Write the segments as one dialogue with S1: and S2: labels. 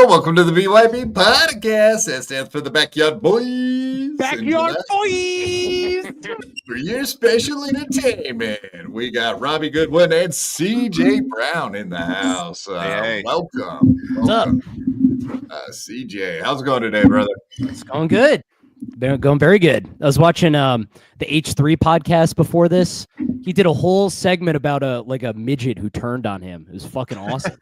S1: Welcome to the BYB Podcast. That stands for the Backyard Boys.
S2: Backyard Boys!
S1: For your special entertainment, we got Robbie Goodwin and CJ Browne in the house.
S3: Hey.
S1: Welcome.
S2: What's up?
S1: CJ, how's it going today, brother?
S2: It's going good. Been going very good. I was watching the H3 podcast before this. He did a whole segment about a midget who turned on him. It was fucking awesome.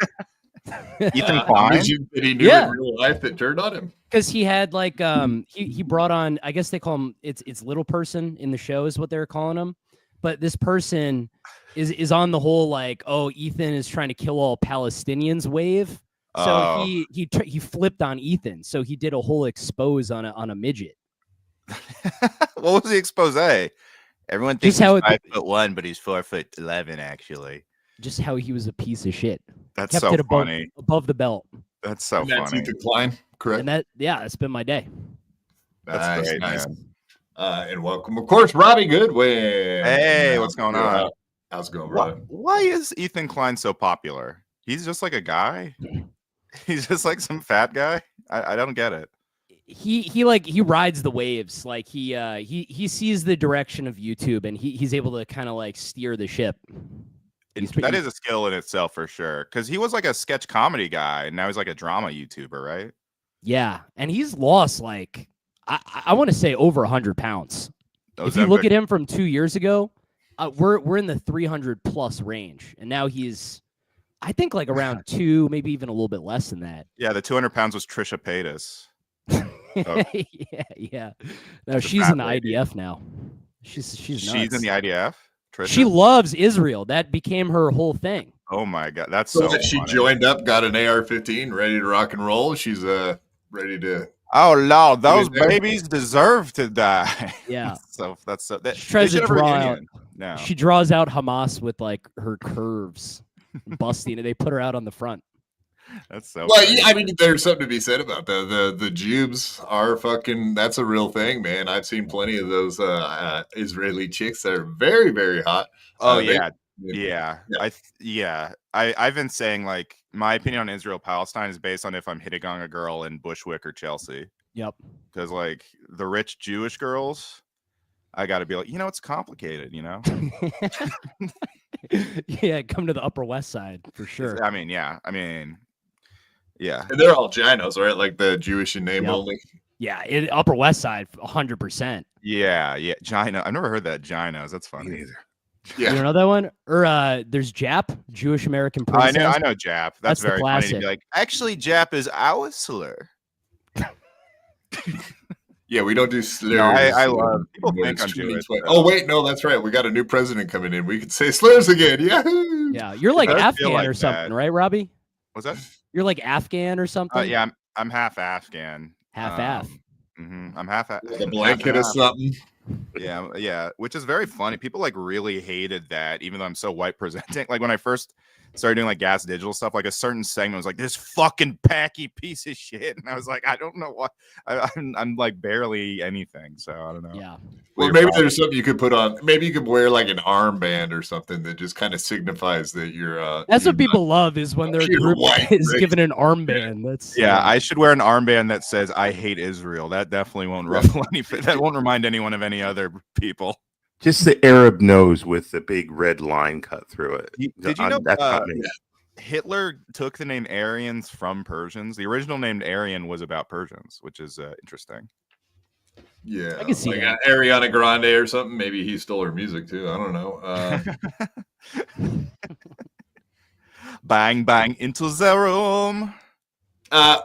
S3: Ethan Klein?
S1: That he knew in real life that turned on him? Because
S2: he had he brought on, I guess they call him, it's little person in the show is what they're calling him. But this person is on the whole Ethan is trying to kill all Palestinians wave. So he flipped on Ethan. So he did a whole expose on a midget.
S3: What was the expose? Everyone thinks he's 5'1", but he's 4'11", actually.
S2: Just how he was a piece of shit.
S3: That's so funny.
S2: Above the belt.
S3: That's so funny.
S1: That's Ethan Klein, correct?
S2: And that's been my day.
S3: That's great,
S1: nice.
S3: Man.
S1: And welcome, of course, Robbie Goodwin.
S3: Hey, what's going on?
S1: How's it going, brother?
S3: Why is Ethan Klein so popular? He's just like a guy. He's just like some fat guy. I don't get it.
S2: He rides the waves. Like he sees the direction of YouTube and he's able to kind of steer the ship.
S3: That is a skill in itself for sure. Because he was like a sketch comedy guy, and now he's like a drama YouTuber, right?
S2: Yeah, and he's lost I want to say over 100 pounds. If you look at him from 2 years ago, we're in the 300 plus range, and now he's I think around 2, maybe even a little bit less than that.
S3: Yeah, the 200 pounds was Trisha Paytas.
S2: Yeah. No, she's in the IDF now. She's nuts.
S3: She's in the IDF. Trisha?
S2: She loves Israel. That became her whole thing.
S3: Oh my god, that's so
S1: she
S3: funny.
S1: Joined up, got an AR-15, ready to rock and roll. She's ready to.
S3: Oh no, those babies deserve to die.
S2: Yeah.
S3: She
S2: tries to draw out. No. She draws out Hamas with her curves, busting, and they put her out on the front.
S3: That's so.
S1: Well, yeah, I mean, there's something to be said about that. The Jubes are fucking. That's a real thing, man. I've seen plenty of those Israeli chicks that are very, very hot.
S3: Oh I've been saying my opinion on Israel Palestine is based on if I'm hitting on a girl in Bushwick or Chelsea.
S2: Yep.
S3: Because the rich Jewish girls, I got to be it's complicated,
S2: Yeah, come to the Upper West Side for sure.
S3: Yeah.
S1: And they're all Ginos, right? Like the Jewish in name only.
S2: Yeah, Upper West Side, 100%.
S3: Yeah. Gino. I've never heard that Ginos. That's funny.
S1: Either. Yeah.
S2: You don't know that one? Or there's Jap, Jewish American princess.
S3: I know Jap. That's very funny to be like, actually, Jap is our slur.
S1: Yeah, we don't do slurs.
S3: No, I love people think I'm Jewish.
S1: Oh, wait, no, that's right. We got a new president coming in. We can say slurs again. Yahoo!
S2: Yeah, you're Afghan or something, right, Robbie?
S3: What's that?
S2: You're Afghan or something?
S3: Yeah, I'm half Afghan.
S2: Half.
S3: I'm half
S1: a blanket or something.
S3: Yeah, which is very funny. People really hated that, even though I'm so white presenting. When I first started doing like Gas Digital stuff, like a certain segment was like this fucking packy piece of shit, and I was like, I don't know what I'm like barely anything, so I don't know.
S2: Yeah.
S1: Well, maybe there's something you could put on. Maybe you could wear like an armband or something that just kind of signifies that you're.
S2: That's what people love is when their group is given an armband. That's
S3: I should wear an armband that says "I hate Israel." That definitely won't ruffle any. That won't remind anyone of any other people.
S4: Just the Arab nose with the big red line cut through it.
S3: Did you know Hitler took the name Aryans from Persians? The original name Aryan was about Persians, which is interesting.
S1: Yeah,
S2: I can see
S1: like
S2: that.
S1: Ariana Grande or something. Maybe he stole her music too. I don't know.
S3: Bang bang into the room.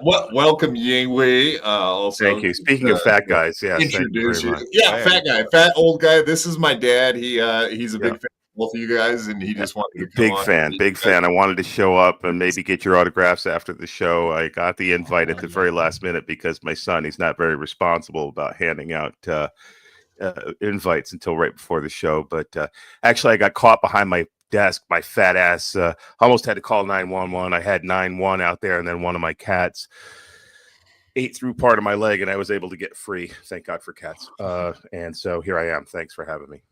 S1: Welcome Ying Wei. Also,
S4: thank you. Speaking of fat guys,
S1: introduce you. Yeah, fat guy, fat old guy. This is my dad. He's a big fan of both of you guys, and he just wanted to come
S4: big fan. I wanted to show up and maybe get your autographs after the show. I got the invite at the very last minute because my son, he's not very responsible about handing out invites until right before the show. But actually, I got caught behind my desk. My fat ass almost had to call 911. I had 911 out there, and then one of my cats ate through part of my leg, and I was able to get free. Thank God for cats. And so here I am. Thanks for having me.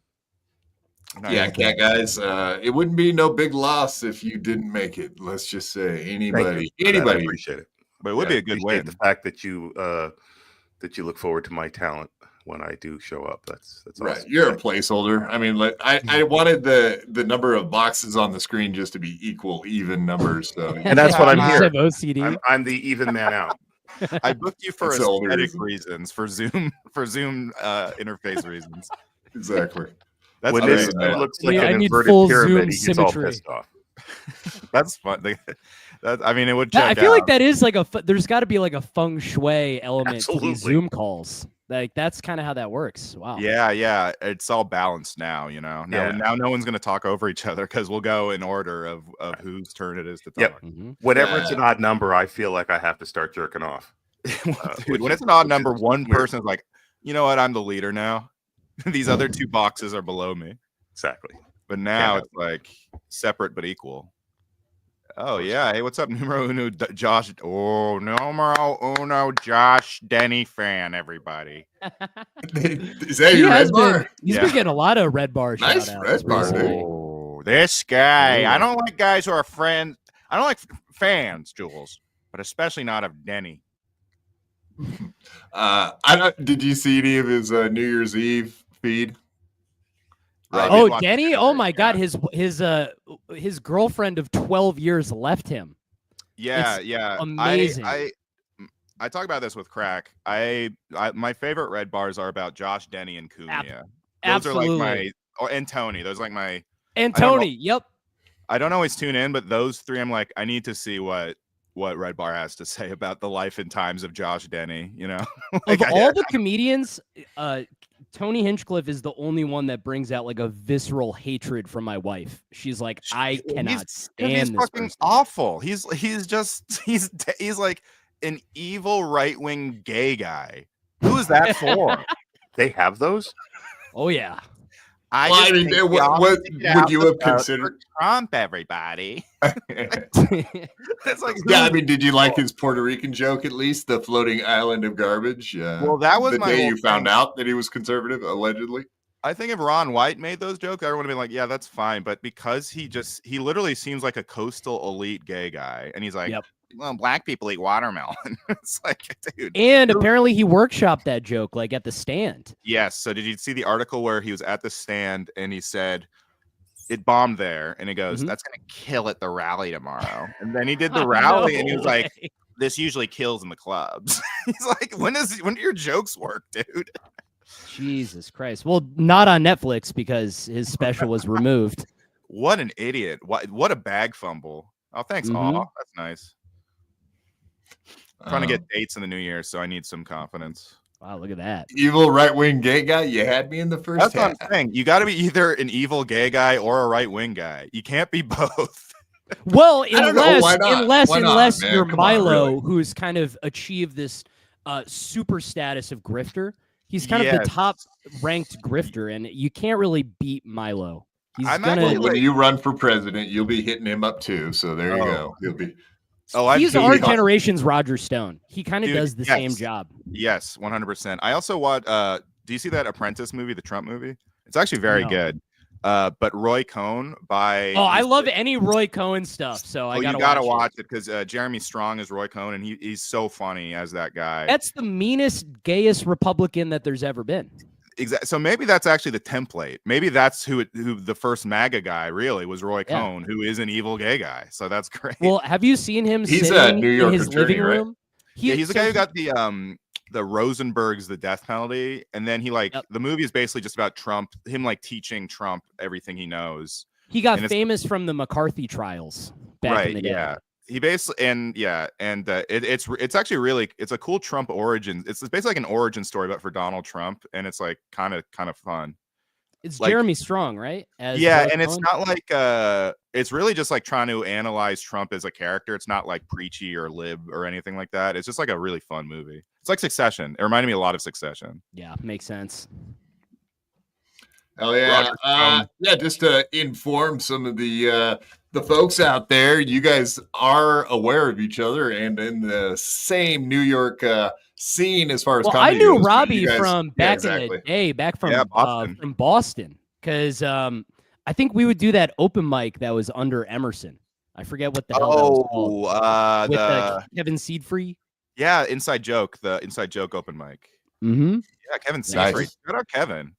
S1: Yeah, cat guys. It wouldn't be no big loss if you didn't make it. Let's just say anybody.
S4: I appreciate it.
S3: But it would be a good win.
S4: The fact that you look forward to my talent when I do show up. That's
S1: right.
S4: Awesome.
S1: You're a placeholder. I mean, I wanted the number of boxes on the screen just to be even numbers. So
S4: and that's what I'm here.
S2: OCD.
S4: I'm the even man out.
S3: I booked you for aesthetic reasons, for Zoom interface reasons.
S1: Exactly.
S3: That's
S4: when it looks like an inverted pyramid, he gets all pissed off.
S3: That's fun. I mean, it would check
S2: I feel like that is like there's got to be like a feng shui element to these Zoom calls. Like that's kind of how that works. Wow.
S3: Yeah. It's all balanced now, you know. Now no one's gonna talk over each other because we'll go in order of whose turn it is to talk.
S4: Yep. Mm-hmm. Whenever it's an odd number, I feel like I have to start jerking off.
S3: Dude, when it's an odd number, one person is like, you know what? I'm the leader now. These other two boxes are below me.
S4: Exactly.
S3: But now it's like separate but equal. Oh yeah. Hey, what's up, numero uno, Josh? Oh, numero uno, Josh Denny fan, everybody.
S1: Is that your red bar?
S2: He's been getting a lot of red bar
S1: nice
S2: shout-outs.
S1: Red bar, dude.
S3: Oh, this guy. I don't like guys who are friends. I don't like fans, Jules, but especially not of Denny.
S1: Did you see any of his New Year's Eve feed?
S2: Denny! Oh my God, his girlfriend of 12 years left him.
S3: Yeah,
S2: amazing.
S3: I talk about this with Crack. My favorite red bars are about Josh, Denny, and Cunha. Those
S2: absolutely.
S3: are like and Tony. Those are like my
S2: Tony. Yep.
S3: I don't always tune in, but those three, I'm like, I need to see what Red Bar has to say about the life and times of Josh Denny. You know,
S2: like of all the comedians, Tony Hinchcliffe is the only one that brings out like a visceral hatred from my wife. She's like, I cannot stand
S3: he's
S2: this
S3: fucking
S2: person.
S3: awful. He's like an evil right-wing gay guy. Who is that for?
S4: They have those?
S2: Oh yeah.
S1: What would you have considered
S3: Trump? Everybody.
S1: It's like, I mean, did you like his Puerto Rican joke at least? The floating island of garbage.
S3: Well, that was
S1: the
S3: my
S1: day you found out that he was conservative, allegedly.
S3: I think if Ron White made those jokes, everyone would have been like, yeah, that's fine. But because he literally seems like a coastal elite gay guy, and he's like, well, black people eat watermelon. It's like, dude.
S2: And apparently he workshopped that joke like at the stand.
S3: Yes. So did you see the article where he was at the stand and he said it bombed there, and he goes, that's gonna kill at the rally tomorrow. And then he did the rally and he was like, this usually kills in the clubs. He's like, when do your jokes work, dude?
S2: Jesus Christ. Well, not on Netflix because his special was removed.
S3: What an idiot. What a bag fumble. Oh, thanks. Aw, that's nice. I'm trying to get dates in the new year, so I need some confidence.
S2: Wow, look at that.
S1: Evil right-wing gay guy. You had me in the first
S3: That's what I'm saying. You got to be either an evil gay guy or a right-wing guy. You can't be both.
S2: Well, unless
S1: man?
S2: you're
S1: Come
S2: Milo,
S1: on, really.
S2: who's kind of achieved this super status of grifter. He's kind of the top-ranked grifter, and you can't really beat Milo. He's
S3: I'm
S2: gonna.
S3: actually,
S1: When you run for president, you'll be hitting him up too. So there you go. He'll be.
S2: He's our generation's Roger Stone. He kind of does the same job.
S3: Yes, 100%. I also watch. Do you see that Apprentice movie, the Trump movie? It's actually very good. But Roy Cohn I
S2: love any Roy Cohn stuff. So I
S3: gotta watch it because Jeremy Strong is Roy Cohn, and he's so funny as that guy.
S2: That's the meanest, gayest Republican that there's ever been.
S3: Exactly. So maybe that's actually the template. Maybe that's who the first MAGA guy really was, Roy Cohn, who is an evil gay guay. So that's great.
S2: Well, have you seen him?
S1: He's a New York
S2: in his living room.
S1: Right?
S3: He's the guy who got the Rosenberg's the death penalty, and then he the movie is basically just about Trump, him teaching Trump everything he knows.
S2: He got famous from the McCarthy trials back in the day.
S3: Yeah. He basically it's actually really it's a cool Trump origin. It's basically like an origin story, but for Donald Trump, and it's kind of fun.
S2: It's Jeremy Strong, right?
S3: And it's not it's really just trying to analyze Trump as a character. It's not preachy or lib or anything like that. It's just a really fun movie. It's like Succession. It reminded me a lot of Succession.
S2: Yeah, makes sense.
S1: Hell yeah. Just to inform some of the folks out there, you guys are aware of each other and in the same New York scene as far as comedy
S2: I knew
S1: goes,
S2: Robbie from back in the day, back from Boston, because I think we would do that open mic that was under Emerson. I forget what the hell that was called. With Kevin Seedfree.
S3: Yeah, the Inside Joke open mic.
S2: Mm-hmm.
S3: Yeah, Kevin Seedfree. Shout out Kevin.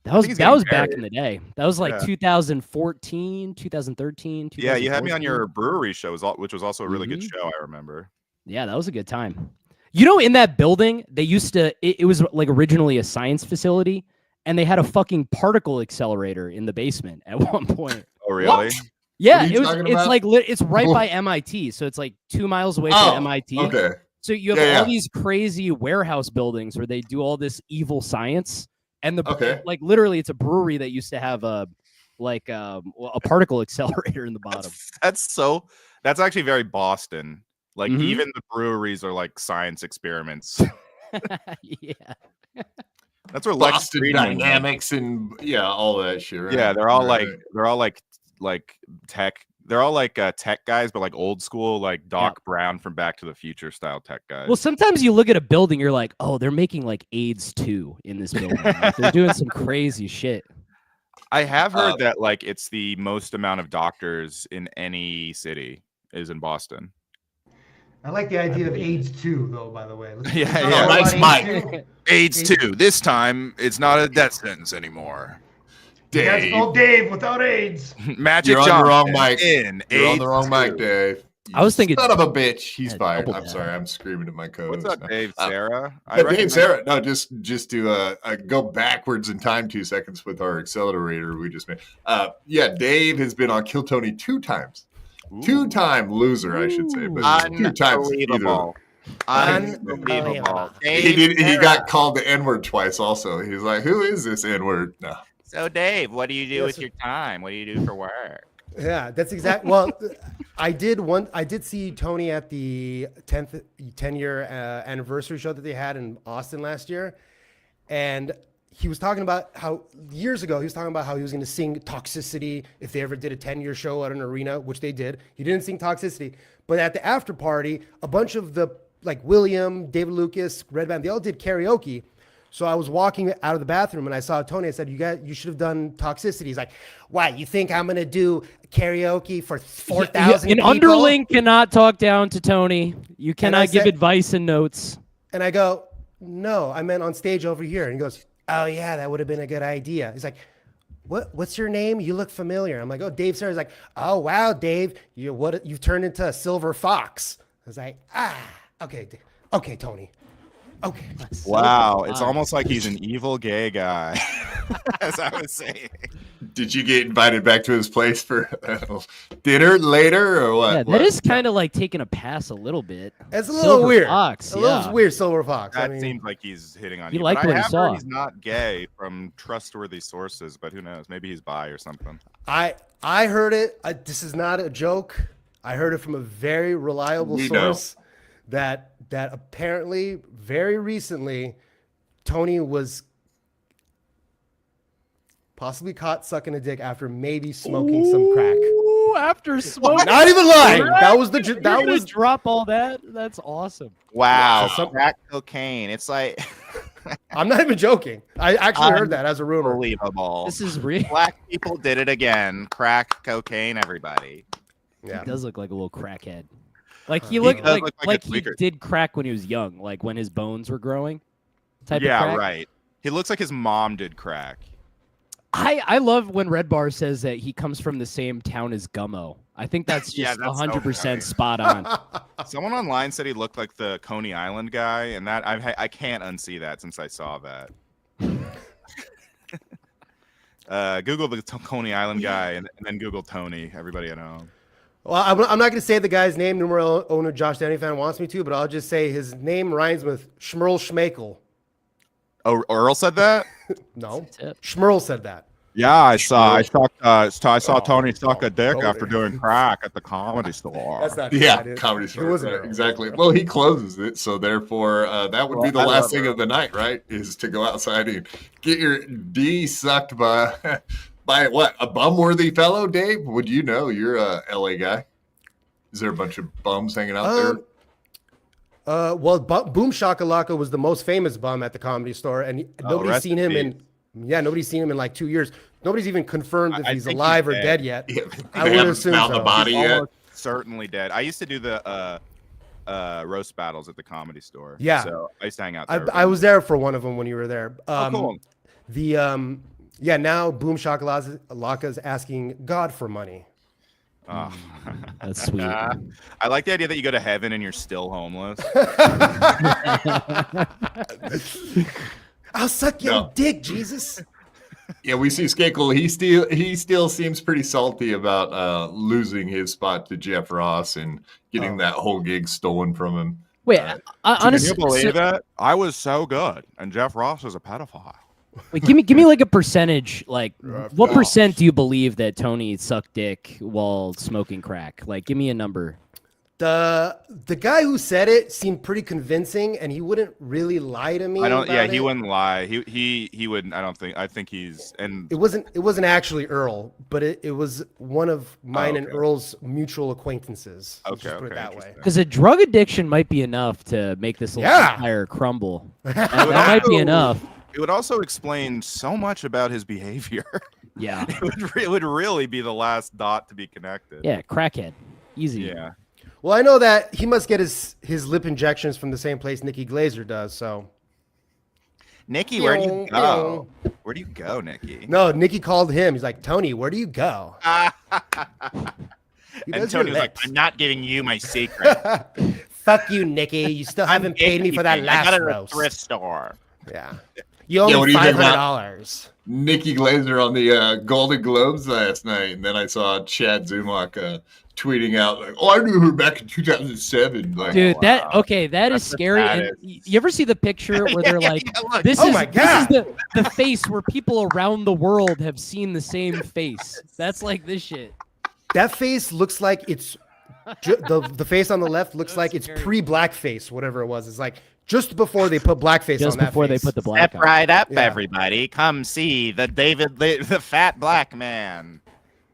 S2: That was back in the day. That was 2014, 2013.
S3: Yeah, you had me on your brewery show, which was also a really good show, I remember.
S2: Yeah, that was a good time. In that building, they used to, it was originally a science facility, and they had a fucking particle accelerator in the basement at one point.
S3: Oh, really?
S2: What? Yeah, it's right by MIT. So it's 2 miles away from MIT.
S1: Okay.
S2: So you have all these crazy warehouse buildings where they do all this evil science. And literally, it's a brewery that used to have a particle accelerator in the bottom.
S3: That's actually very Boston. Even the breweries are science experiments.
S2: Yeah,
S3: that's where
S1: Boston Dynamics and all that shit. Right?
S3: Yeah, they're all tech. They're all tech guys, but old school, Doc Brown from Back to the Future style tech guys.
S2: Well, sometimes you look at a building, you're like, oh, they're making AIDS 2 in this building. They're doing some crazy shit.
S3: I have heard that it's the most amount of doctors in any city is in Boston.
S5: I like the idea of AIDS 2, though, by the way.
S1: Nice, Mike.
S3: AIDS 2. This time, it's not a death sentence anymore.
S1: Dave.
S5: That's Dave without AIDS.
S3: Magic
S1: You're on the wrong mic.
S3: You're
S1: on the wrong mic, Dave.
S2: I was thinking,
S1: son of a bitch. He's fired. I'm sorry. I'm screaming at my co-host.
S3: What's up, Dave? Sarra?
S1: Dave, Sarra. No, just to go backwards in time 2 seconds with our accelerator we just made. Dave has been on Kill Tony 2 times. Ooh. 2-time loser, I should say. But 2 times.
S3: Unbelievable.
S1: He got called the N-word twice also. He's like, who is this N-word? No.
S3: So, Dave, what do you do with your time? What do you do for work?
S5: Yeah, that's exactly. Well, I did see Tony at the 10-year anniversary show that they had in Austin last year, and he was talking about how years ago he was talking about how he was going to sing Toxicity if they ever did a 10-year show at an arena, which they did. He didn't sing Toxicity, but at the after party, a bunch of the William, David Lucas, Red Band, they all did karaoke. So I was walking out of the bathroom and I saw Tony. I said, you should have done Toxicity. He's like, what? You think I'm going to do karaoke for 4,000 people?
S2: An underling cannot talk down to Tony. You cannot give advice and notes.
S5: And I go, no, I meant on stage over here. And he goes, oh, yeah, that would have been a good idea. He's like, what's your name? You look familiar. I'm like, oh, Dave Sarra. He's like, oh, wow, Dave, you've turned into a silver fox. I was like, okay, Tony. Okay.
S3: Wow, it's almost like he's an evil gay guy, as I was saying.
S1: Did you get invited back to his place for dinner later or what?
S2: Yeah, that is kind of like taking a pass a little bit.
S5: It's a little weird.
S2: Fox,
S5: a little weird, Silver Fox.
S3: That seems like he's hitting on you.
S2: He liked what he saw.
S3: He's not gay from trustworthy sources, but who knows? Maybe he's bi or something.
S5: I heard it. This is not a joke. I heard it from a very reliable source. That apparently very recently Tony was possibly caught sucking a dick after maybe smoking some crack.
S2: Ooh, after smoking.
S5: Not even lying. That was
S2: That was drop all that. That's awesome.
S3: Wow,
S5: Wow.
S3: crack cocaine. It's like
S5: I'm not even joking. I actually heard that as a rumor.
S3: unbelievable.
S2: This is real.
S3: Black people did it again. Crack cocaine, everybody.
S5: Yeah.
S2: He does look like a little crackhead. Like he
S3: He
S2: looked
S3: does
S2: like
S3: look like a
S2: like he
S3: tweaker.
S2: did crack when he was young, like when his bones were growing. Type of
S3: Yeah,
S2: crack.
S3: right. He looks like his mom did crack.
S2: I love when Red Bar says that he comes from the same town as Gummo. I think that's
S3: Yeah,
S2: just
S3: that's so
S2: 100%
S3: funny.
S2: spot on.
S3: Someone online said he looked like the Coney Island guy, and that I can't unsee that since I saw that. Google the Coney Island guy and then Google Tony. Everybody at home.
S5: Well, I'm not going to say the guy's name. Numero owner Josh Danny fan wants me to, but I'll just say his name rhymes with Schmerl Schmakel.
S3: Oh, Earl said that.
S5: No,
S2: That's it.
S5: Schmerl said that.
S3: Yeah, I saw Tony suck a dick
S5: Tony.
S3: after doing crack at the comedy store.
S5: That's not
S1: Yeah,
S5: true.
S1: comedy
S5: It
S1: store.
S5: wasn't
S1: right,
S5: Earl.
S1: exactly. Well, he closes it, so therefore that would be the
S3: I
S1: last
S3: love
S1: thing
S3: Earl.
S1: of the night, right? Is to go outside and get your D sucked by by what, a bum-worthy fellow, Dave? Would you know? You're a LA guy. Is there a bunch of bums hanging out there?
S5: Well, Boom Shakalaka was the most famous bum at the Comedy Store, and nobody's
S3: rest
S5: seen
S3: in
S5: him nobody's seen him in like 2 years. Nobody's even confirmed if
S3: I
S5: he's
S3: think
S5: alive
S3: he's
S5: or
S3: dead.
S5: dead yet.
S1: Yeah,
S5: I
S1: they
S5: would
S1: haven't
S5: assume
S1: found the
S5: so.
S1: body yet.
S3: Almost certainly dead. I used to do the roast battles at the comedy store.
S5: Yeah.
S3: So I used to hang out there.
S5: I was there for one of them when you were there.
S3: Cool.
S5: Now Boom Shakalaka is asking God for money.
S3: Oh.
S2: That's sweet.
S3: I like the idea that you go to heaven and you're still homeless.
S5: I'll suck your
S1: No.
S5: dick, Jesus.
S1: Yeah, we see Skakel. He still seems pretty salty about losing his spot to Jeff Ross and getting that whole gig stolen from him.
S2: Wait,
S3: Can
S2: honestly,
S3: you believe that? I was so good, and Jeff Ross is a pedophile.
S2: wait, give me like a percentage. Like, what percent do you believe that Tony sucked dick while smoking crack? Like, give me a number.
S5: The guy who said it seemed pretty convincing, and he wouldn't really lie to me.
S3: I don't. Yeah,
S5: about
S3: he
S5: it.
S3: wouldn't lie. He wouldn't. I don't think. I think he's and
S5: It wasn't actually Earl, but it was one of mine and
S3: okay.
S5: Earl's mutual acquaintances. Let's
S3: Okay,
S5: just put it
S3: okay,
S5: that way.
S3: interesting.
S2: Because a drug addiction might be enough to make this little
S5: Yeah.
S2: empire crumble. That might be enough.
S3: It would also explain so much about his behavior.
S2: Yeah.
S3: It would really be the last dot to be connected.
S2: Yeah, crackhead. Easy.
S3: Yeah.
S5: Well, I know that he must get his lip injections from the same place Nikki Glazer does. So
S3: Nikki, where do you go? Where do you go, Nikki?
S5: no, Nikki called him. He's like, Tony, where do you go? He
S3: And
S5: does
S3: Tony
S5: your
S3: was like,
S5: lips.
S3: I'm not giving you my secret.
S5: Fuck you, Nikki. You still haven't paid me for that
S3: I
S5: last
S3: got it at a
S5: roast.
S3: thrift store.
S5: Yeah. You owe
S1: Yeah, what do
S5: me
S1: you think about-
S5: $500.
S1: Nikki Glazer on the Golden Globes last night, and then I saw Chad Zumach tweeting out like, "Oh, I knew her back in 2007." Like,
S2: Dude, that
S3: wow.
S2: okay, that is
S3: That's the
S2: scary. And
S3: saddest.
S2: you ever see the picture where they're like,
S3: look.
S2: this
S5: Oh
S2: is
S5: my
S2: this is the face where people around the world have seen the same face. That's like this shit.
S5: That face looks like it's the face on the left looks like it's
S2: scary.
S5: pre-blackface, whatever it was. It's like just before they put blackface
S2: Just
S5: on that
S2: before they
S5: face.
S2: put the black
S3: Step
S2: on.
S3: right up,
S5: Yeah.
S3: everybody. Come see the the fat black man.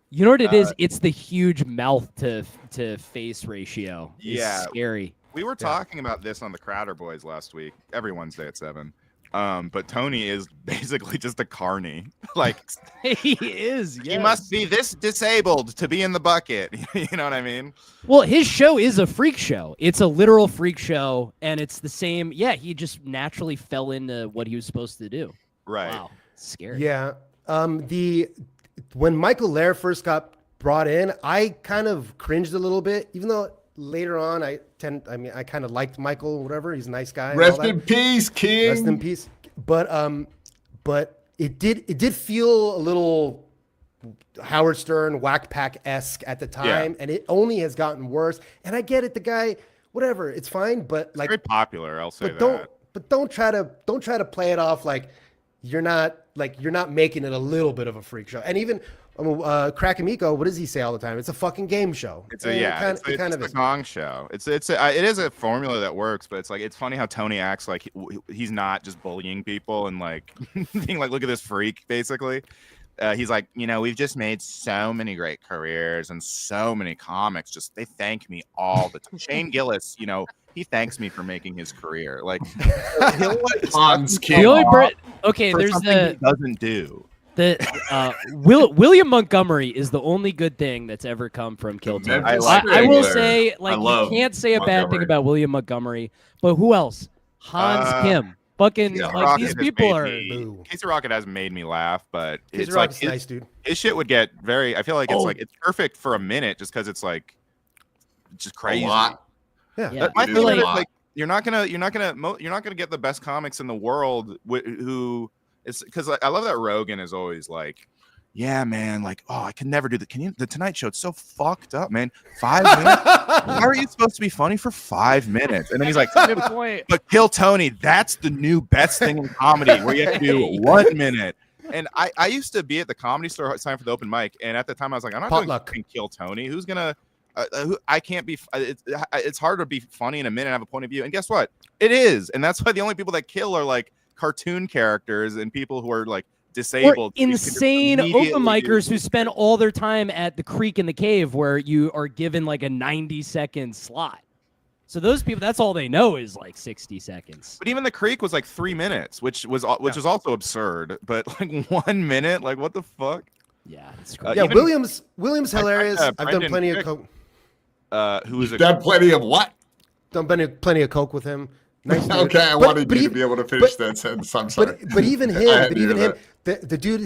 S2: You know what it is? It's the huge mouth to face ratio. It's
S3: Yeah.
S2: scary.
S3: We were talking about this on the Crowder Boys last week, every Wednesday at 7. But Tony is basically just a carny. Like,
S2: He is.
S3: he must be this disabled to be in the bucket. You know what I mean?
S2: Well, his show is a freak show. It's a literal freak show, and it's the same. Yeah, he just naturally fell into what he was supposed to do.
S3: Right.
S2: Wow, scary.
S5: Yeah. When Michael Lair first got brought in, I kind of cringed a little bit, even though later on I kind of liked Michael, whatever. He's a nice guy. and all
S1: rest
S5: that.
S1: in peace, King.
S5: Rest in peace. But it did feel a little Howard Stern Whack Pack-esque at the time, and it only has gotten worse. And I get it, the guy, whatever, it's fine, but like,
S3: Very popular, I'll say
S5: but
S3: that.
S5: don't try to play it off like you're not making it a little bit of a freak show. And even Crack Amico, what does he say all the time? It's a fucking game show.
S3: It's
S5: And
S3: it's
S5: kind
S3: a gong show. It is a formula that works, but it's like, it's funny how Tony acts like he's not just bullying people and like being like, look at this freak, basically. he's like, we've just made so many great careers and so many comics. Just they thank me all the time. Shane Gillis, he thanks me for making his career. Like he'll like
S1: Hans
S2: The only okay,
S3: for
S2: there's
S3: something he doesn't do.
S2: William Montgomery is the only good thing that's ever come from Kill Tony. I will say, like, you can't say a bad thing about William Montgomery, but who else? Hans Kim. Fucking like these people are.
S3: Casey Rocket has made me laugh, but
S5: Casey Rocket's nice, dude.
S3: His shit would get very. I feel like it's perfect for a minute, just because it's like just crazy.
S1: A lot.
S5: Yeah.
S3: My feeling is like you're not gonna get the best comics in the world who is because I love that Rogan is always like, yeah, man, like, oh, I can never do the Tonight Show. It's so fucked up, man. 5 minutes. How are you supposed to be funny for 5 minutes? And then he's like, but Kill Tony, that's the new best thing in comedy where you have to do 1 minute. And I used to be at the Comedy Store signing for the open mic, and at the time I was like, I'm not doing Kill Tony. Who's gonna? I can't be. It's hard to be funny in a minute and have a point of view. And guess what? It is, and that's why the only people that kill are like cartoon characters and people who are like disabled,
S2: or insane open micers who spend all their time at the creek in the cave where you are given like a 90-second slot. So those people, that's all they know is like 60 seconds.
S3: But even the creek was like 3 minutes, which was also absurd. But like 1 minute, like what the fuck?
S2: Yeah, it's
S5: crazy. William's hilarious. I've done plenty of coke.
S1: Done plenty of what?
S5: Done plenty of coke with him. Nice
S1: okay, I wanted you to be able to finish that sentence. I'm sorry.
S5: But even him, the dude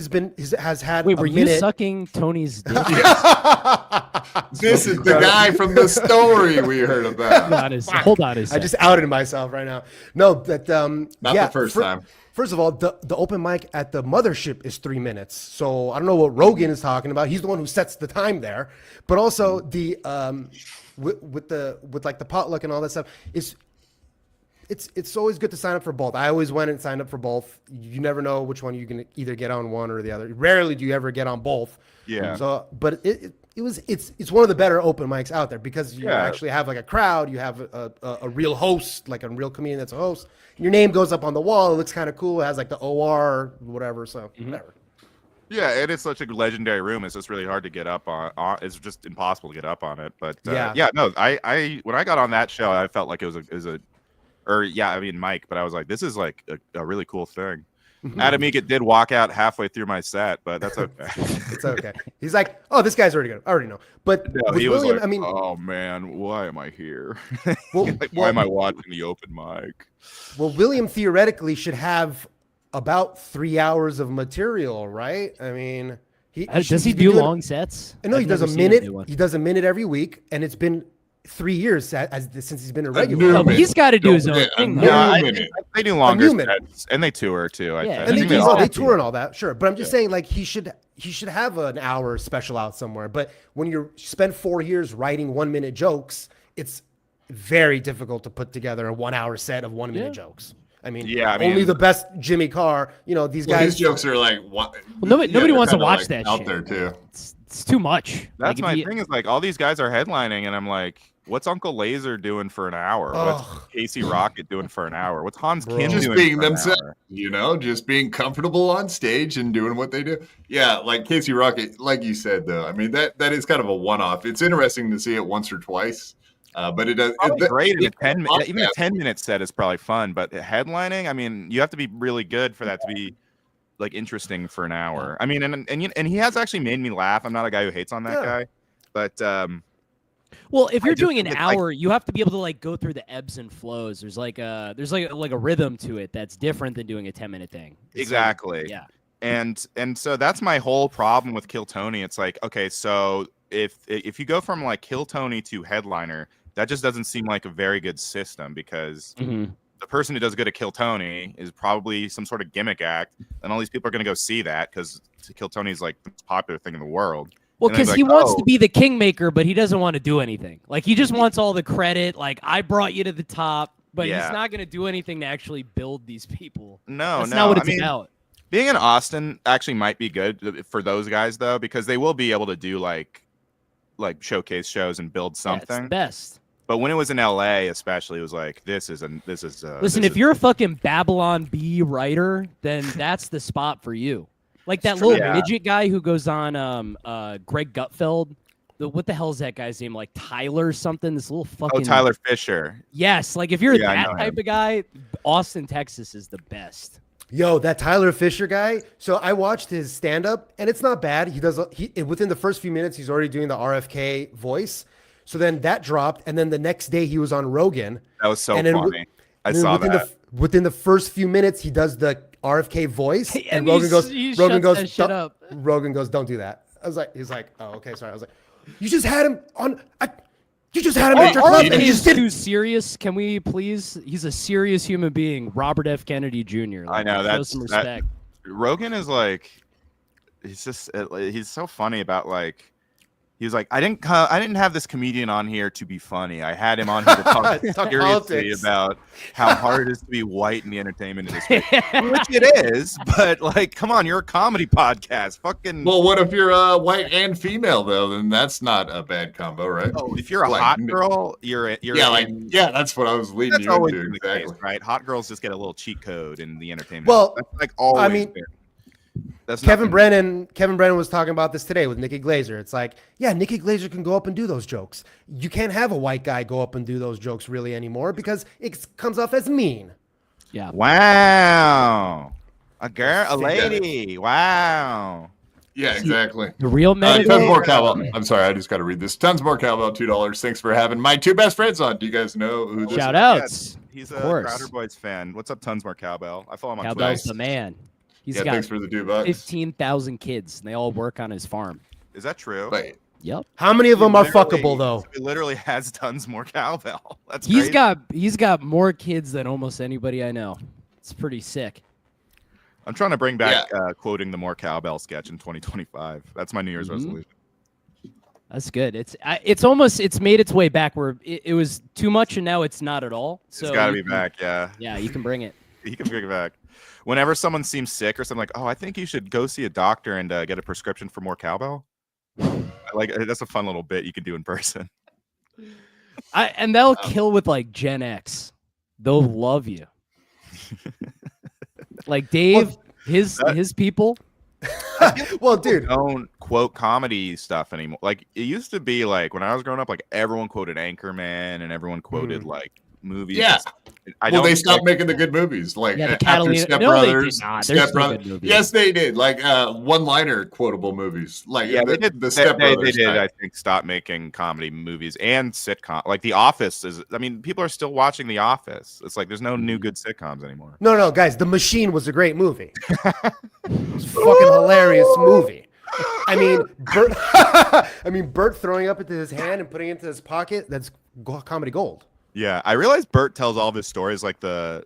S5: has had.
S2: Wait, were
S5: you
S2: sucking Tony's dick?
S1: This is the guy from the story we heard about.
S2: Hold on a second.
S5: I just outed myself right now. No, that
S1: not the first time.
S5: First of all, the open mic at the mothership is 3 minutes. So I don't know what Rogan is talking about. He's the one who sets the time there. But also the with like the potluck and all that stuff is. It's always good to sign up for both. I always went and signed up for both. You never know which one you can either get on one or the other. Rarely do you ever get on both.
S3: Yeah.
S5: So, but it's one of the better open mics out there because you actually have like a crowd. You have a real host, like a real comedian that's a host. Your name goes up on the wall. It looks kind of cool. It has like the OR, whatever. So whatever.
S3: Yeah, and it's such a legendary room. It's just really hard to get up on. It's just impossible to get up on it. But I when I got on that show, I felt like it was a Mike, but I was like, this is like a really cool thing. Adam Egget did walk out halfway through my set, but that's okay.
S5: It's okay. He's like, oh, this guy's already good. I already know. But
S3: no, he
S5: William,
S3: was like, oh man, why am I here? Why am I watching the open mic?
S5: Well, William theoretically should have about 3 hours of material, right? I mean,
S2: does he do long sets?
S5: No, he does a minute. He does a minute every week, and it's been 3 years since he's been a regular.
S2: He's got to do his own thing.
S3: They do longer sets, and they tour too.
S5: Yeah, and they tour and all that, sure. But I'm just saying, like, he should have an hour special out somewhere. But when you spend 4 years writing 1 minute jokes, it's very difficult to put together a 1 hour set of 1 minute jokes. I mean, only the best Jimmy Carr. These guys.
S1: His jokes are like what?
S2: Well, nobody wants to watch that
S1: out
S2: shit.
S1: there too.
S2: It's too much.
S3: That's my thing. Is like all these guys are headlining, and I'm like, what's Uncle Laser doing for an hour? What's Casey Rocket doing for an hour? What's Hans Kim
S1: just
S3: doing
S1: being
S3: for
S1: themselves,
S3: an hour?
S1: Just being comfortable on stage and doing what they do. Yeah, like Casey Rocket, like you said, though. I mean, that is kind of a one-off. It's interesting to see it once or twice, but it does.
S3: It's great in even a 10-minute set is probably fun, but headlining, I mean, you have to be really good for that to be like interesting for an hour. I mean, and he has actually made me laugh. I'm not a guy who hates on that guy, but
S2: well, if you're doing an hour, you have to be able to like go through the ebbs and flows. There's like a rhythm to it that's different than doing a 10-minute thing.
S3: Exactly. Yeah. And so that's my whole problem with Kill Tony. It's like, okay, so if you go from like Kill Tony to headliner, that just doesn't seem like a very good system because the person who does good at Kill Tony is probably some sort of gimmick act, and all these people are going to go see that because Kill Tony is like the most popular thing in the world.
S2: Well, because he wants to be the kingmaker, but he doesn't want to do anything. Like, he just wants all the credit. Like, I brought you to the top, but he's not going to do anything to actually build these people. That's not what it's about.
S3: Being in Austin actually might be good for those guys, though, because they will be able to do, like showcase shows and build something.
S2: That's the best.
S3: But when it was in LA, especially, it was like,
S2: Listen, if you're a fucking Babylon Bee writer, then that's the spot for you. Like that little midget guy who goes on Greg Gutfeld. What the hell is that guy's name? Like Tyler something? This little fucking
S3: Tyler Fisher.
S2: Yes, like if you're
S3: Yeah, I
S2: that
S3: know
S2: type
S3: him.
S2: of guy, Austin, Texas is the best.
S5: Yo, that Tyler Fisher guy. So I watched his stand-up, and it's not bad. Within the first few minutes, he's already doing the RFK voice. So then that dropped, and then the next day he was on Rogan.
S3: That was so
S5: And then
S3: funny. I saw that.
S5: Within the first few minutes, he does the RFK voice,
S2: And
S5: Rogan goes,
S2: he
S5: Rogan
S2: shuts
S5: goes,
S2: that shit up.
S5: Rogan goes, don't do that. He's like, oh, okay, sorry. I was like, you just had him on. You just had him at your club, and
S2: RFK
S5: you
S2: is
S5: just did.
S2: too serious. Can we please? He's a serious human being. Robert F. Kennedy Jr.
S3: I know,
S2: show
S3: that's-
S2: some
S3: that-
S2: respect.
S3: Rogan is like, he's so funny about like. He's like, I didn't have this comedian on here to be funny. I had him on here to talk seriously
S5: politics.
S3: about how hard it is to be white in the entertainment industry, which it is. But like, come on, you're a comedy podcast. Fucking.
S1: Well, what if you're white and female though? Then that's not a bad combo, right?
S3: Oh, if you're a
S1: Like,
S3: hot girl, you're
S1: that's what I was leading
S3: that's
S1: you
S3: always
S1: into
S3: been the
S1: exactly.
S3: case, right? Hot girls just get a little cheat code in the entertainment.
S5: Well,
S3: that's like always.
S5: I mean,
S3: that's
S5: Kevin
S3: nothing-
S5: Brennan was talking about this today with Nikki Glazer. It's like, yeah, Nikki Glazer can go up and do those jokes. You can't have a white guy go up and do those jokes really anymore because it comes off as mean.
S2: Yeah.
S3: Wow, a lady. Wow.
S1: Yeah, exactly.
S2: The real
S1: Tons
S2: men.
S1: more cowbell. I'm sorry, I just got to read this. Tons more cowbell. $2. Thanks for having my two best friends on. Do you guys know who this
S2: Shout
S1: is?
S2: outs.
S3: He's
S2: Of
S3: a
S2: course.
S3: Crowder Boys fan. What's up, Tons More Cowbell? I follow him on
S2: Cowbell's
S3: Twitter.
S2: the man. He's
S1: Yeah,
S2: got
S1: thanks for the $2.
S2: 15,000 kids, and they all work on his farm.
S3: Is that true?
S1: Wait,
S2: Yep.
S5: How many of them are
S3: Literally-
S5: fuckable though?
S3: He literally has Tons More Cowbell. That's
S2: He's
S3: crazy.
S2: got more kids than almost anybody I know. It's pretty sick.
S3: I'm trying to bring back quoting the More Cowbell sketch in 2025. That's my New Year's resolution.
S2: That's good. It's made its way back where it was too much and now it's not at all. So
S3: It's got to
S2: you
S3: be
S2: can-
S3: back. Yeah.
S2: Yeah, you can bring it.
S3: He can bring it back. Whenever someone seems sick or something, like, oh, I think you should go see a doctor and get a prescription for more cowbell. That's a fun little bit you can do in person.
S2: And they'll kill with like Gen X. They'll love you. Like Dave, his people.
S5: Well, dude,
S3: Don't quote comedy stuff anymore. Like it used to be like when I was growing up, like everyone quoted Anchorman and everyone quoted like movies.
S1: Yeah.
S3: Well,
S1: they stopped making the good movies. Like
S2: Yeah, the
S1: after
S2: Catalina-
S1: Step
S2: no, they did
S1: Brothers,
S2: not. There's
S1: Step
S2: still
S1: Brothers.
S2: good movies.
S1: Yes, they did. Like one-liner quotable movies. Like
S3: Yeah,
S1: the,
S3: they did.
S1: the Step
S3: They
S1: Brothers.
S3: did.
S1: type.
S3: I think stop making comedy movies and sitcom. Like The Office is. I mean, people are still watching The Office. It's like there's no new good sitcoms anymore.
S5: no, guys, The Machine was a great movie. It's a fucking hilarious movie. I mean, Bert throwing up into his hand and putting it into his pocket, that's comedy gold.
S3: Yeah, I realized Bert tells all of his stories like the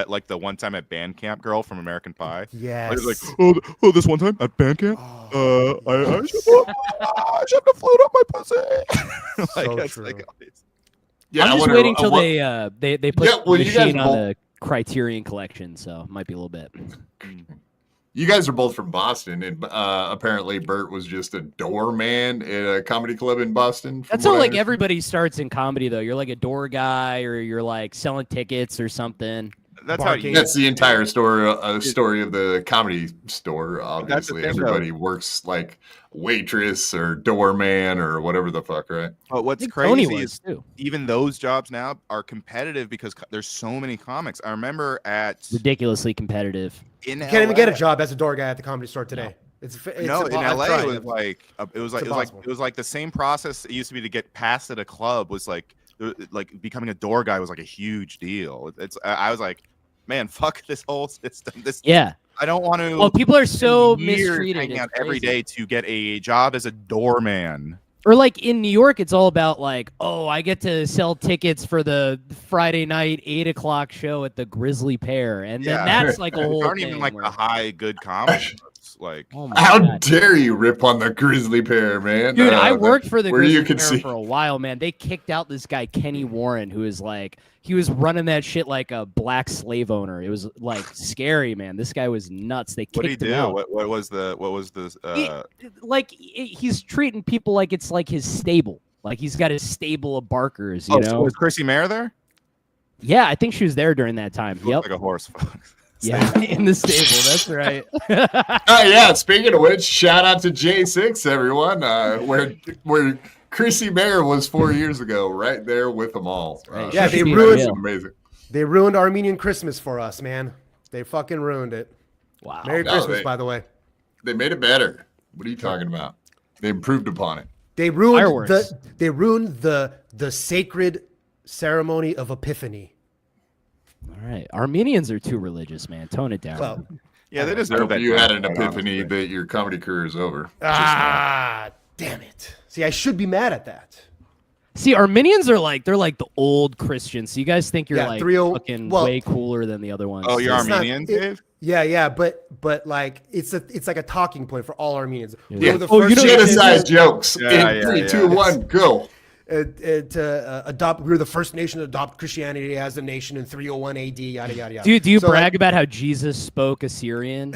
S3: like the one time at band camp girl from American Pie.
S5: Yes.
S3: Like, he's like, oh, this one time at band camp, I shoved a flute up my pussy. Like,
S5: So
S3: that's
S5: true.
S3: like all these-
S1: Yeah,
S2: I'm
S1: I
S2: just
S1: wonder,
S2: waiting till
S1: what-
S2: they put
S1: Yeah, well, you guys
S2: Machine on
S1: both-
S2: the Criterion Collection, so it might be a little bit.
S1: You guys are both from Boston, and apparently Bert was just a doorman at a comedy club in Boston. from
S2: That's
S1: what
S2: how
S1: I
S2: like
S1: understand.
S2: everybody starts in comedy though. You're like a door guy or you're like selling tickets or something.
S3: That's how
S5: Barking.
S3: you.
S1: That's the entire story of the comedy store. Obviously,
S3: thing, though.
S1: everybody works like waitress or doorman or whatever the fuck, right?
S3: But
S2: I
S3: what's
S2: think Tony
S3: crazy
S2: was
S3: is
S2: too.
S3: even those jobs now are competitive because there's so many comics. I remember at
S2: Ridiculously competitive.
S3: in
S5: You can't even get a
S3: LA
S5: job as a door guy at the comedy store today. It's
S3: No, in
S5: I've
S3: LA
S5: tried.
S3: it was like the same process it used to be to get passed at a club was like becoming a door guy was like a huge deal. I was like, man, fuck this whole system.
S2: Yeah.
S3: I don't want to.
S2: Oh, people are so
S3: years
S2: mistreated.
S3: hanging
S2: It's
S3: out every
S2: crazy.
S3: day to get a job as a doorman.
S2: Or like in New York, it's all about like, oh, I get to sell tickets for the Friday night 8:00 show at the Grizzly Pear, and then that's like a whole
S3: aren't
S2: thing.
S3: even like
S2: where-
S3: the high good comedy. It's like
S2: oh my
S1: How
S2: God.
S1: dare you rip on the Grizzly Pear, man?
S2: Dude, I worked for the
S1: where
S2: Grizzly
S1: you could
S2: Pear
S1: see.
S2: for a while, man. They kicked out this guy Kenny Warren, who is like he was running that shit like a black slave owner. It was like scary, man. This guy was nuts. They
S3: what did he
S2: kicked him
S3: do?
S2: out.
S3: What was
S2: He's treating people like it's like his stable. Like he's got his stable of barkers, you
S3: so
S2: know?
S3: was Chrissy Mayer there?
S2: Yeah, I think she was there during that time.
S3: Looked
S2: Yep.
S3: like a horse.
S2: Yeah, in the stable. That's right.
S1: Oh yeah. Speaking of which, shout out to J6, everyone. Where Chrissy Mayer was 4 years ago, right there with them all.
S2: Right.
S5: Yeah,
S2: She
S5: they
S2: should be
S5: ruined-
S2: real.
S1: Amazing.
S5: They ruined Armenian Christmas for us, man. They fucking ruined it.
S2: Wow.
S5: Merry
S1: No,
S5: Christmas,
S1: they-
S5: by the way.
S1: They made it better. What are you talking about? They improved upon it.
S5: They ruined
S2: Fireworks.
S5: the sacred ceremony of Epiphany.
S2: All right. Armenians are too religious, man. Tone it down.
S5: Well,
S3: Yeah, they
S1: I
S3: deserve
S1: hope
S3: that.
S1: you had an
S3: quite
S1: epiphany
S3: honestly.
S1: that your comedy career is over.
S5: damn it. See, I should be mad at that.
S2: See, Armenians are like they're like the old Christians. So you guys think you're
S5: Yeah,
S2: like
S5: 3-0
S2: fucking
S5: well-
S2: way cooler than the other ones.
S3: Oh, you're
S5: It's not-
S3: Armenian,
S5: it-
S3: Dave?
S5: Yeah, but like it's like a talking point for all Armenians. We
S2: Yeah.
S5: were the
S2: Oh, you
S5: first
S2: know-
S5: nation
S1: Genocide jokes.
S3: Yeah,
S1: In
S3: yeah,
S1: 3,
S3: yeah.
S1: 2, 1, go.
S5: to adopt. We were the first nation to adopt Christianity as a nation in 301 AD. Yada yada yada.
S2: Do you
S5: So,
S2: brag about how Jesus spoke Assyrian?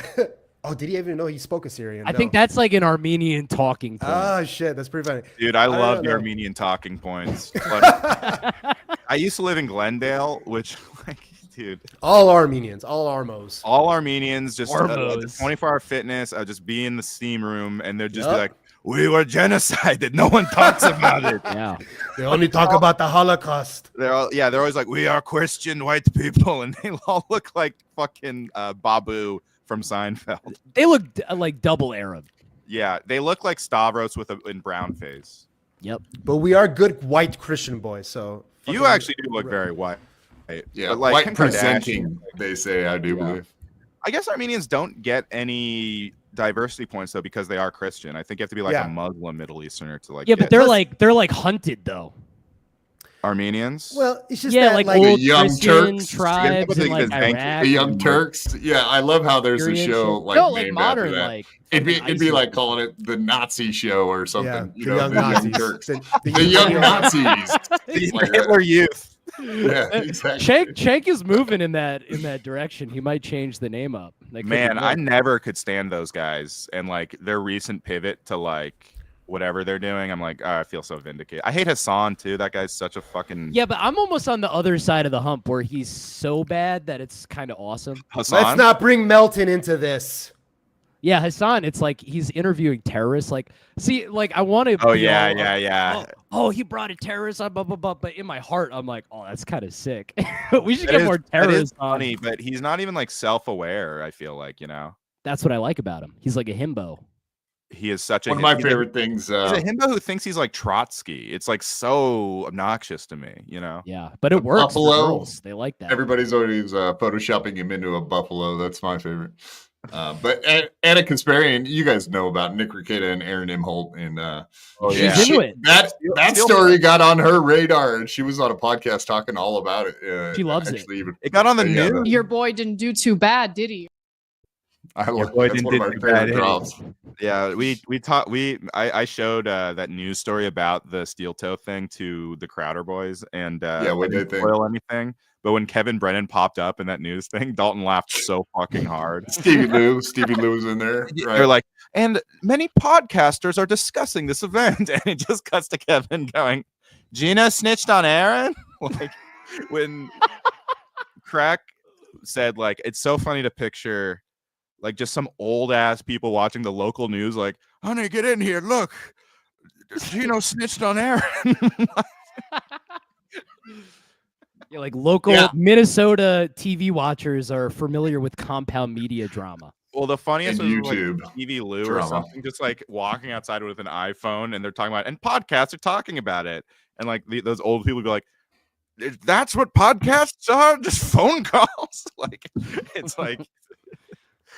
S5: Oh, did he even know he spoke Assyrian?
S2: I think that's like an Armenian talking point.
S5: Oh shit, that's pretty funny.
S3: Dude, I love
S5: don't
S3: the
S5: know.
S3: Armenian talking points. Like, I used to live in Glendale, which, like, dude,
S5: All Armenians, all Armos.
S3: all Armenians just
S2: Armos.
S3: 24-hour fitness. I'd just be in the steam room, and they'd just be
S5: Yup.
S3: like, "We were genocided. No one talks about it."
S2: Yeah.
S5: They only talk about the Holocaust.
S3: They're always like, "We are Christian white people," and they all look like fucking Babu from Seinfeld.
S2: They look like double Arab.
S3: Yeah, they look like Stavros with in brown face.
S2: Yep.
S5: But we are good white Christian boys, so
S3: You
S5: fucking-
S3: actually do look very white.
S1: Yeah,
S3: But, like,
S1: white
S3: Kim
S1: presenting,
S3: Kardashian-
S1: they say, I do believe.
S3: I guess Armenians don't get any diversity points though because they are Christian. I think you have to be like
S5: Yeah.
S3: a Muslim Middle Easterner to like.
S2: Yeah, but
S3: get
S2: they're like hunted though.
S3: Armenians.
S5: Well, it's just
S2: Yeah,
S5: that,
S2: like
S5: like
S2: old
S1: The Young
S2: Christian
S1: Turks.
S2: tribes in like
S3: Thank you.
S2: Iraq.
S1: The Young
S2: and,
S1: Turks. Yeah, I love how there's a
S2: Syrian
S1: show
S2: shit.
S1: like
S2: no, like
S1: named
S2: modern,
S1: after that.
S2: like
S1: It'd be
S2: fucking
S1: like
S2: ISIS.
S1: calling it the Nazi show or something.
S5: yeah,
S1: you
S5: the
S1: know,
S5: young
S1: the
S5: Nazis.
S1: Young Turks.
S5: The
S1: The young Nazis. Things like that.
S3: Hitler Youth.
S1: Yeah, exactly.
S2: Cenk is moving in that direction. He might change the name up. That could be
S3: Man, I
S2: good.
S3: never could stand those guys, and like their recent pivot to like whatever they're doing, I'm like, oh, I feel so vindicated. I hate Hassan too. That guy's such a fucking
S2: Yeah, but I'm almost on the other side of the hump where he's so bad that it's kind of awesome.
S3: Hassan.
S5: Let's not bring Melton into this.
S2: Yeah, Hassan, it's like he's interviewing terrorists. Like, see, like I want to.
S3: Oh yeah, yeah.
S2: Oh, he brought a terrorist up, blah, blah, blah. But in my heart, I'm like, oh, that's kind of sick. We should
S3: That
S2: get
S3: is-
S2: more
S3: that is
S2: terrorists on.
S3: funny, but he's not even like self-aware. I feel like
S2: That's what I like about him. He's like a himbo.
S3: he is such a
S1: One of my
S3: he's a-
S1: favorite things.
S3: He's a himbo who thinks he's like Trotsky. It's like so obnoxious to me,
S2: Yeah, but it works. For
S1: buffalo.
S2: girls. They like that.
S1: Everybody's always photoshopping him into a buffalo. That's my favorite. But Anna Kasparian, you guys know about Nick Rekieta and Aaron Imholt, and
S2: She's into it.
S1: That
S3: Steel-
S1: story got on her radar, and she was on a podcast talking all about it.
S2: She loves it.
S1: actually, even
S3: It got on the
S1: Yeah,
S3: news.
S6: Your boy didn't do too bad, did he?
S1: I love
S3: boy
S1: that's
S3: didn't
S1: one of my
S3: do too bad,
S1: favorite
S3: did he?
S1: drops.
S3: Yeah, I showed that news story about the steel toe thing to the Crowder boys, and
S1: Yeah, what
S3: I
S1: they
S3: didn't
S1: think.
S3: spoil anything. But when Kevin Brennan popped up in that news thing, Dalton laughed so fucking hard.
S1: Stevie Lou was in there. Right?
S3: They're like, and many podcasters are discussing this event, and it just cuts to Kevin going, "Gina snitched on Aaron." Like when Crack said, like, it's so funny to picture, like, just some old ass people watching the local news, like, "Honey, get in here, look, Gino snitched on Aaron."
S2: Yeah, like local
S1: Yeah.
S2: Minnesota TV watchers are familiar with compound media drama.
S3: Well, the funniest
S1: And
S3: was like
S1: YouTube
S3: TV Lou or
S1: drama.
S3: something, just like walking outside with an iPhone, and they're talking about, and podcasts are talking about it, and like those old people be like, "That's what podcasts are, just phone calls." Like, it's like,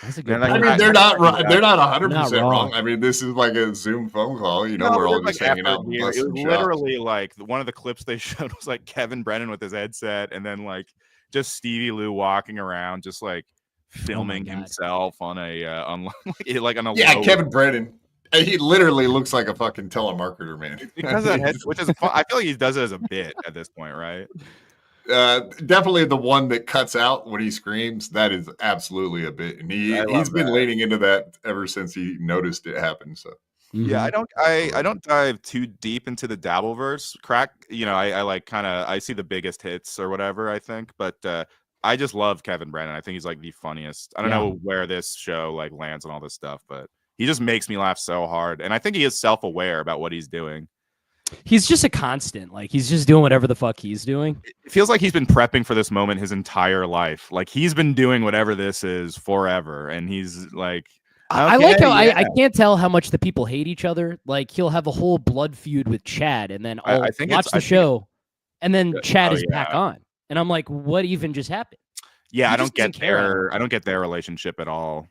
S2: That's a good.
S3: Man,
S1: I
S2: point.
S1: mean, they're not right. They're not 100%
S2: Not
S1: wrong.
S2: wrong.
S1: I mean, this is like a Zoom phone call. You know,
S3: no,
S1: we're
S3: it
S1: all
S3: was,
S1: just
S3: like,
S1: hanging
S3: after
S1: out.
S3: a
S1: And
S3: year. It was
S1: busting chops.
S3: literally like one of the clips they showed was like Kevin Brennan with his headset, and then like just Stevie Lou walking around, just like filming
S2: God.
S3: himself on a on like on a
S1: Yeah,
S3: low-
S1: Kevin Brennan. He literally looks like a fucking telemarketer, man.
S3: because of that head, which is fun. I feel like he does it as a bit at this point, right?
S1: Definitely the one that cuts out when he screams. That is absolutely a bit, and
S3: I love
S1: he's been
S3: that.
S1: leaning into that ever since he noticed it happen. So
S3: Yeah,
S2: Mhm.
S3: I don't dive too deep into the Dabbleverse. Crack, I like kind of I see the biggest hits or whatever, I think, but I just love Kevin Brennan. I think he's like the funniest. I don't know where this show like lands and all this stuff, but he just makes me laugh so hard. And I think he is self-aware about what he's doing.
S2: He's just a constant. Like, he's just doing whatever the fuck he's doing.
S3: It feels like he's been prepping for this moment his entire life. Like, he's been doing whatever this is forever. And he's like, okay,
S2: I like how I can't tell how much the people hate each other. Like, he'll have a whole blood feud with Chad, and then I'll watch the show, and then Chad is back on. And I'm like, what even just happened?
S3: Yeah, I don't get their relationship at all.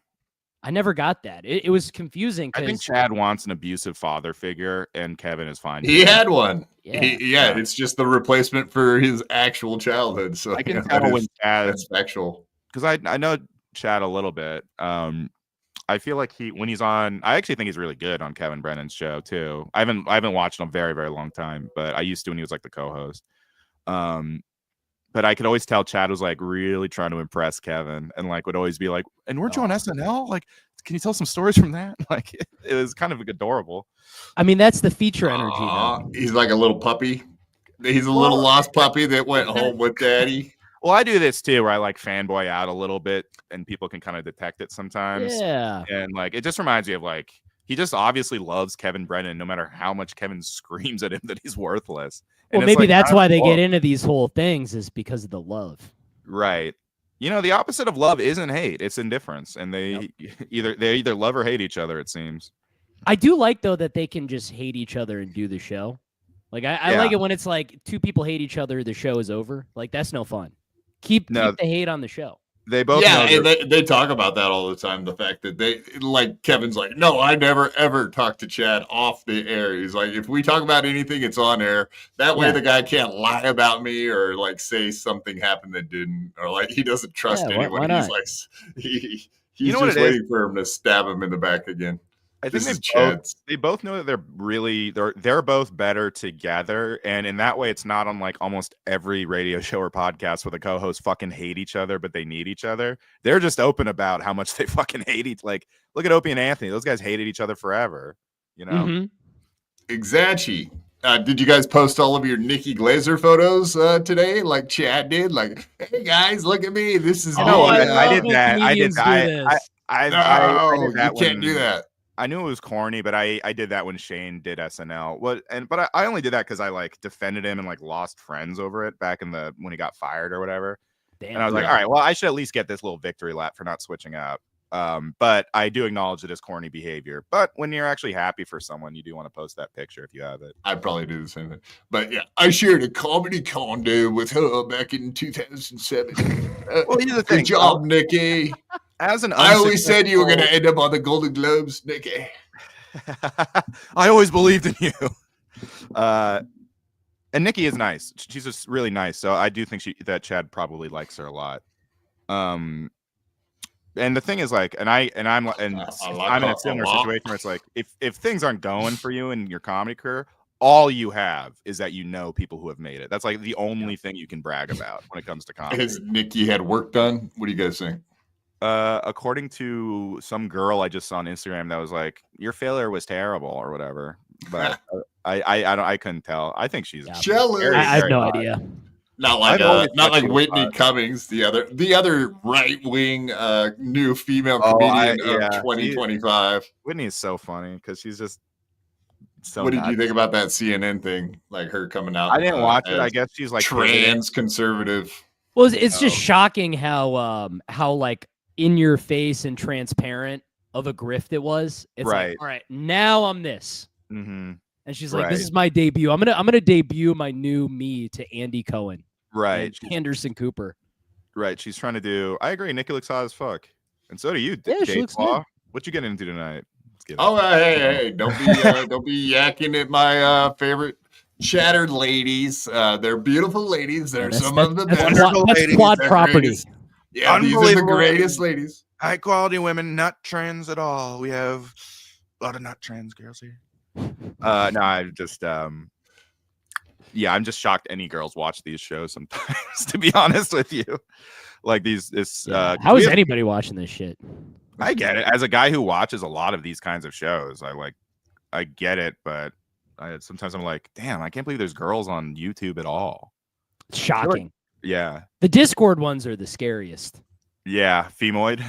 S2: I never got that. It was confusing.
S3: I think Chad wants an abusive father figure, and Kevin is fine.
S1: He had one.
S2: Yeah.
S1: It's just the replacement for his actual childhood. So
S3: I can tell when Chad,
S1: that's factual.
S3: Because I know Chad a little bit. I feel like when he's on, I actually think he's really good on Kevin Brennan's show too. I haven't watched him a very, very long time, but I used to when he was like the co-host. But I could always tell Chad was like really trying to impress Kevin, and like would always be like, "And weren't you on SNL? Like, can you tell some stories from that?" Like, it was kind of adorable.
S2: I mean, that's the feature energy. Though.
S1: He's like a little puppy. He's a little lost puppy that went home with daddy.
S3: Well, I do this too, where I like fanboy out a little bit, and people can kind of detect it sometimes.
S2: Yeah,
S3: and like it just reminds me of like he just obviously loves Kevin Brennan, no matter how much Kevin screams at him that he's worthless.
S2: Well, maybe that's why they get into these whole things is because of the love.
S3: Right. You know, the opposite of love isn't hate; it's indifference, and they either love or hate each other. It seems.
S2: I do like though that they can just hate each other and do the show. Like I like it when it's like two people hate each other, the show is over. Like that's no fun. Keep the hate on the show.
S3: They both
S1: and they talk about that all the time. The fact that they like Kevin's like, no, I never ever talk to Chad off the air. He's like, if we talk about anything, it's on air. That way the guy can't lie about me or like say something happened that didn't, or like he doesn't trust anyone.
S2: Why not?
S1: He's like he's just waiting for him to stab him in the back again.
S3: I think they both know that they're both better together, and in that way, it's not on like almost every radio show or podcast where the co-hosts fucking hate each other, but they need each other. They're just open about how much they fucking hate each. Like, look at Opie and Anthony; those guys hated each other forever. You know,
S1: Exactly. Did you guys post all of your Nikki Glaser photos today, like Chad did? Like, hey guys, look at me. This is
S3: I did that. I did that.
S1: You can't do that.
S3: I knew it was corny, but I did that when Shane did SNL. But I only did that because I like defended him and like lost friends over it back in when he got fired or whatever. Damn, and I was like, all right, well, I should at least get this little victory lap for not switching out. But I do acknowledge it as corny behavior. But when you're actually happy for someone, you do want to post that picture if you have it.
S1: I probably do the same thing. But yeah, I shared a comedy condo with her back in 2007.
S3: Well, here's the thing.
S1: Good job, Nikki. I always said you were going to end up on the Golden Globes, Nikki.
S3: I always believed in you. And Nikki is nice. She's just really nice. So I do think that Chad probably likes her a lot. And the thing is, like, I'm in a similar situation where it's like, if things aren't going for you in your comedy career, all you have is that you know people who have made it. That's like the only thing you can brag about when it comes to comedy.
S1: Has Nikki had work done? What do you guys think?
S3: According to some girl I just saw on Instagram, that was like, your failure was terrible or whatever. But I couldn't tell. I think she's
S1: jealous.
S2: I have no idea.
S1: Not like Whitney Cummings, the other right wing new female comedian of 2025.
S3: Whitney is so funny because she's just so.
S1: What did you think about that CNN thing? Like her coming out?
S3: I didn't watch it. I guess she's like
S1: trans conservative.
S2: Well, it's just shocking how like in your face and transparent of a grift it was. It's like, all right, now I'm this.
S3: Mm-hmm.
S2: And she's like, this is my debut. I'm gonna debut my new me to Andy Cohen.
S3: Right.
S2: Anderson Cooper.
S3: Right. She's trying to do. I agree. Nikki looks hot as fuck. And so do you,
S2: Dave Law.
S3: What you getting into tonight?
S1: Hey, don't be yakking at my favorite shattered ladies. They're beautiful ladies. They're some of the best.
S2: That's quad property.
S1: Yeah, these are the greatest ladies.
S3: High quality women, not trans at all. We have a lot of not trans girls here. No, I just I'm just shocked any girls watch these shows sometimes, to be honest with you. Like how is anybody watching this shit? I get it. As a guy who watches a lot of these kinds of shows, I get it, but sometimes I'm like, damn, I can't believe there's girls on YouTube at all.
S2: Shocking.
S3: Yeah.
S2: The Discord ones are the scariest.
S3: Yeah. Femoid.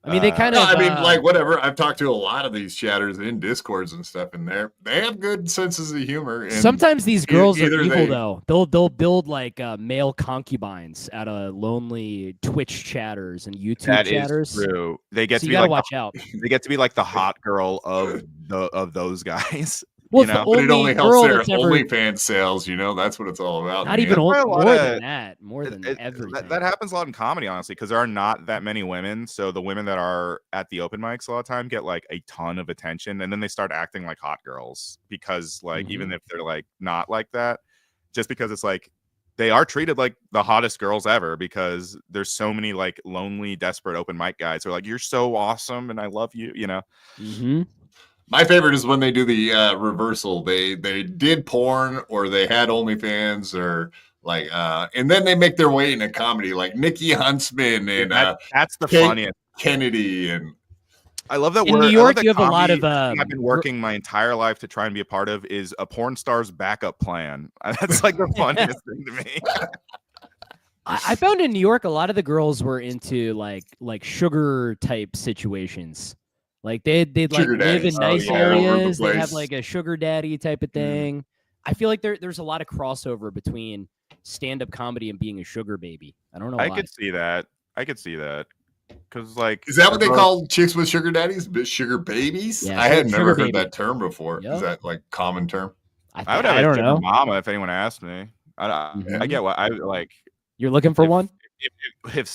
S2: I mean, they kind of.
S1: I mean, like whatever. I've talked to a lot of these chatters in Discords and stuff, and they have good senses of humor. And
S2: sometimes these girls are
S1: either
S2: evil
S1: they-
S2: though. They'll build like male concubines out of lonely Twitch chatters and YouTube
S3: That
S2: chatters.
S3: is true. They get
S2: So
S3: to
S2: you
S3: be
S2: gotta
S3: like
S2: watch out.
S3: they get to be like the hot girl of those guys.
S2: Well,
S3: you
S2: it's the
S3: know?
S1: But it
S2: only
S1: only helps
S2: girl
S1: their
S2: that's ever.
S1: OnlyFans sales. That's what it's all about.
S2: Not
S1: man.
S2: even
S3: That's why a
S2: more
S3: lot
S2: than
S3: of-
S2: that. More than everything.
S3: That happens a lot in comedy, honestly, because there are not that many women. So the women that are at the open mics a lot of time get like a ton of attention, and then they start acting like hot girls because, like, even if they're like not like that, just because it's like they are treated like the hottest girls ever because there's so many like lonely, desperate open mic guys who are like, "You're so awesome, and I love you,"
S2: Mm-hmm.
S1: My favorite is when they do the reversal. They did porn or they had OnlyFans or like, and then they make their way into comedy, like Nikki Huntsman and
S3: That's the
S1: Kate
S3: funniest.
S1: Kennedy and
S3: I love that
S2: In
S3: word.
S2: New
S3: I love
S2: York,
S3: that
S2: you have a lot
S3: comedy
S2: of,
S3: thing I've been working my entire life to try and be a part of is a porn star's backup plan. That's like the funniest thing to me.
S2: I found in New York a lot of the girls were into like sugar type situations. Like they'd like
S1: Sugar
S2: live in
S1: daddies.
S2: nice
S1: Oh, yeah, all over the
S2: areas. They have
S1: place.
S2: like a sugar daddy type of thing. I feel like there's a lot of crossover between stand-up comedy and being a sugar baby. I don't know
S3: I
S2: why.
S3: could see that. Because like,
S1: is that what they
S3: both-
S1: call chicks with sugar daddies? Sugar babies?
S2: Yeah,
S1: I had
S2: sugar
S1: never heard
S2: baby.
S1: that term before.
S2: Yep.
S1: Is that like common term?
S3: I would have
S2: I
S3: a
S2: don't
S3: sugar
S2: know.
S3: mama if anyone asked me. I
S2: Mhm.
S3: get what I like.
S2: You're looking for
S3: if,
S2: one?
S3: If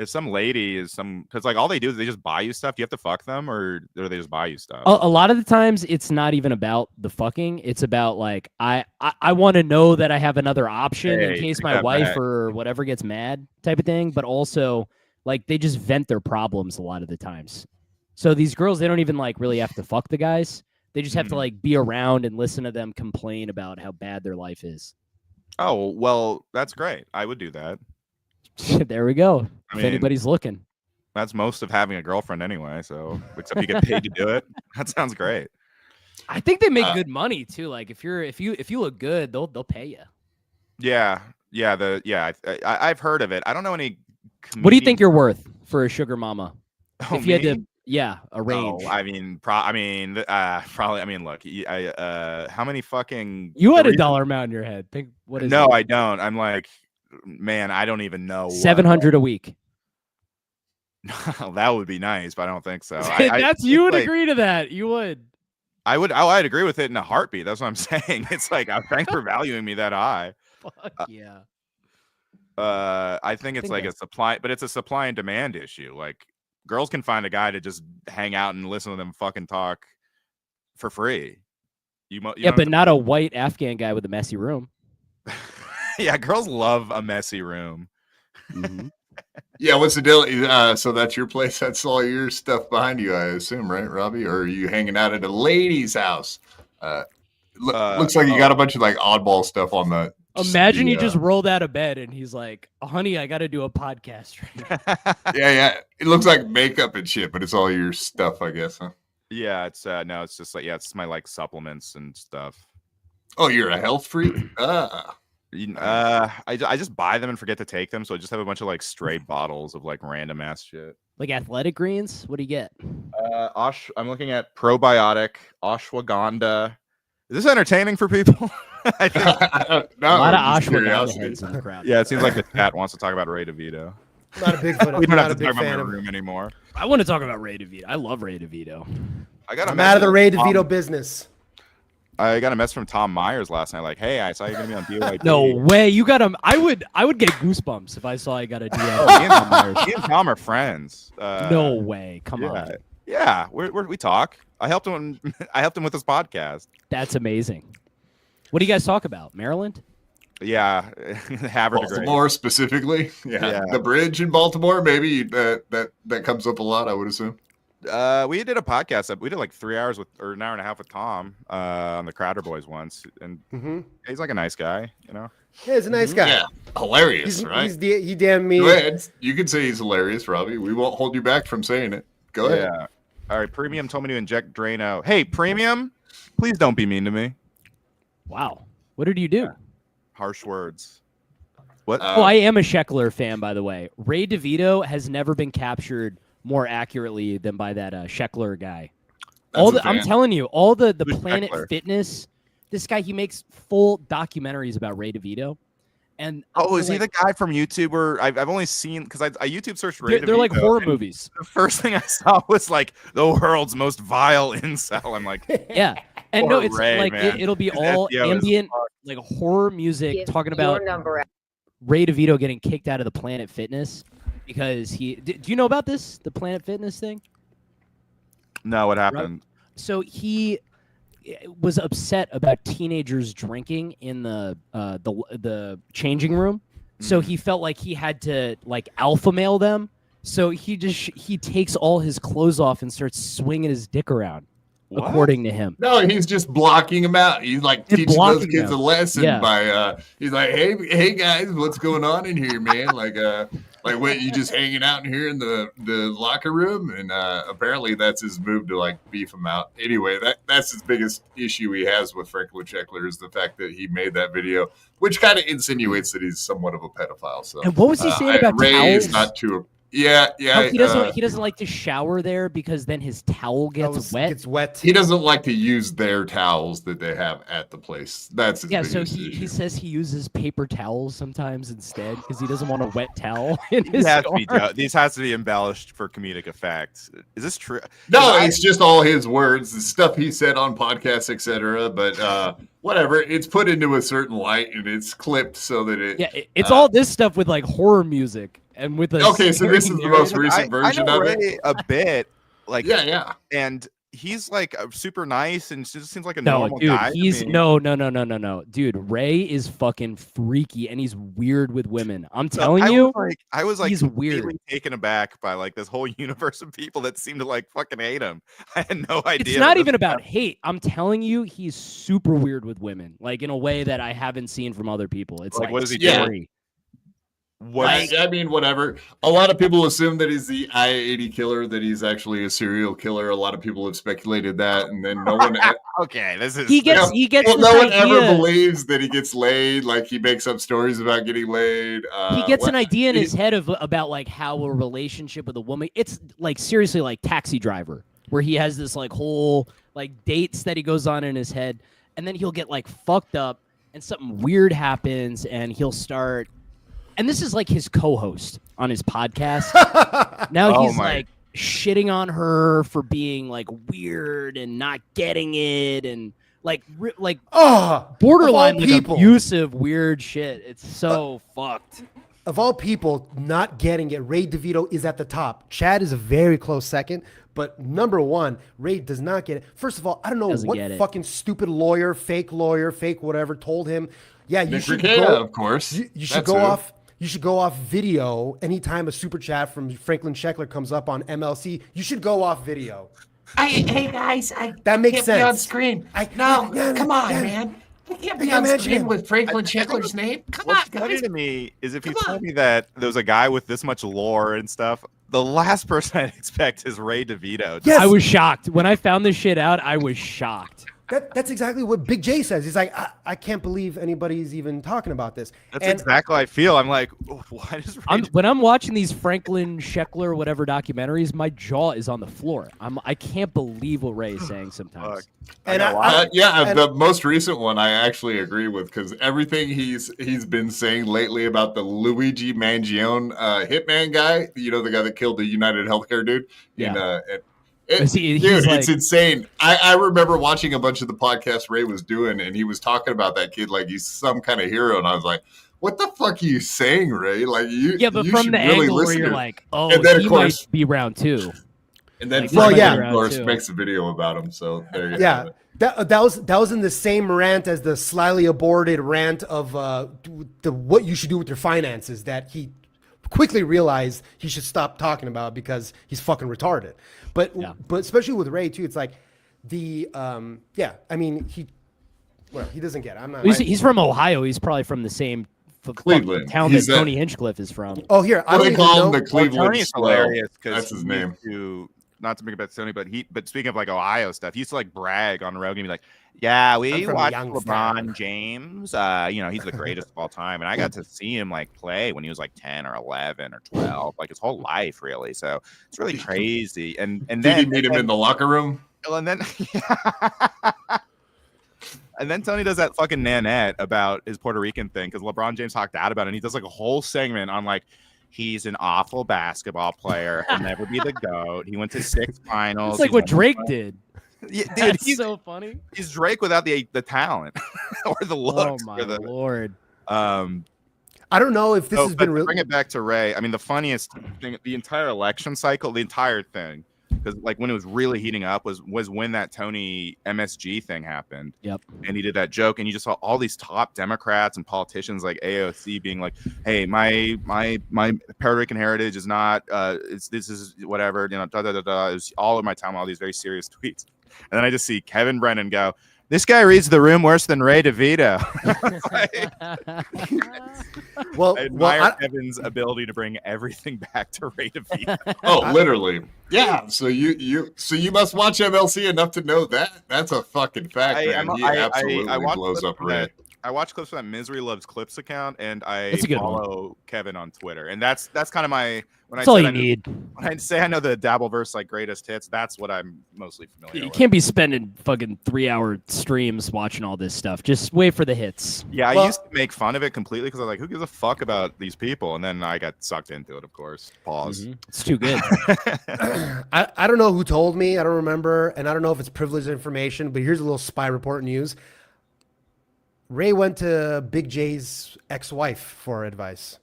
S3: some lady is because like all they do is they just buy you stuff. Do you have to fuck them or do they just buy you stuff?
S2: A lot of the times it's not even about the fucking. It's about like I want to know that I have another option in
S3: Hey,
S2: case
S3: take
S2: my
S3: that
S2: wife
S3: back.
S2: or whatever gets mad type of thing. But also like they just vent their problems a lot of the times. So these girls, they don't even like really have to fuck the guys. They just have to
S3: Mhm.
S2: like be around and listen to them complain about how bad their life is.
S3: Oh well, that's great. I would do that.
S2: There we go.
S3: I
S2: If
S3: mean,
S2: anybody's looking.
S3: That's most of having a girlfriend anyway. So except you get paid to do it. That sounds great.
S2: I think they make good money too. Like if you look good, they'll pay you.
S3: Yeah. I've heard of it. I don't know any.
S2: What do you think
S3: comedians-
S2: you're worth for a sugar mama?
S3: Oh,
S2: If you had
S3: me?
S2: to, yeah, a range.
S3: Oh, I mean, probably. I mean, look, how many fucking?
S2: You had
S3: the
S2: a
S3: reason-
S2: dollar amount in your head. Think what is
S3: No,
S2: it?
S3: I don't. I'm like, man, I don't even know.
S2: 700 a week.
S3: That would be nice, but I don't think so.
S2: You would
S3: like,
S2: agree to that. You would.
S3: I'd agree with it in a heartbeat. That's what I'm saying. It's like, thanks for valuing me that high.
S2: Fuck yeah.
S3: I think it's
S2: think
S3: like
S2: that-
S3: a supply, but it's a supply and demand issue. Like girls can find a guy to just hang out and listen to them fucking talk for free. You
S2: Yeah,
S3: don't
S2: but
S3: have
S2: not a white Afghan guy with a messy room.
S3: to- yeah, girls love a messy room.
S1: Yeah, what's the deal? So that's your place. That's all your stuff behind you, I assume, right, Robbie? Or are you hanging out at a lady's house? Looks like you got a bunch of like oddball stuff on the.
S2: Imagine
S1: the,
S2: he just rolled out of bed and he's like, "Honey, I got to do a podcast right now."
S1: Yeah. It looks like makeup and shit, but it's all your stuff, I guess. Huh?
S3: Yeah, it's no, it's just like it's my like supplements and stuff.
S1: Oh, you're a health freak.
S3: I just buy them and forget to take them, so I just have a bunch of like stray bottles of like random ass shit.
S2: Like athletic greens? What do you get?
S3: I'm looking at probiotic ashwagandha. Is this entertaining for people? I think,
S1: No,
S2: A lot of
S1: just
S2: ashwagandha
S1: curiosity.
S2: heads in the crowd.
S3: yeah, it seems like the chat wants to talk about Ray Devito.
S5: Not a big fan.
S3: We don't
S5: Not
S3: have
S5: a
S3: to
S5: big
S3: talk about
S5: fan
S3: my
S5: of.
S3: room anymore.
S2: I want to talk about Ray Devito. I love Ray Devito.
S3: I got a
S5: I'm out of the Ray
S3: message from
S5: DeVito
S3: Tom-
S5: business.
S3: I got a message from Tom Myers last night. Like, hey, I saw you're gonna be on BYB.
S2: No way. You got him. I would get goosebumps if I saw I got a DM.
S3: Oh, me and Tom are friends.
S2: No way. Come
S3: yeah,
S2: on.
S3: yeah. We talk. I helped him. I helped him with his podcast.
S2: That's amazing. What do you guys talk about? Maryland?
S3: Yeah, Harvard degree.
S1: Baltimore specifically. Yeah. The bridge in Baltimore, maybe that comes up a lot, I would assume.
S3: We did a podcast. We did like 3 hours or an hour and a half with Tom on the Crowder Boys once, and he's like a nice guy, you know.
S5: Yeah, he's a nice guy.
S1: Yeah, hilarious, right?
S5: He damn me.
S1: Go ahead. You can say he's hilarious, Robbie. We won't hold you back from saying it. Go ahead.
S3: Yeah. All right. Premium told me to inject Drano. Hey, Premium, please don't be mean to me.
S2: Wow. What did you do?
S3: Harsh words. What?
S2: I am a Sheckler fan, by the way. Ray DeVito has never been captured more accurately than by that Sheckler guy. I'm telling you, all the Planet
S3: Sheckler?
S2: Fitness. This guy, he makes full documentaries about Ray DeVito. And
S3: Is he the guy from YouTube? Or I've only seen because I YouTube searched Ray DeVito.
S2: They're like horror movies.
S3: The first thing I saw was like the world's most vile incel. I'm like,
S2: yeah, and no, it's
S3: Ray,
S2: like
S3: man.
S2: it'll be
S3: His
S2: all
S3: SEO is
S2: ambient, like horror music, talking about Ray DeVito getting kicked out of the Planet Fitness because do you know about this? The Planet Fitness thing?
S3: no, what happened?
S2: So he was upset about teenagers drinking in the changing room. So he felt like he had to like alpha male them. So he takes all his clothes off and starts swinging his dick around.
S3: What?
S2: According to him.
S1: No, he's just blocking them out. He's like teaching those kids a lesson by he's like, hey guys, what's going on in here, man? Like what, you just hanging out in here in the locker room? And apparently that's his move to like beef him out. Anyway, that's his biggest issue he has with Franklin Sheckler is the fact that he made that video, which kind of insinuates that he's somewhat of a pedophile. So
S2: and what was he saying about
S1: Ray
S2: towels?
S1: is not too. Yeah.
S2: He doesn't like to shower there because then his towel gets wet.
S5: It's wet.
S1: He doesn't like to use their towels that they have at the place. That's his
S2: So
S1: biggest
S2: he
S1: issue.
S2: says he uses paper towels sometimes instead because he doesn't want a wet towel in his
S3: These has to be embellished for comedic effect. Is this true?
S1: No, it's just all his words, the stuff he said on podcasts, etc. But whatever, it's put into a certain light and it's clipped so that
S2: it's all this stuff with like horror music and with a
S1: okay. So this is the most recent version
S3: I know
S1: of
S3: Ray
S1: it.
S3: a bit, like
S1: Yeah.
S3: and he's like super nice and just seems like a
S2: No,
S3: normal
S2: dude,
S3: guy.
S2: he's
S3: to me.
S2: no, dude. Ray is fucking freaky and he's weird with women. I'm telling you,
S3: I was like
S2: he's weird.
S3: completely taken aback by like this whole universe of people that seem to like fucking hate him. I had no idea.
S2: It's not even about hate. I'm telling you, he's super weird with women, like in a way that I haven't seen from other people. It's like
S3: what does he
S2: scary.
S3: do? What?
S1: I mean, whatever. A lot of people assume that he's the I-80 killer, that he's actually a serial killer. A lot of people have speculated that, and then no one.
S3: Okay, this is
S2: He gets.
S1: Well,
S2: this
S1: no one
S2: idea.
S1: ever believes that he gets laid. Like he makes up stories about getting laid.
S2: He gets an idea in his head about like how a relationship with a woman. It's like seriously like Taxi Driver, where he has this like whole like dates that he goes on in his head, and then he'll get like fucked up, and something weird happens, and he'll start. And this is like his co-host on his podcast. Now he's like shitting on her for being like weird and not getting it, and like borderline like abusive, weird shit. It's so fucked.
S5: Of all people not getting it, Ray DeVito is at the top. Chad is a very close second, but number one, Ray does not get it. First of all, I don't know what fucking stupid lawyer, fake whatever, told him. Yeah, you should go.
S1: Of course,
S5: you should go off. You should go off video anytime a super chat from Franklin Sheckler comes up on MLC. You should go off video.
S7: Hey guys,
S5: that makes
S7: can't
S5: sense.
S7: Be on screen. Come on, man. I can't be on screen with Franklin Sheckler's name. Come on,
S3: What's
S7: guys.
S3: funny to me is if you told me that there was a guy with this much lore and stuff, the last person I'd expect is Ray DeVito.
S2: Yes. I was shocked when I found this shit out. I was shocked.
S5: That's exactly what Big J says. He's like, I can't believe anybody's even talking about this.
S3: That's exactly how I feel. I'm like, what is
S2: when I'm watching these Franklin Sheckler whatever documentaries, my jaw is on the floor. I can't believe what Ray is saying sometimes.
S1: And the most recent one I actually agree with because everything he's been saying lately about the Luigi Mangione hitman guy, you know, the guy that killed the United Healthcare dude.
S2: Yeah.
S1: It's insane. I remember watching a bunch of the podcasts Ray was doing, and he was talking about that kid like he's some kind of hero, and I was like, "What the fuck are you saying, Ray? Like you?"
S2: Yeah, but
S1: you
S2: from the
S1: really
S2: angle where you're like, "Oh,
S1: and then,
S2: he
S1: of course,
S2: might be round two."
S1: And then,
S2: like,
S1: of course, makes a video about him. So there you go.
S5: That was in the same rant as the slyly aborted rant of what you should do with your finances that he quickly realized he should stop talking about because he's fucking retarded. But especially with Ray too, it's like I mean he doesn't get it. I'm not.
S2: He's from Ohio. He's probably from the same
S1: Cleveland
S2: town that Tony Hinchcliffe is from.
S5: Oh, here I don't even
S1: call him
S5: know.
S1: the Cleveland
S3: Tony's hilarious because
S1: that's his name.
S3: To not to make about Tony, but speaking of like Ohio stuff, he used to like brag on Rogan and be like, yeah, we
S5: from
S3: watched
S5: Youngstown.
S3: LeBron James. He's the greatest of all time. And I got to see him like play when he was like 10 or 11 or 12, like his whole life, really. So it's really crazy. And
S1: Did
S3: then
S1: you meet him in the locker room?
S3: and then and then Tony does that fucking Nanette about his Puerto Rican thing because LeBron James talked out about it, and he does like a whole segment on like he's an awful basketball player. He'll never be the GOAT. He went to 6 finals.
S2: It's like what Drake did.
S3: Yeah, dude,
S2: That's
S3: he's
S2: so funny.
S3: He's Drake without the talent or the looks.
S2: Oh my lord.
S5: I don't know if this has been
S3: really. Bring it back to Ray. I mean, the funniest thing, the entire election cycle, the entire thing, because like when it was really heating up was when that Tony MSG thing happened.
S2: Yep.
S3: And he did that joke, and you just saw all these top Democrats and politicians like AOC being like, "Hey, my Puerto Rican heritage is not. This is whatever. You know, da da da da." It was all of my time, all these very serious tweets, and then I just see Kevin Brennan go, "This guy reads the room worse than Ray DeVito." I admire Kevin's ability to bring everything back to Ray DeVito.
S1: Oh, literally. Yeah. So you must watch MLC enough to know that. That's a fucking fact, man. He absolutely blows up Ray.
S3: I watch clips from that Misery Loves Clips account, and I
S2: That's a good
S3: follow Kevin on Twitter, and that's kind of my when
S2: That's all you need.
S3: When I say I know the Dabbleverse like greatest hits, that's what I'm mostly familiar with.
S2: You can't be spending fucking 3-hour streams watching all this stuff. Just wait for the hits.
S3: Yeah, I used to make fun of it completely because I was like, who gives a fuck about these people? And then I got sucked into it, of course. Pause.
S2: Mm-hmm. It's too good.
S5: I don't know who told me. I don't remember. And I don't know if it's privileged information, but here's a little spy report news. Ray went to Big J's ex-wife for advice.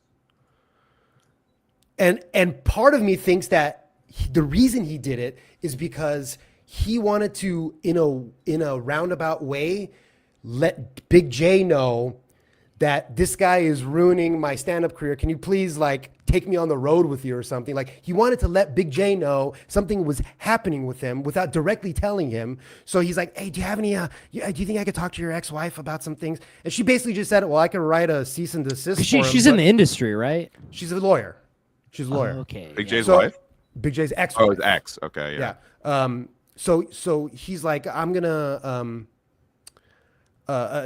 S5: And part of me thinks that the reason he did it is because he wanted to, in a roundabout way, let Big J know that this guy is ruining my stand-up career. Can you please take me on the road with you or something? Like, he wanted to let Big J know something was happening with him without directly telling him. So he's like, hey, do you have any, do you think I could talk to your ex-wife about some things? And she basically just said, well, I can write a cease and desist for him.
S2: She's in the industry, right?
S5: She's a lawyer. She's a lawyer.
S2: Oh, okay.
S3: Big J's wife?
S5: Big J's ex-wife.
S3: Oh, his ex. Okay, yeah.
S5: So he's like, I'm gonna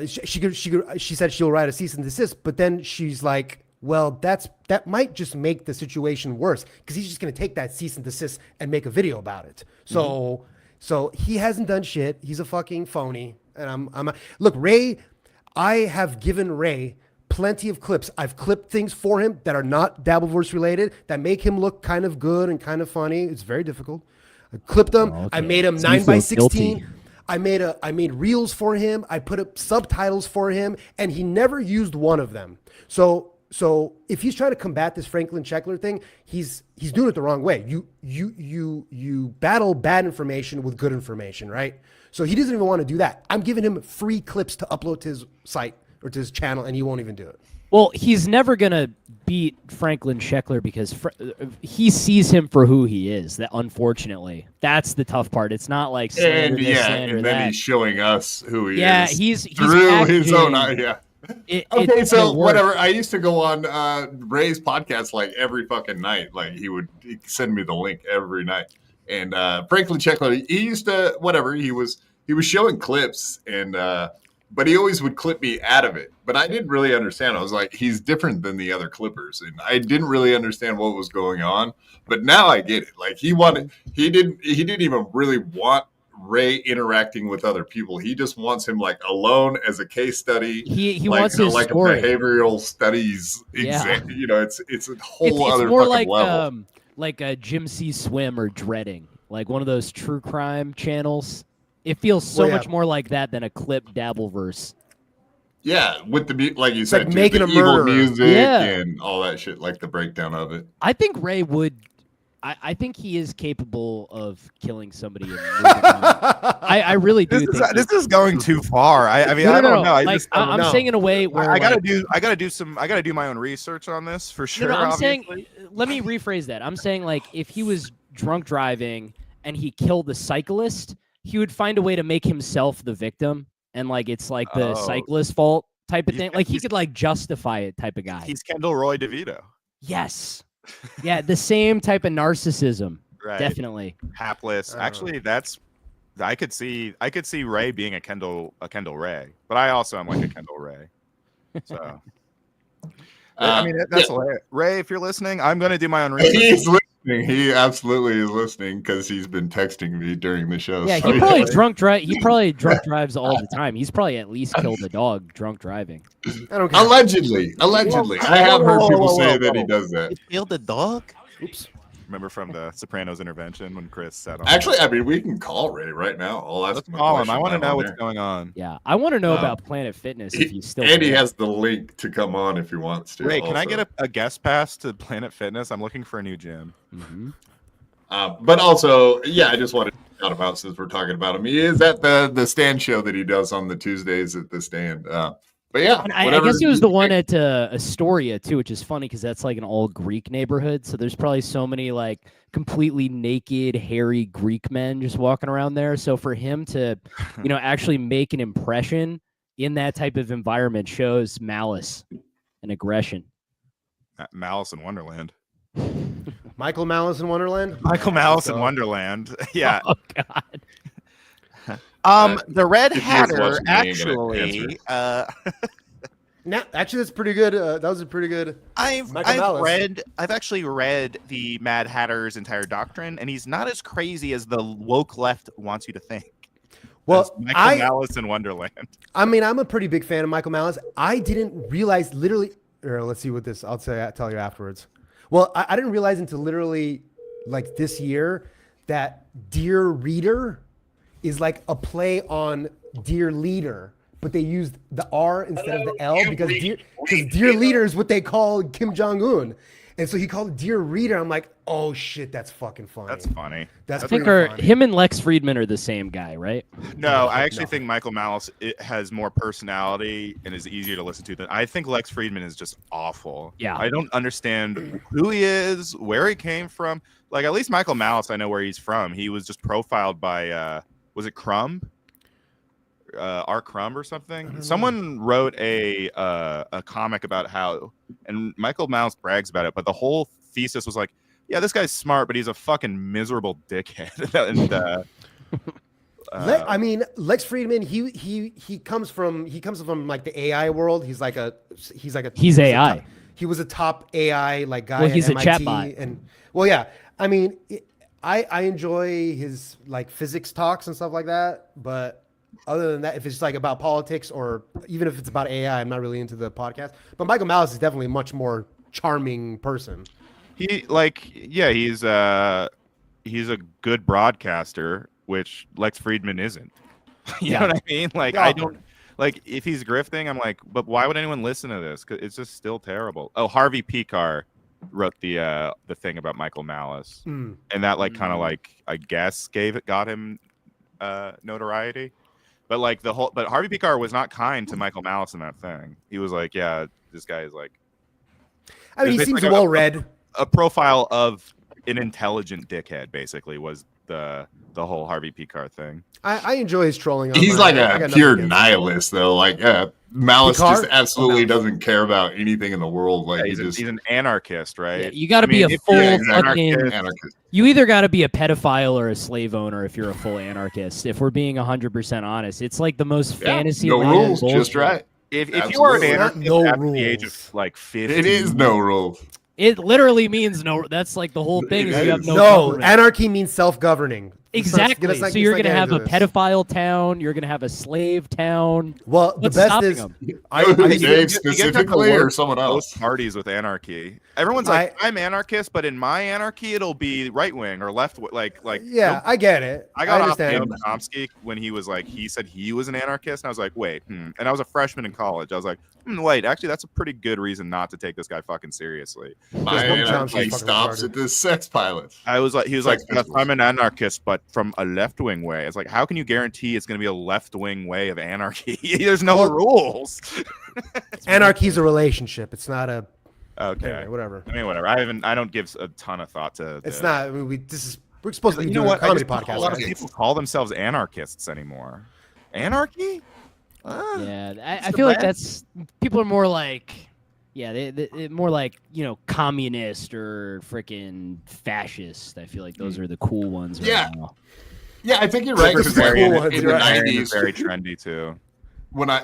S5: she said she'll write a cease and desist, but then she's like, well, that might just make the situation worse because he's just gonna take that cease and desist and make a video about it. So he hasn't done shit. He's a fucking phony. And look, Ray, I have given Ray plenty of clips. I've clipped things for him that are not Dabbleverse related that make him look kind of good and kind of funny. It's very difficult. I clipped them.
S2: Oh, okay.
S5: I made him 9x16. I made reels for him. I put up subtitles for him, and he never used one of them. So if he's trying to combat this Franklin Checkler thing, he's doing it the wrong way. You battle bad information with good information, right? So he doesn't even want to do that. I'm giving him free clips to upload to his site or to his channel, and he won't even do it.
S2: Well, he's never gonna beat Franklin Checkler because he sees him for who he is. That unfortunately, that's the tough part. It's not like
S1: and then he's showing us who he is.
S2: Yeah, he's
S1: through his own idea. Okay, so
S2: it
S1: whatever. I used to go on Ray's podcast like every fucking night. Like he'd send me the link every night. And Franklin Checkler, he used to whatever. He was showing clips and. But he always would clip me out of it. But I didn't really understand. I was like, he's different than the other clippers. And I didn't really understand what was going on. But now I get it. Like he didn't even really want Ray interacting with other people. He just wants him like alone as a case study.
S2: He wants his
S1: like
S2: story.
S1: A behavioral studies exam.
S2: Yeah.
S1: It's a whole other
S2: it's more
S1: fucking level.
S2: Like a Jim C. Swim or Dreading. Like one of those true crime channels. It feels so much more like that than a clip Dabbleverse.
S1: Yeah, with the like you said,
S5: like making
S1: the
S5: a
S1: evil
S5: murderer.
S1: music
S2: Yeah.
S1: and all that shit, like the breakdown of it.
S2: I think Ray would. I think he is capable of killing somebody. And I really do.
S3: This is going too far. I mean, I don't know.
S2: I'm saying in a way where
S3: I gotta do my own research on this for sure.
S2: I'm saying. Let me rephrase that. I'm saying like if he was drunk driving and he killed the cyclist, he would find a way to make himself the victim, and like it's like the cyclist's fault type of thing. Like he could like justify it type of guy.
S3: He's Kendall Roy DeVito.
S2: Yes, yeah, the same type of narcissism.
S3: Right.
S2: Definitely.
S3: Hapless. Actually, I could see Ray being a Kendall Ray, but I also am like a Kendall Ray. So I mean that's hilarious. Ray, if you're listening, I'm gonna do my own research.
S1: He's listening. He absolutely is listening because he's been texting me during the show.
S2: Yeah,
S1: so
S2: he probably drunk drives all the time. He's probably at least killed a dog drunk driving.
S5: I don't care.
S1: Allegedly. I have heard people say that he does that.
S3: He killed a dog. Oops. Remember from the Sopranos intervention when Chris said,
S1: Actually, I mean, we can call Ray right now.
S3: Let's call him. I want to know what's going on.
S2: Yeah, I want to know about Planet Fitness if he's still.
S1: And he has the link to come on if he wants to.
S3: Ray, can I get a guest pass to Planet Fitness? I'm looking for a new gym.
S2: Mm-hmm.
S1: But also, I just wanted to shout him out since we're talking about him. He is at the stand show that he does on the Tuesdays at the stand. But yeah,
S2: I guess he was the one at Astoria too, which is funny because that's like an all Greek neighborhood. So there's probably so many like completely naked, hairy Greek men just walking around there. So for him to, actually make an impression in that type of environment shows malice and aggression.
S3: Malice in Wonderland.
S5: Michael Malice in Wonderland.
S3: Michael Malice in Wonderland. Yeah.
S2: Oh God.
S3: The Red Hatter actually.
S5: Now, actually, that's pretty good. That was a pretty good.
S3: I've actually read the Mad Hatter's entire doctrine, and he's not as crazy as the woke left wants you to think.
S5: Well,
S3: Michael Malice in Wonderland.
S5: I mean, I'm a pretty big fan of Michael Malice. I didn't realize literally. Or let's see what this. I'll tell you afterwards. Well, I didn't realize until literally like this year that Dear Reader is like a play on Dear Leader, but they used the R instead of the L because Dear Leader is what they call Kim Jong-un. And so he called it Dear Reader. I'm like, oh shit, that's fucking funny.
S3: That's funny.
S5: That's
S2: I think him and Lex Friedman are the same guy, right?
S3: No, I actually think Michael Malice has more personality and is easier to listen to than I think Lex Friedman is just awful. Yeah. I don't understand who he is, where he came from. Like at least Michael Malice, I know where he's from. He was just profiled by was it Crumb? R. Crumb or something. Someone wrote a comic about how, and Michael Malice brags about it, but the whole thesis was like, yeah, this guy's smart, but he's a fucking miserable dickhead. And
S5: I mean, Lex Friedman, he comes from like the AI world. He's AI. He was a top AI like guy.
S2: Well, he's
S5: at
S2: a
S5: MIT,
S2: chatbot.
S5: and well, yeah. I mean, I enjoy his like physics talks and stuff like that, but other than that, if it's like about politics or even if it's about AI, I'm not really into the podcast. But Michael Malice is definitely a much more charming person.
S3: He's a good broadcaster, which Lex Friedman isn't. You know what I mean? Like I don't like if he's grifting, I'm like, but why would anyone listen to this? Because it's just still terrible. Oh, Harvey Picar wrote the thing about Michael Malice, and that like kind of like I guess got him notoriety. But like but Harvey Picar was not kind to Michael Malice in that thing. He was like, yeah, this guy is like.
S5: I mean, he seems well read.
S3: A profile of an intelligent dickhead, basically, was the whole Harvey Picar thing.
S5: I enjoy his trolling.
S1: He's like a pure nihilist, though. Like Malice just absolutely doesn't care about anything in the world. Like
S3: he's an anarchist, right?
S2: Yeah, you got to be a full fucking anarchist. You either got to be a pedophile or a slave owner if you're a full anarchist. If we're being 100% honest, it's like the most fantasy.
S1: No rules, just right.
S3: If you are an anarchist at the age of like 50,
S1: it is no rules.
S2: It literally means no. That's like the whole thing. Is you have
S5: no anarchy means self-governing.
S2: Exactly. So you're going to have a pedophile town. You're going to have a slave town.
S5: Well, the best is
S1: Dave specifically or someone else.
S3: Parties with anarchy. Everyone's like, I'm anarchist, but in my anarchy, it'll be right wing or left. Like.
S5: Yeah, I get it.
S3: I got off Chomsky when he was like, he said he was an anarchist, and I was like, wait, And I was a freshman in college. I was like, wait, actually, that's a pretty good reason not to take this guy fucking seriously.
S1: My anarchy stops at the Sex Pilots.
S3: He was like, I'm an anarchist, but from a left-wing way. It's like, how can you guarantee it's going to be a left-wing way of anarchy? There's no rules.
S5: Anarchy is a relationship. It's not a.
S3: Okay.
S5: Anyway, whatever.
S3: I mean, whatever. I don't give a ton of thought to.
S5: It's not. I mean, we're supposed to be doing a comedy podcast.
S3: A lot of people call themselves anarchists anymore. Anarchy?
S2: Yeah, I feel like that's people are more like, Yeah, they more like, communist or freaking fascist. I feel like those are the cool ones.
S1: Yeah.
S2: Right now.
S1: Yeah, I think you're right. Because
S3: Libertarian
S1: in the
S3: Libertarian is
S1: 90s,
S3: very trendy too.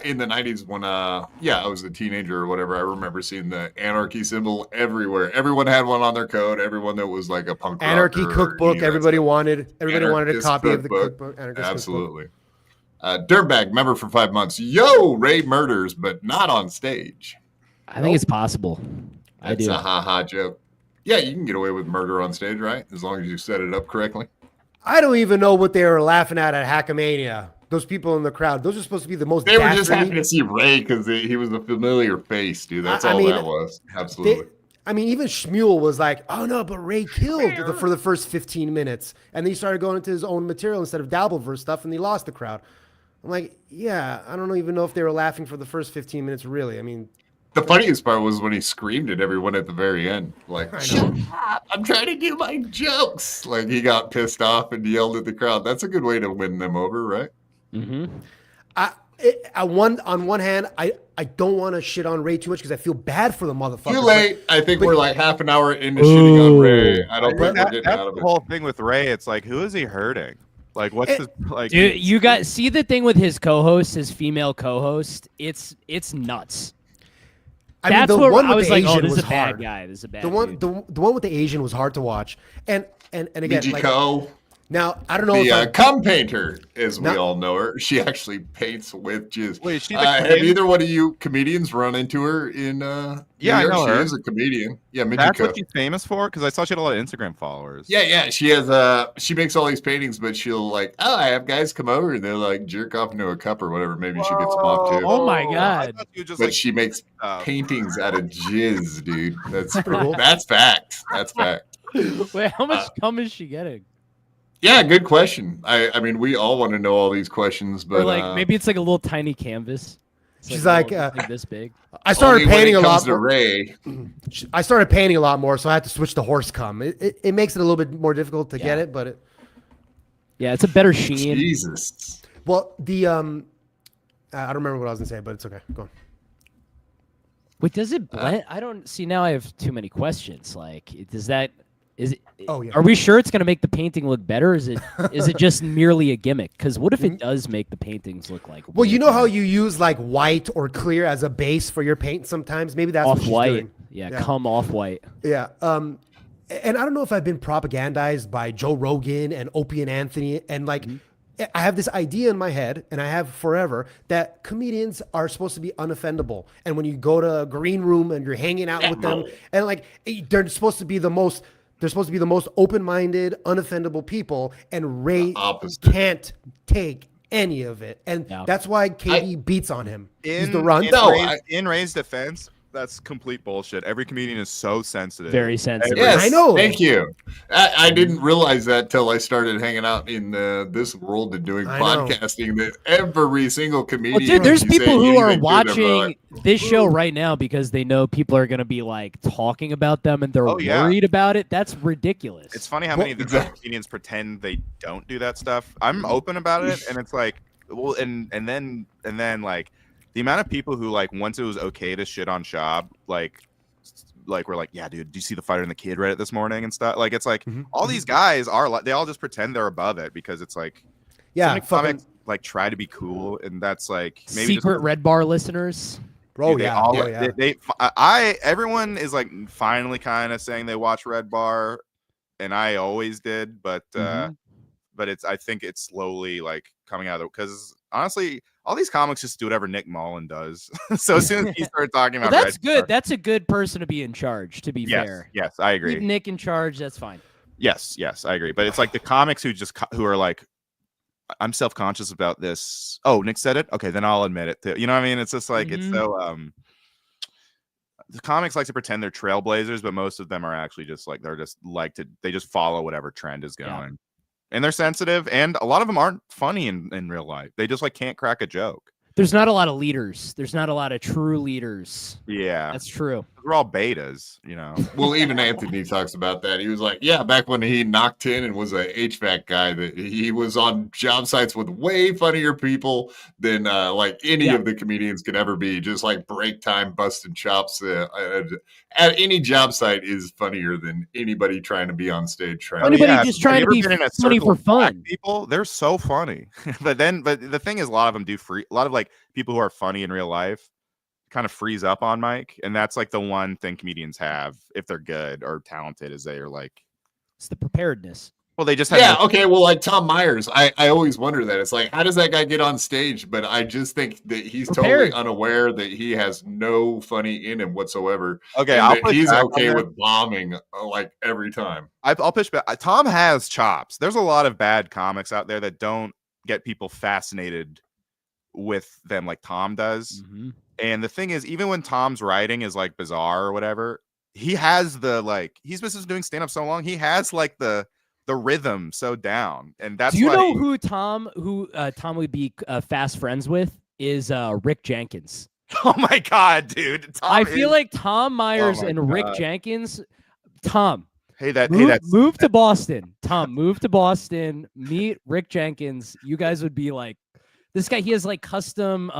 S1: in the 90s when I was a teenager or whatever, I remember seeing the anarchy symbol everywhere. Everyone had one on their coat. Everyone that was like a punk
S5: Anarchy
S1: rocker,
S5: cookbook. Everybody wanted a
S1: Anarchist
S5: copy of the
S1: cookbook.
S5: cookbook. Anarchist
S1: Absolutely. Dirtbag, member for 5 months. Yo, Ray murders, but not on stage.
S2: I think it's possible. I
S1: That's
S2: do.
S1: a ha-ha joke. Yeah, you can get away with murder on stage, right? As long as you set it up correctly.
S5: I don't even know what they were laughing at Hackamania. Those people in the crowd. Those are supposed to be the most.
S1: They were just
S5: dastardly-
S1: happy to see Ray because he was a familiar face, dude. That's all that was. Absolutely.
S5: Even Shmuel was like, "Oh no, but Ray killed for the first 15 minutes," and then he started going into his own material instead of Dabbleverse stuff, and he lost the crowd. I'm like, yeah, I don't even know if they were laughing for the first 15 minutes. Really, I mean,
S1: the funniest part was when he screamed at everyone at the very end, like, "Shut up! I'm trying to do my jokes." Like he got pissed off and yelled at the crowd. That's a good way to win them over, right?
S2: Mm-hmm.
S5: On one hand, I don't want to shit on Ray too much because I feel bad for the motherfucker.
S1: Too late. I think we're like half an hour into shitting on Ray. I don't think we're getting out of
S3: the
S1: it.
S3: whole thing with Ray. It's like, who is he hurting? Like, what's his like?
S2: Dude, you got see the thing with his co-host, his female co-host. It's nuts. That's
S5: the
S2: what
S5: one
S2: I
S5: with
S2: was
S5: the
S2: like.
S5: Asian
S2: Oh, this is
S5: was
S2: a bad
S5: hard.
S2: guy. This is a bad.
S5: The one with the Asian was hard to watch, and again,
S1: Mijiko,
S5: now I don't know
S1: the
S5: if
S1: cum painter, as we
S5: Not-
S1: all know her. She actually paints with jizz.
S3: Wait, is she the
S1: have
S3: queen?
S1: either one of you comedians run into her in
S3: Yeah,
S1: New
S3: I
S1: York?
S3: know
S1: She
S3: her.
S1: is a comedian. Yeah,
S3: That's
S1: Mijiko.
S3: what she's famous for, because I saw she had a lot of Instagram followers.
S1: Yeah. She has she makes all these paintings, but she'll like, I have guys come over and they'll like jerk off into a cup or whatever. Maybe she gets them off too.
S2: Oh my
S3: I
S2: god!
S3: thought you just
S1: But
S3: like
S1: she makes
S3: uh,
S1: paintings out of jizz, dude. That's
S5: pretty cool.
S1: That's fact. That's fact.
S2: Wait, how much cum is she getting?
S1: Yeah, good question. I mean, we all want to know all these questions, but
S2: Or like maybe it's like a little tiny canvas. It's
S5: She's
S2: a
S5: like,
S2: little- it's like this big.
S5: I started
S1: only when
S5: painting
S1: it
S5: a
S1: comes
S5: lot
S1: to
S5: more.
S1: Ray.
S5: I started painting a lot more, so I had to switch to horse cum. It makes it a little bit more difficult to get it, but
S2: Yeah, it's a better sheen.
S1: Jesus.
S5: well, the I don't remember what I was gonna say, but it's okay. Go on.
S2: Wait, does it blend? I don't see. Now I have too many questions. Like, does that? Is it?
S5: Oh, yeah.
S2: Are we sure it's gonna make the painting look better? Or is it just merely a gimmick? Because what if it does make the paintings look like?
S5: Well, you
S2: way
S5: know how
S2: better?
S5: you use like white or clear as a base for your paint sometimes? Maybe that's what she's
S2: Off-white.
S5: doing.
S2: Yeah,
S5: Yeah.
S2: come off-white.
S5: Yeah. And I don't know if I've been propagandized by Joe Rogan and Opie and Anthony. And like, I have this idea in my head, and I have forever, that comedians are supposed to be unoffendable. And when you go to a green room and you're hanging out with them, and like, they're supposed to be the most open-minded, unoffendable people. And Ray
S1: Opposite.
S5: can't take any of it. And
S2: No.
S5: that's why Katie beats on him. He's the
S3: in,
S5: run.
S3: in,
S1: No,
S3: Ray's, in Ray's defense, that's complete bullshit. Every comedian is so sensitive.
S2: Very sensitive.
S1: Yes,
S5: I know.
S1: Thank you. I didn't realize that till I started hanging out in this world and doing
S5: I know.
S1: podcasting. That every single comedian.
S2: Well, dude, there's
S1: you say
S2: people who
S1: anything
S2: are
S1: to them,
S2: watching this show right now because they know people are gonna be like talking about them and they're
S3: Oh, yeah.
S2: worried about it. That's ridiculous.
S3: It's funny how many of the
S1: exactly.
S3: comedians pretend they don't do that stuff. I'm open about it, and it's like, well, and then like the amount of people who like once it was okay to shit on Shab, like we're like, yeah, dude, do you see the Fighter and the Kid Reddit this morning and stuff? Like, it's like all these guys are like, they all just pretend they're above it because it's like, so
S5: Yeah,
S3: many
S5: fucking,
S3: comics like try to be cool, and that's like maybe
S2: secret
S3: just,
S2: Red Bar listeners.
S5: bro,
S3: dude, they
S5: yeah.
S3: all-
S5: Oh, yeah.
S3: everyone is like finally kind of saying they watch Red Bar, and I always did, but I think it's slowly like coming out of it because honestly, all these comics just do whatever Nick Mullen does. So as soon as he started talking
S2: Well,
S3: about
S2: that's
S3: Red
S2: good.
S3: Bar-
S2: That's a good person to be in charge. To be
S3: yes,
S2: fair,
S3: yes, I agree.
S2: keep Nick in charge. That's fine.
S3: Yes, I agree. But it's like the comics who are like, I'm self-conscious about this. Oh, Nick said it. Okay, then I'll admit it too. You know what I mean? It's just like it's so. The comics like to pretend they're trailblazers, but most of them are actually just like they just follow whatever trend is going.
S2: Yeah.
S3: And they're sensitive, and a lot of them aren't funny in real life. They just like can't crack a joke.
S2: There's not a lot of leaders. There's not a lot of true leaders.
S3: Yeah,
S2: That's true.
S3: We're all betas, you know.
S1: Well, even Anthony talks about that. He was like, yeah, back when he knocked in and was a HVAC guy, that he was on job sites with way funnier people than like any of the comedians could ever be. Just like break time, busting chops at any job site is funnier than anybody trying to be on stage.
S2: Anybody just trying to be funny for fun.
S3: People, they're so funny. but the thing is, a lot of them a lot of like people who are funny in real life kind of freeze up on mic, and that's like the one thing comedians have if they're good or talented is they are like,
S2: it's the preparedness.
S3: Well, they just have
S1: okay. Well, like Tom Myers, I always wonder that. It's like, how does that guy get on stage? But I just think that he's totally unaware that he has no funny in him whatsoever.
S3: Okay,
S1: he's okay with bombing like every time.
S3: I'll push back. Tom has chops. There's a lot of bad comics out there that don't get people fascinated with them like Tom does.
S2: Mm-hmm.
S3: And the thing is, even when Tom's writing is like bizarre or whatever, he has the like, he's been doing stand-up so long, he has like the rhythm so down. And that's
S2: do you know who Tom would be fast friends with is Rick Jenkins.
S3: Oh my god, dude.
S2: I feel like Tom Myers and Rick Jenkins. Tom,
S3: hey,
S2: move to Boston. Tom, move to Boston, meet Rick Jenkins. You guys would be like, this guy, he has like custom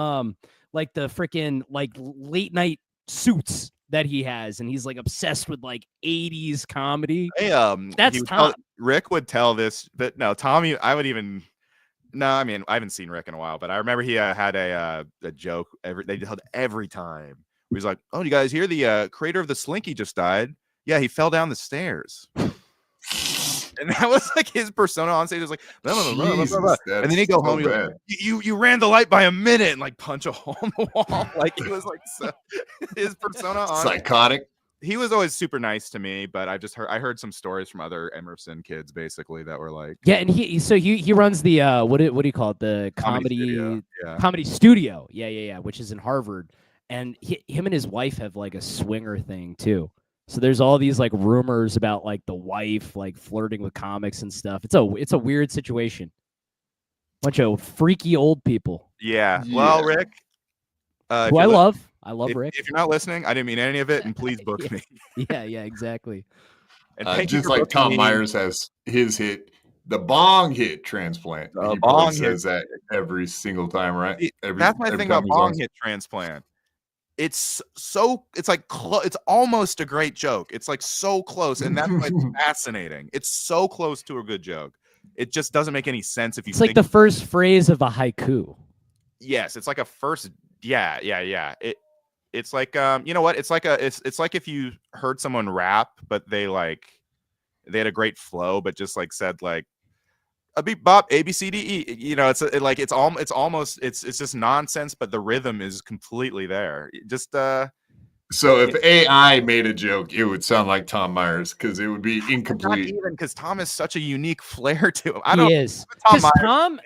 S2: like the freaking like late night suits that he has, and he's like obsessed with like 80s comedy.
S3: Hey,
S2: that's Tom.
S3: Rick would tell this, but no, Tommy, I mean, I haven't seen Rick in a while, but I remember he had a joke they held every time. Where he's like, "Oh, you guys hear the creator of the Slinky just died? Yeah, he fell down the stairs." And that was like his persona on stage. It was like, blah. And then he'd go home. Like, you ran the light by a minute and like punch a hole in the wall. Like he was like his persona on
S1: psychotic.
S3: He was always super nice to me, but I heard some stories from other Emerson kids basically that were like,
S2: yeah, and he runs the what do you call it, the comedy studio, yeah, which is in Harvard, and him and his wife have like a swinger thing too. So there's all these like rumors about like the wife like flirting with comics and stuff. It's a weird situation. Bunch of freaky old people.
S3: Yeah. Well, Rick,
S2: who I love Rick.
S3: If you're not listening, I didn't mean any of it, and please book me.
S2: Yeah, exactly.
S3: And
S1: just like Tom Myers has his hit, the bong hit transplant. He probably says that every single time, right?
S3: That's my thing about bong hit transplant. It's like it's almost a great joke. It's like so close, and that's like fascinating. It's so close to a good joke. It just doesn't make any sense if you.
S2: It's like the first phrase of a haiku.
S3: Yes, it's like a first. Yeah. It's like you know what? It's like if you heard someone rap, but they had a great flow, but just like said like a beep bop A B C D E. You know, it's just nonsense, but the rhythm is completely there. Just
S1: so if AI made a joke, it would sound like Tom Myers because it would be incomplete.
S3: Not even because Tom has such a unique flair to him.
S2: He is. Tom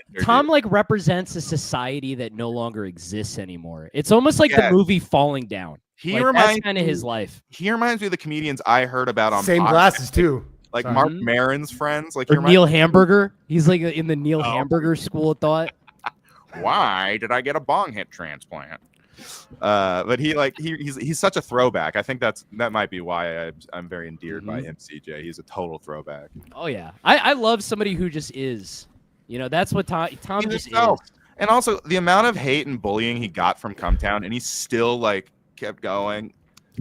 S2: like represents a society that no longer exists anymore. It's almost like the movie Falling Down. That's kind of his life.
S3: He reminds me of the comedians I heard about on
S5: same glasses too.
S3: Like Mark Maron's friends, like
S2: Neil Hamburger. He's like in the Neil Hamburger school of thought.
S3: Why did I get a bong hit transplant? But he's such a throwback. I think that might be why I'm very endeared by him. CJ, he's a total throwback.
S2: Oh yeah, I love somebody who just is. You know, that's what Tom just is.
S3: And also the amount of hate and bullying he got from Cumtown, and he still like kept going.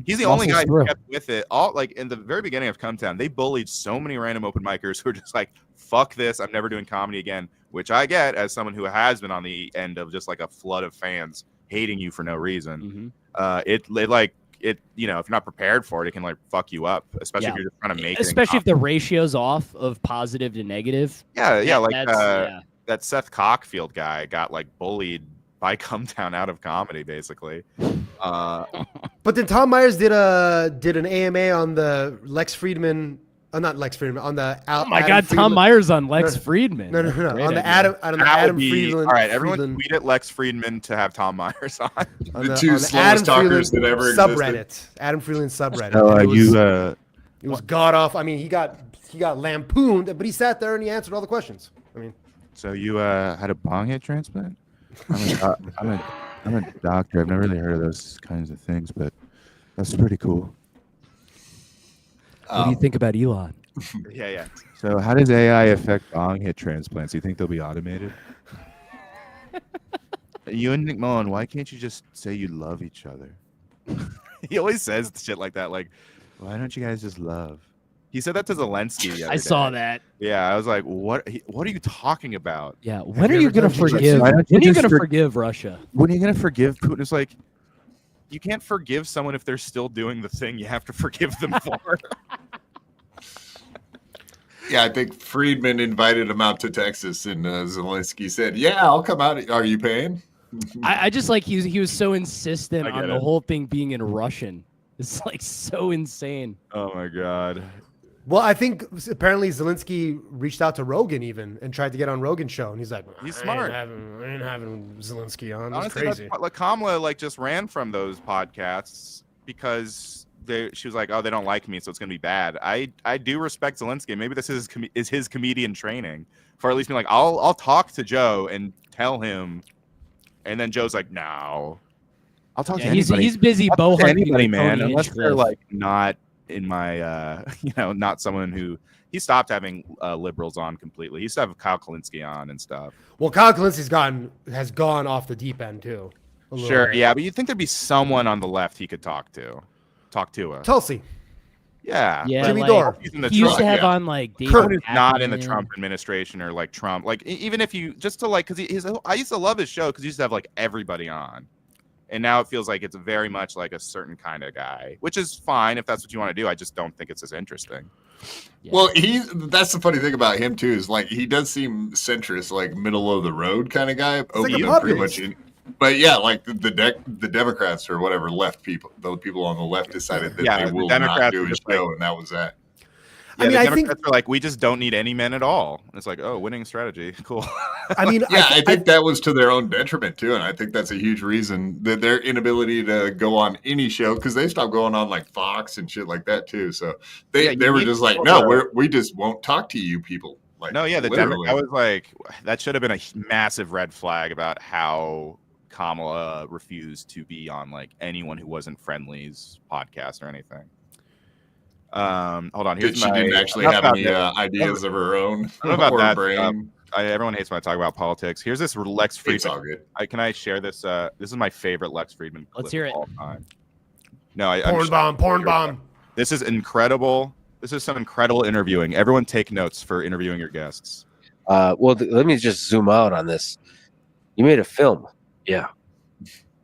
S3: He's the only guy who kept with it. All like in the very beginning of Cumtown, they bullied so many random open micers who were just like, "Fuck this! I'm never doing comedy again." Which I get as someone who has been on the end of just like a flood of fans hating you for no reason. It you know, if you're not prepared for it, it can like fuck you up, especially if you're just trying to make it.
S2: Especially if the ratio's off of positive to negative.
S3: That Seth Cockfield guy got like bullied by Cumtown out of comedy, basically.
S5: But then Tom Myers did an AMA on the Lex Friedman. Not Lex Friedman. On the
S2: Adam Friedman. Tom Myers on Lex Friedman.
S5: No. On the Adam Friedman.
S3: All right, everyone tweet at Lex Friedman to have Tom Myers on.
S1: The two slowest talkers that ever
S5: subreddit.
S1: existed.
S5: Adam Friedland subreddit. It was god off. I mean, he got lampooned, but he sat there and he answered all the questions. I mean,
S3: so you had a bong hit transplant? I'm a doctor. I've never really heard of those kinds of things, but
S8: That's pretty cool.
S2: What do you think about Elon?
S3: Yeah.
S8: So how does AI affect bong hit transplants? Do you think they'll be automated? You and Nick Mullen, why can't you just say you love each other?
S3: He always says shit like that. Like,
S8: Why don't you guys just love?
S3: he said that to Zelensky. the
S2: I
S3: other
S2: saw
S3: day.
S2: that.
S3: Yeah, I was like, what are you talking about?
S2: Yeah. When are
S5: you
S2: you
S5: ever
S2: going
S5: done
S2: to
S5: jujitsu?
S2: forgive?
S8: Why don't you
S2: When are you
S8: just
S2: going to
S8: for-
S2: forgive Russia?
S8: When are you gonna forgive Putin?
S3: It's like, you can't forgive someone if they're still doing the thing you have to forgive them for.
S1: Yeah, I think Friedman invited him out to Texas, and Zelensky said, "Yeah, I'll come out. Are you paying?"
S2: I just like he was so insistent
S3: I
S2: on
S3: get
S2: the
S3: it.
S2: whole thing being in Russian. It's like so insane.
S3: Oh my god.
S5: Well, I think apparently Zelensky reached out to Rogan even and tried to get on Rogan's show, and he's like,
S3: He's
S5: I
S3: smart.
S5: ain't having Zelensky on. That's
S3: Honestly,
S5: crazy.
S3: like Kamala like just ran from those podcasts because she was like, oh, they don't like me, so it's gonna be bad. I do respect Zelensky. Maybe this is his comedian training for at least being like, I'll talk to Joe and tell him, and then Joe's like, no.
S8: I'll talk to
S2: He's
S8: anybody.
S2: busy
S8: I'll
S2: bow
S8: talk to
S2: hunting
S8: anybody,
S2: with
S8: man,
S2: Tony
S8: unless they're
S2: Hinchcliffe.
S8: like not in my, not someone who.
S3: He stopped having liberals on completely. He used to have Kyle Kalinske on and stuff.
S5: Well, Kyle Kalinske has gone off the deep end too. a little
S3: Sure,
S5: bit.
S3: yeah, but you'd think there'd be someone on the left he could talk to.
S5: Tulsi.
S3: Yeah.
S2: Yeah,
S5: Jimmy
S2: like,
S5: Dore.
S3: He's in the
S2: he used to
S3: Trump,
S2: have
S1: yeah.
S2: on like David
S3: Kurt is not in the
S2: Ackerman.
S3: Trump administration or like Trump. Like even if you just to like, because I used to love his show because he used to have like everybody on, and now it feels like it's very much like a certain kind of guy, which is fine if that's what you want to do. I just don't think it's as interesting.
S2: Yeah.
S1: Well, that's the funny thing about him too is like he does seem centrist, like middle of the road kind of guy.
S5: like
S1: Open
S5: a
S1: to pretty
S5: populist.
S1: much. But yeah, like the Democrats or whatever left people, the people on the left decided that
S3: Yeah,
S1: they
S3: the
S1: will not
S3: Democrats
S1: do
S3: are
S1: his
S3: just like-
S1: show, and that was that.
S3: Yeah,
S5: I mean,
S3: the
S5: I
S3: Democrats
S5: think-
S3: are like, we just don't need any men at all. And it's like, oh, winning strategy, cool.
S5: I mean,
S1: Yeah, I think that was to their own detriment too, and I think that's a huge reason that their inability to go on any show because they stopped going on like Fox and shit like that too. So
S3: Yeah,
S1: they
S3: you
S1: were
S3: need
S1: just like,
S3: people
S1: no,
S3: to-
S1: we just won't talk to you people. Like,
S3: No, yeah, the
S1: literally.
S3: Democrat. I was like, that should have been a massive red flag about how Kamala refused to be on like anyone who wasn't Friendly's podcast or anything. Hold on.
S1: that
S3: Here's
S1: she
S3: my,
S1: didn't actually
S3: enough
S1: have
S3: about
S1: any
S3: that.
S1: ideas of her own
S3: Enough about
S1: or
S3: that
S1: brain.
S3: Everyone hates when I talk about politics. Here's this Lex
S1: It's all
S3: Friedman.
S1: good.
S3: Can I share this? This is my favorite Lex Friedman clip
S2: Let's hear
S3: of
S2: it.
S3: all time. No, I'm
S5: porn
S3: just-
S5: bomb.
S3: This is incredible. This is some incredible interviewing. Everyone take notes for interviewing your guests.
S9: Let me just zoom out on this. You made a film. Yeah.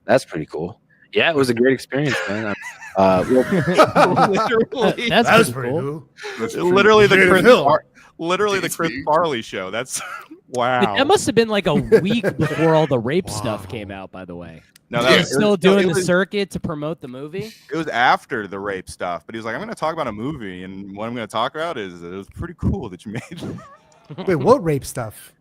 S9: That's pretty cool. Yeah, it was a great experience, man.
S3: Literally,
S2: That's
S5: That was
S2: pretty
S5: pretty
S2: cool.
S5: cool.
S1: That's
S3: literally the
S5: Made a
S3: Chris,
S5: film.
S3: literally the
S1: Jeez,
S3: Chris
S1: dude.
S3: Farley show. That's wow.
S2: That must have been like a week before all the rape
S5: Wow.
S2: stuff came out, by the way.
S3: No,
S1: Yeah.
S3: that
S2: He
S3: was,
S2: was still
S3: no,
S2: doing
S3: it
S2: the
S3: was,
S2: circuit to promote the movie.
S3: It was after the rape stuff, but he was like, "I'm going to talk about a movie, and what I'm going to talk about is it was pretty cool that you made."
S5: Wait, what rape stuff?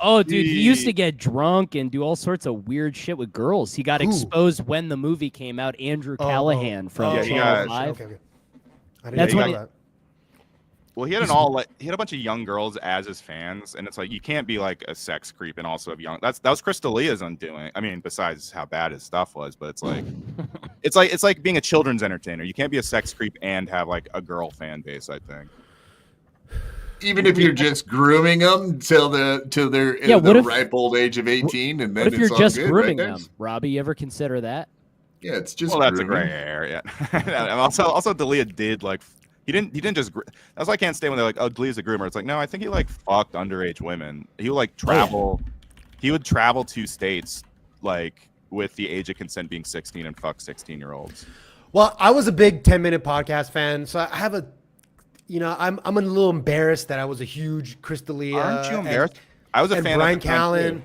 S2: Oh, dude, he used to get drunk and do all sorts of weird shit with girls. He got
S5: Who?
S2: exposed when the movie came out. Andrew Callahan from
S3: Yeah, he
S2: Channel
S3: got-
S2: 5.
S5: Okay. I didn't
S2: That's
S5: know
S2: when
S5: that.
S3: Well, he had he had a bunch of young girls as his fans, and it's like you can't be like a sex creep and also have young. That was Chris D'Elia's undoing. I mean, besides how bad his stuff was, but it's like being a children's entertainer. You can't be a sex creep and have like a girl fan base. I think.
S1: Even if you're just grooming them till they're
S2: Yeah,
S1: in
S2: what
S1: the
S2: if-
S1: ripe old age of 18, and then
S2: What if you're
S1: it's all
S2: just
S1: good,
S2: grooming
S1: right there?
S2: them? Robbie, you ever consider that?
S1: Yeah, it's just
S3: Well, that's a
S1: grooming.
S3: gray area. And also D'Elia did like he didn't just. That's why I can't stay when they're like, oh, D'Elia's a groomer. It's like no, I think he like fucked underage women. He would like travel. He would travel to states like with the age of consent being 16 and fuck 16-year-olds.
S5: Well, I was a big 10-minute podcast fan, so I have I'm a little embarrassed that I was a huge Chris D'Elia.
S3: Aren't you embarrassed? I was a
S5: and
S3: fan
S5: Brian
S3: of the time, too.
S5: Callen.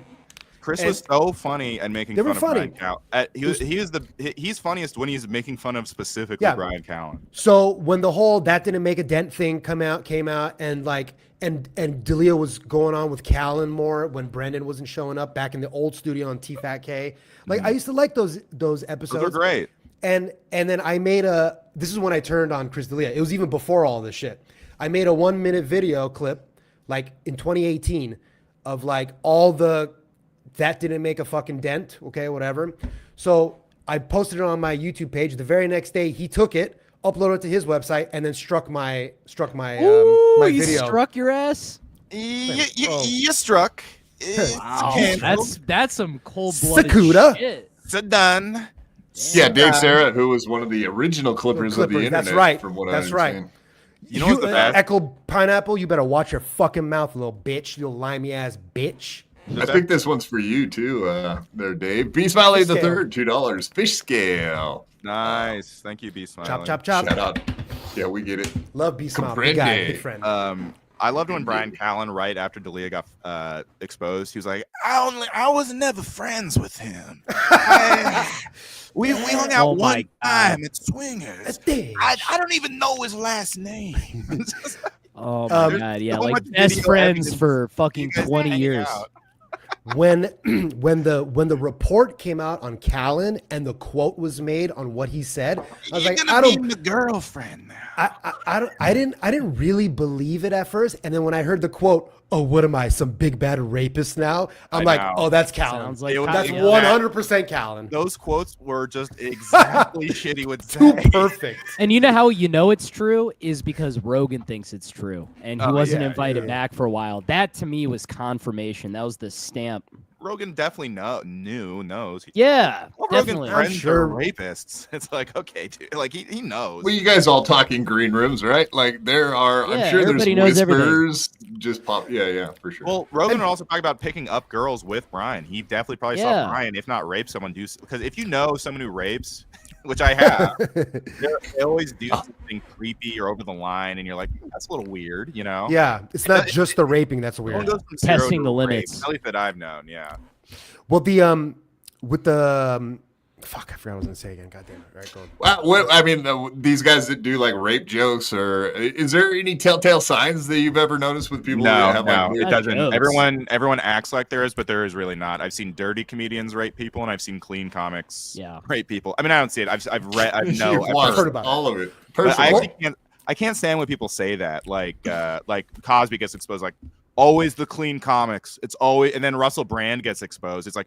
S3: Chris
S5: And-
S3: was so funny and making
S5: They
S3: fun
S5: were
S3: of
S5: funny.
S3: Brian Callen. He's funniest when he's making fun of specifically
S5: Yeah.
S3: Brian Callen.
S5: So when the whole "that didn't make a dent" thing came out, and D'Elia was going on with Callen more when Brendan wasn't showing up back in the old studio on TFAT. Like I used to like those episodes.
S3: Those were great.
S5: And then I made this is when I turned on Chris D'Elia. It was even before all this shit. I made a 1-minute video clip like in 2018 of like all the "that didn't make a fucking dent," okay, whatever. So I posted it on my YouTube page. The very next day, he took it, uploaded it to his website, and then struck my my
S2: you
S5: video.
S2: struck your ass.
S3: You struck.
S2: Wow, that's some cold-blooded
S5: Sakuda.
S2: shit.
S3: It's done.
S1: Yeah, Dave Sarra, who was one of the original clippers of the internet.
S5: That's right.
S1: From what
S5: That's
S1: I
S5: right.
S1: understand.
S3: You know what's the best?
S5: Echo Pineapple, you better watch your fucking mouth, little bitch. You little limey ass bitch.
S1: I think this one's for you too, there, Dave. B Smiley the
S5: Fish scale.
S1: third, $2. Fish scale.
S3: Nice. Thank you, B Smiley.
S5: Chop, chop, chop.
S1: Shout out. Yeah, we get it.
S5: Love B Smile. Big guy, good friend.
S3: I loved when Brian Callen, right after D'Elia got exposed, he was like, I was never friends with him. We hung out one time at Swingers. I don't even know his last name.
S2: Oh my god, yeah,
S3: so
S2: like
S3: much
S2: best
S3: video
S2: friends
S3: evidence
S2: for fucking
S3: guys
S2: 20
S3: hanging
S2: years.
S3: out.
S5: when the report came out on Callen and the quote was made on what he said, I was like, I don't.
S3: The girlfriend now.
S5: I didn't really believe it at first, and then when I heard the quote, "Oh, what am I, some big bad rapist now?" I'm like,
S3: know.
S5: "Oh, that's Callen.
S2: Sounds like
S5: That's
S2: Kyle.
S5: 100% Callen.
S3: Those quotes were just exactly shit he would
S5: Too
S3: say.
S5: perfect."
S2: And you know how you know it's true is because Rogan thinks it's true, and he wasn't invited back for a while. That to me was confirmation. That was the stamp.
S3: Rogan definitely knows.
S2: Yeah,
S3: Rogan's
S2: definitely.
S3: friends
S5: sure.
S3: are rapists. It's like, okay, dude, like he knows.
S1: Well, you guys all talk in green rooms, right? Like there are,
S2: Yeah,
S1: I'm sure there's
S2: everybody knows
S1: whispers just pop. Yeah, for sure.
S3: Well, Rogan would also talk about picking up girls with Brian. He definitely probably
S2: Yeah.
S3: saw Brian, if not rape someone, because if you know someone who rapes, which I have, they always do something creepy or over the line, and you're like, that's a little weird, you know?
S5: Yeah, it's not just the raping that's
S3: No
S5: weird.
S3: one goes from zero
S2: Testing
S3: to
S2: the
S3: rape,
S2: limits.
S3: At least that I've known, yeah.
S5: Well, the with the fuck, I forgot what I was gonna say again. God damn it! All right, go on.
S1: Well, I mean, these guys that do like rape jokes, or is there any telltale signs that you've ever noticed with people that have like
S3: it
S1: weird
S3: doesn't.
S2: jokes.
S3: Everyone acts like there is, but there is really not. I've seen dirty comedians rape people, and I've seen clean comics rape people. I mean, I don't see it. I've read. I know.
S1: You've watched
S5: heard about
S1: all of it.
S3: But I
S1: Personally.
S3: actually can't stand when people say that. Like Cosby gets exposed. Like always the clean comics. It's always, and then Russell Brand gets exposed. It's like,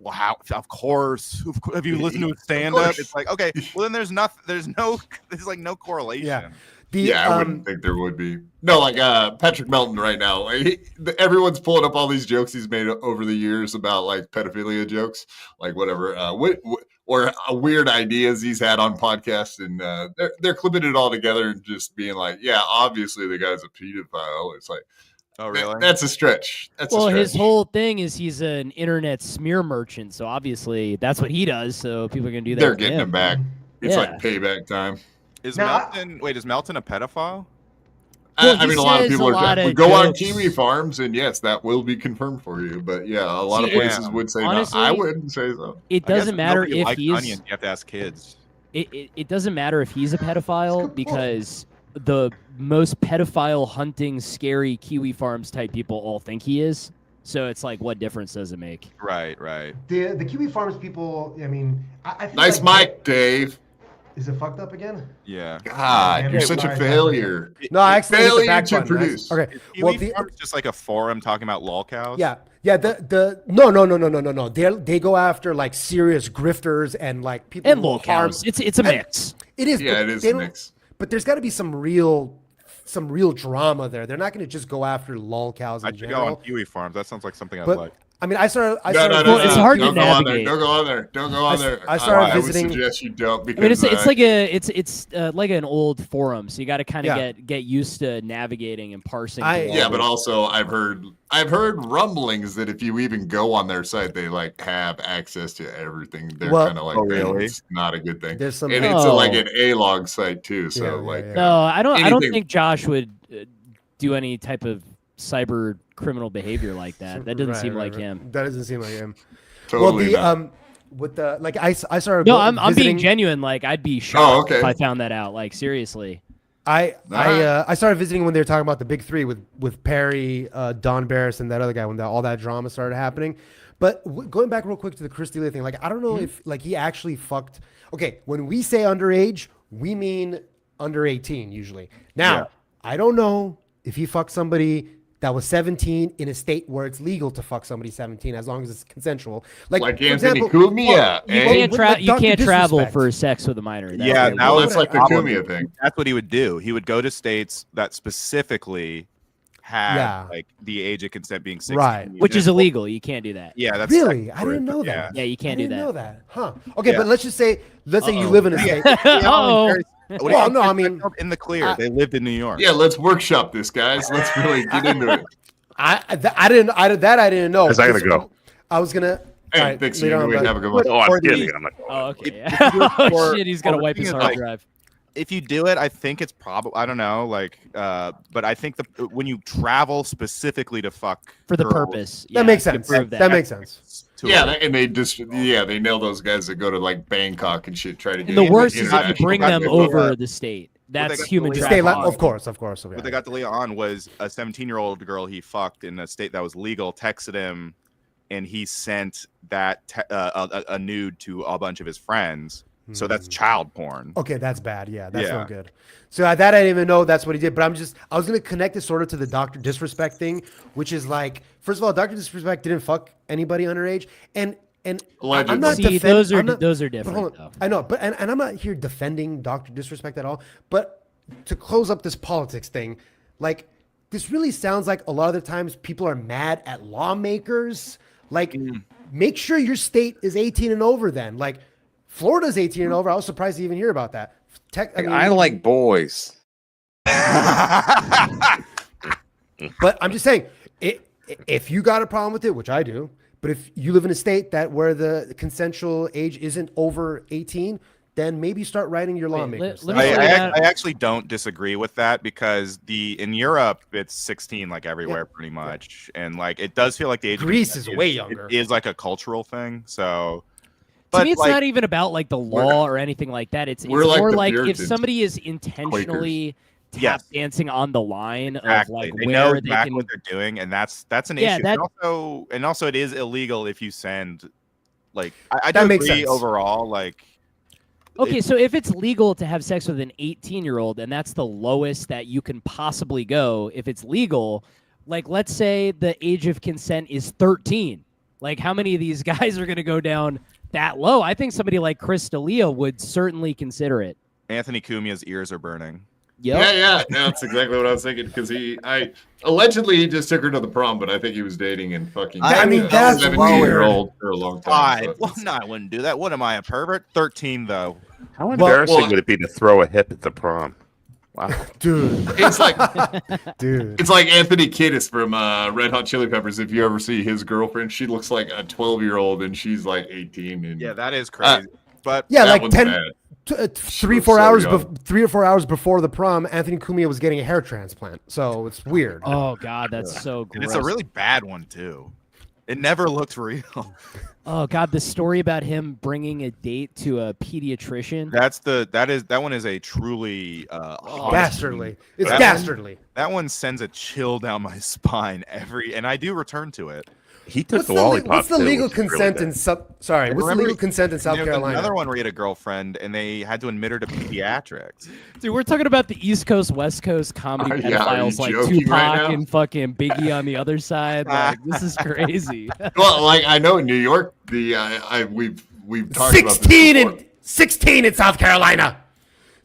S3: well, how? Of course. Have you listened to his stand up? It's like, okay, well then there's like no correlation.
S5: Yeah.
S1: I wouldn't think there would be. No, like Patrick Melton right now. Everyone's pulling up all these jokes he's made over the years about like pedophilia jokes, like whatever, or weird ideas he's had on podcasts, and they're clipping it all together and just being like, yeah, obviously the guy's a pedophile. It's like,
S3: oh really?
S1: That's a stretch.
S2: Well, his whole thing is he's an internet smear merchant, so obviously that's what he does. So people are gonna do that.
S1: They're
S2: with
S1: getting him back. It's
S2: Yeah.
S1: like payback time.
S3: Is Melton a pedophile?
S2: Well,
S1: I mean, a lot of
S2: says
S1: people
S2: a lot
S1: are. We
S2: of
S1: go on
S2: jokes.
S1: Kiwi Farms, and yes, that will be confirmed for you. But yeah, a lot of
S2: See,
S1: places would say
S2: honestly,
S1: no. I wouldn't say so.
S2: It doesn't matter if
S3: like
S2: he's.
S3: onions. You have to ask kids.
S2: It doesn't matter if he's a pedophile because the most pedophile hunting, scary Kiwi Farms type people all think he is. So it's like, what difference does it make?
S3: Right.
S5: The Kiwi Farms people. I mean, I feel
S1: Nice mic, Dave.
S5: Is it fucked up again?
S3: Yeah.
S1: God, you're such a failure.
S5: No, I actually hit the
S1: Failure
S5: back
S1: to
S5: button.
S1: produce.
S5: Okay.
S3: Well, Farms just like a forum talking about lolcows.
S5: Yeah. No. They go after like serious grifters and like people
S2: And
S5: who
S2: lol
S5: harm.
S2: cows. It's a mix.
S5: It is.
S1: Yeah,
S5: but
S1: it is
S5: they
S1: a
S5: don't-
S1: mix.
S5: But there's got to be some real drama there. They're not going to just go after lol cows
S3: I
S5: in
S3: should go on
S5: general.
S3: Kiwi Farms. That sounds like something I'd
S5: But
S3: like.
S5: I mean, I started.
S2: Well, it's hard to
S1: Don't go on there.
S2: navigate.
S1: Don't go on there. Don't go on there.
S5: I started
S1: I would
S5: visiting-
S1: suggest you don't because
S2: I mean, it's like it's like an old forum, so you got to kind of
S5: Yeah.
S2: get used to navigating and parsing. the
S1: yeah, but
S2: language.
S1: also I've heard rumblings that if you even go on their site, they like have access to everything. They're
S5: Well-
S1: kind of like,
S3: Oh, really?
S1: it's not a good thing.
S5: There's some.
S1: And it's like an A-log site too. So
S5: Yeah,
S1: like,
S5: yeah.
S2: No, I don't
S1: Anything-
S2: think Josh would do any type of cyber criminal behavior like that. That doesn't seem like him.
S5: That doesn't seem like him.
S1: totally
S5: well,
S1: not.
S5: with the like I started.
S2: No, I'm being
S5: visiting-
S2: genuine. Like I'd be shocked
S1: okay.
S2: if I found that out. Like seriously.
S5: I started visiting when they were talking about the big three with Perry, Don Barris, and that other guy when all that drama started happening. But going back real quick to the Chris D'Elia thing, like I don't know if like he actually fucked. Okay, when we say underage, we mean under 18 usually. Now I don't know if he fucked somebody that was 17 in a state where it's legal to fuck somebody 17 as long as it's consensual. Like
S1: Anthony
S5: example,
S1: Cumia.
S2: You can't travel for sex with a minor.
S3: That
S1: was like the Cumia thing.
S3: That's what he would do. He would go to states that specifically had like the age of consent being 16,
S5: right,
S2: which is illegal. You can't do that.
S3: Yeah, that's
S5: really. I didn't know that.
S2: Yeah, you can't do that.
S5: I didn't know that. Huh? Okay, but let's say you live in a state.
S3: Well, no, I mean in the clear. They lived in New York.
S1: Yeah, let's workshop this, guys. Let's really get into it.
S5: I didn't know.
S4: Because I gotta go.
S5: I was gonna.
S1: Hey,
S5: right,
S1: thanks, have a good one.
S4: Oh, I'm kidding.
S2: Oh, okay. Oh shit, he's gonna wipe his hard drive.
S3: If you do it, I think it's probably, I don't know, like, but I think when you travel specifically to fuck
S2: for the purpose,
S5: that makes sense. That makes sense.
S1: And they nail those guys that go to like Bangkok and shit. Try to get
S2: the worst is if you bring them over the state. That's human trafficking.
S5: Of course.
S3: What they got D'Elia on was a 17-year-old girl he fucked in a state that was legal. Texted him, and he sent that a nude to a bunch of his friends. So that's child porn.
S5: Okay, that's bad. Yeah, that's no good. So that I didn't even know that's what he did. But I was going to connect it sort of to the Dr. Disrespect thing, which is like, first of all, Dr. Disrespect didn't fuck anybody underage. And I'm not defending.
S2: Those are different.
S5: I know, but and I'm not here defending Dr. Disrespect at all. But to close up this politics thing, like this really sounds like a lot of the times people are mad at lawmakers. Like, make sure your state is 18 and over. Then, like, Florida's 18 and over. I was surprised to even hear about that.
S10: I like boys.
S5: But I'm just saying, if you got a problem with it, which I do, but if you live in a state where the consensual age isn't over 18, then maybe start writing your lawmakers.
S3: I actually don't disagree with that because in Europe it's 16 like everywhere pretty much, and like it does feel like the age
S5: Greece is way younger.
S3: It is like a cultural thing, so.
S2: To me, it's not even about like the law or anything like that. It's more like if somebody is intentionally tap dancing on the line of like
S3: they
S2: where
S3: know
S2: they
S3: exactly
S2: can,
S3: what they're doing, and that's an issue. And also, it is illegal if you send. Like I do agree overall. Like,
S2: okay, so if it's legal to have sex with an 18-year-old, and that's the lowest that you can possibly go, if it's legal, like let's say the age of consent is 13. Like, how many of these guys are going to go down that low? I think somebody like Chris D'Elia would certainly consider it.
S3: Anthony Cumia's ears are burning.
S2: Yep.
S1: Yeah, that's exactly what I was thinking. Because allegedly he just took her to the prom, but I think he was dating and fucking.
S5: I mean, that's
S1: 17-year-old for a long time.
S3: So. Well, no, I wouldn't do that. What am I, a pervert? 13 though.
S4: How embarrassing would it be to throw a hip at the prom? Wow,
S5: dude,
S1: it's like Anthony Kiedis from Red Hot Chili Peppers. If you ever see his girlfriend, she looks like a 12-year-old, and she's like 18. And
S3: yeah, that is crazy. But
S5: yeah, like 3 or 4 hours before the prom, Anthony Cumia was getting a hair transplant. So it's weird.
S2: Oh God, that's so gross.
S3: And it's a really bad one too. It never looked real.
S2: Oh God, the story about him bringing a date to a pediatrician.
S3: That one is a truly
S5: dastardly. It's dastardly.
S3: That one sends a chill down my spine and I do return to it.
S4: He took the lollipop.
S5: What's the legal consent in South Carolina?
S3: Another one where he had a girlfriend and they had to admit her to pediatrics.
S2: Dude, we're talking about the East Coast, West Coast comedy pedophiles like Tupac and fucking Biggie on the other side. Like, this is crazy.
S1: Well, like I know in New York, we've talked
S5: 16 about this 16 in South Carolina.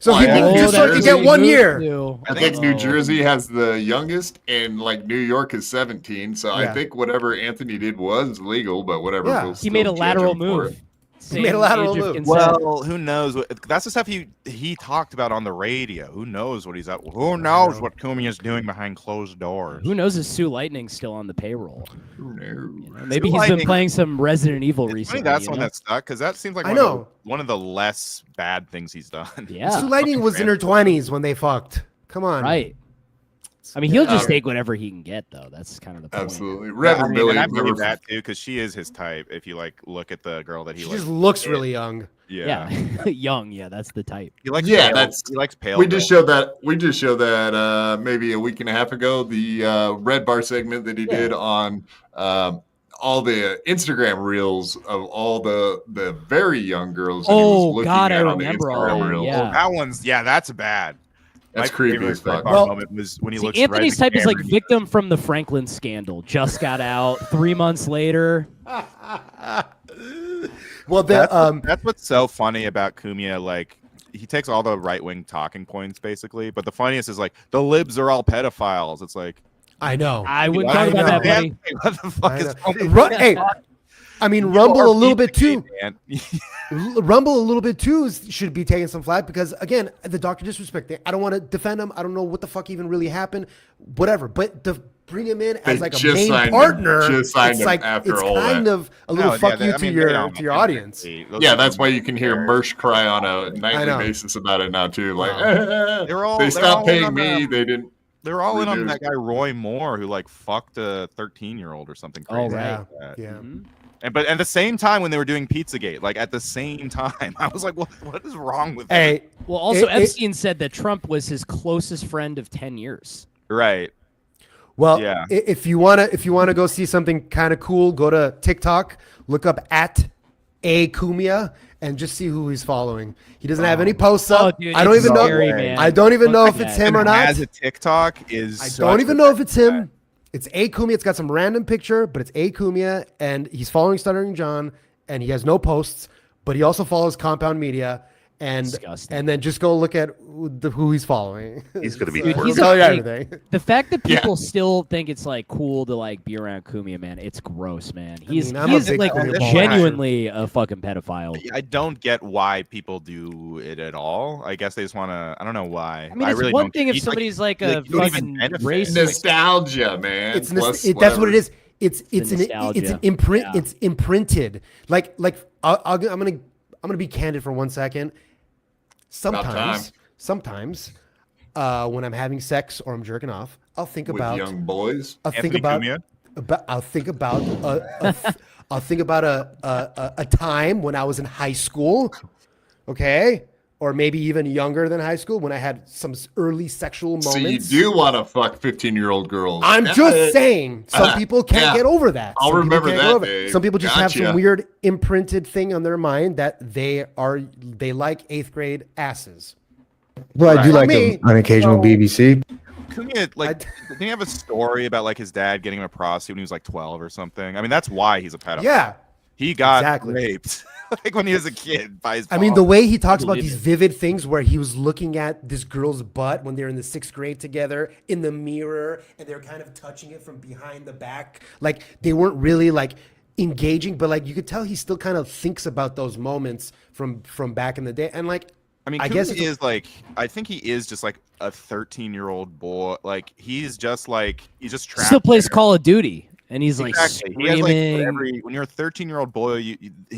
S5: So he just to get 1 year.
S1: I think New Jersey has the youngest, and like New York is 17. So I think whatever Anthony did was legal, but whatever.
S5: Yeah.
S2: He made a lateral move.
S5: He made a lateral move.
S3: Well, who knows? That's the stuff he talked about on the radio. Who knows what he's up? Who knows what Cumia's doing behind closed doors?
S2: Who knows if Sue Lightning's still on the payroll?
S1: Who knows?
S2: You know, maybe he's been playing some Resident Evil recently.
S3: That's one that stuck because that seems like one of the less bad things he's done.
S2: Yeah,
S5: Sue Lightning was in her 20s when they fucked. Come on,
S2: right? I mean, he'll just take whatever he can get, though. That's kind of the point.
S1: Absolutely.
S3: I believe that too, because she is his type. If you like look at the girl that he
S5: just looks really young.
S2: Yeah. Young. Yeah, that's the type.
S3: He likes he likes pale.
S1: We just showed that maybe a week and a half ago. The Red Bar segment that he did on all the Instagram reels of all the very young girls.
S2: Oh God, I remember all.
S3: Yeah, that one's that's bad.
S1: That's
S3: My
S1: creepy
S3: favorite
S1: as fuck.
S3: sidebar moment was when he
S2: See,
S3: looks
S2: Anthony's
S3: right at
S2: type is like
S3: the camera
S2: victim from the Franklin scandal. Just got out 3 months later.
S5: Well,
S3: that's what's so funny about Cumia. Like, he takes all the right wing talking points basically, but the funniest is like the libs are all pedophiles. It's like,
S5: I know.
S2: I wouldn't
S5: I
S2: talk about that,
S5: know.
S2: buddy.
S3: What the fuck is
S5: Hey, I mean, Rumble a little bit too.
S3: Pizzagate,
S5: Rumble a little bit too should be taking some flack because again, the Dr. Disrespect thing. I don't want to defend him. I don't know what the fuck even really happened. Whatever, but to bring him in as like a main partner, it's like it's kind of a little fuck you to your audience.
S1: Yeah, that's why you can hear Mersh cry on a nightly basis about it now too. Like they stopped paying me. They didn't.
S3: They're all in on that guy Roy Moore who like fucked a 13-year-old or something crazy.
S2: Oh, right.
S3: Like that.
S5: Yeah.
S3: And but at the same time when they were doing Pizzagate, like at the same time, I was like, what is wrong with
S5: Hey,
S2: well, also Epstein said that Trump was his closest friend of 10 years.
S3: Right.
S5: Well,
S3: Yeah.
S5: if you wanna go see something kind of cool, go to TikTok, look up @Cumia, and just see who he's following. He doesn't have any posts up.
S2: Dude,
S5: I don't even know.
S2: scary, man.
S5: I don't even know if it's him or not.
S3: As a TikTok is.
S5: I don't even know if it's him. It's Cumia. It's got some random picture, but it's Cumia, and he's following Stuttering John, and he has no posts, but he also follows Compound Media, and then just go look at who he's following.
S4: He's gonna be.
S2: Dude,
S4: poor.
S2: he's
S5: Tell you
S2: a,
S5: everything.
S2: the fact that people still think it's like cool to like be around Cumia, man, it's gross, man. He's
S5: I'm a big
S2: like
S5: Cumia boy.
S2: genuinely a fucking pedophile.
S3: I don't get why people do it at all. I guess they just want to. I don't know why.
S2: I mean, it's
S3: really
S2: one
S3: don't
S2: thing
S3: get-
S2: if somebody's like
S3: you
S2: a
S3: don't even
S2: fucking
S3: benefit.
S2: racist.
S1: Nostalgia, man.
S5: It's
S1: Plus
S5: that's what
S1: whatever.
S5: it is. It's
S2: The
S5: an
S2: nostalgia.
S5: imprint.
S2: Yeah.
S5: It's imprinted. I'm gonna be candid for 1 second. Sometimes when I'm having sex or I'm jerking off, I'll think
S1: With
S5: about
S1: young boys.
S5: I'll think
S3: Anthony
S5: about
S3: Cumia?
S5: I'll think about a time when I was in high school, okay, or maybe even younger than high school when I had some early sexual moments.
S1: So you do want to fuck 15-year-old girls.
S5: I'm just saying, some people can't get over that.
S1: I'll
S5: Some people
S1: remember
S5: can't
S1: that
S5: get over it.
S1: day.
S5: Some people just have
S1: Gotcha.
S5: some weird imprinted thing on their mind that they like 8th grade asses.
S8: Well, I do
S5: Right.
S8: like
S5: Me,
S8: an occasional BBC.
S3: Cumia, like, didn't he have a story about like his dad getting him a prostitute when he was like 12 or something? I mean, that's why he's a pedophile.
S5: Yeah.
S3: He got
S5: Exactly.
S3: raped like when he was a kid by his
S5: I mean,
S3: mom.
S5: the way he talks about
S2: believe
S5: these
S2: it.
S5: vivid things where he was looking at this girl's butt when they're in the 6th grade together in the mirror and they're kind of touching it from behind the back. Like they weren't really like engaging, but like you could tell he still kind of thinks about those moments from back in the day. And like,
S3: I mean,
S5: I
S3: Cumia
S5: guess it's
S3: is like, I think he is just like a 13-year-old boy. Like he's just trapped.
S2: Still plays
S3: there.
S2: Call of Duty, and he's like
S3: Exactly. He has, like,
S2: screaming.
S3: when you're a 13-year-old boy,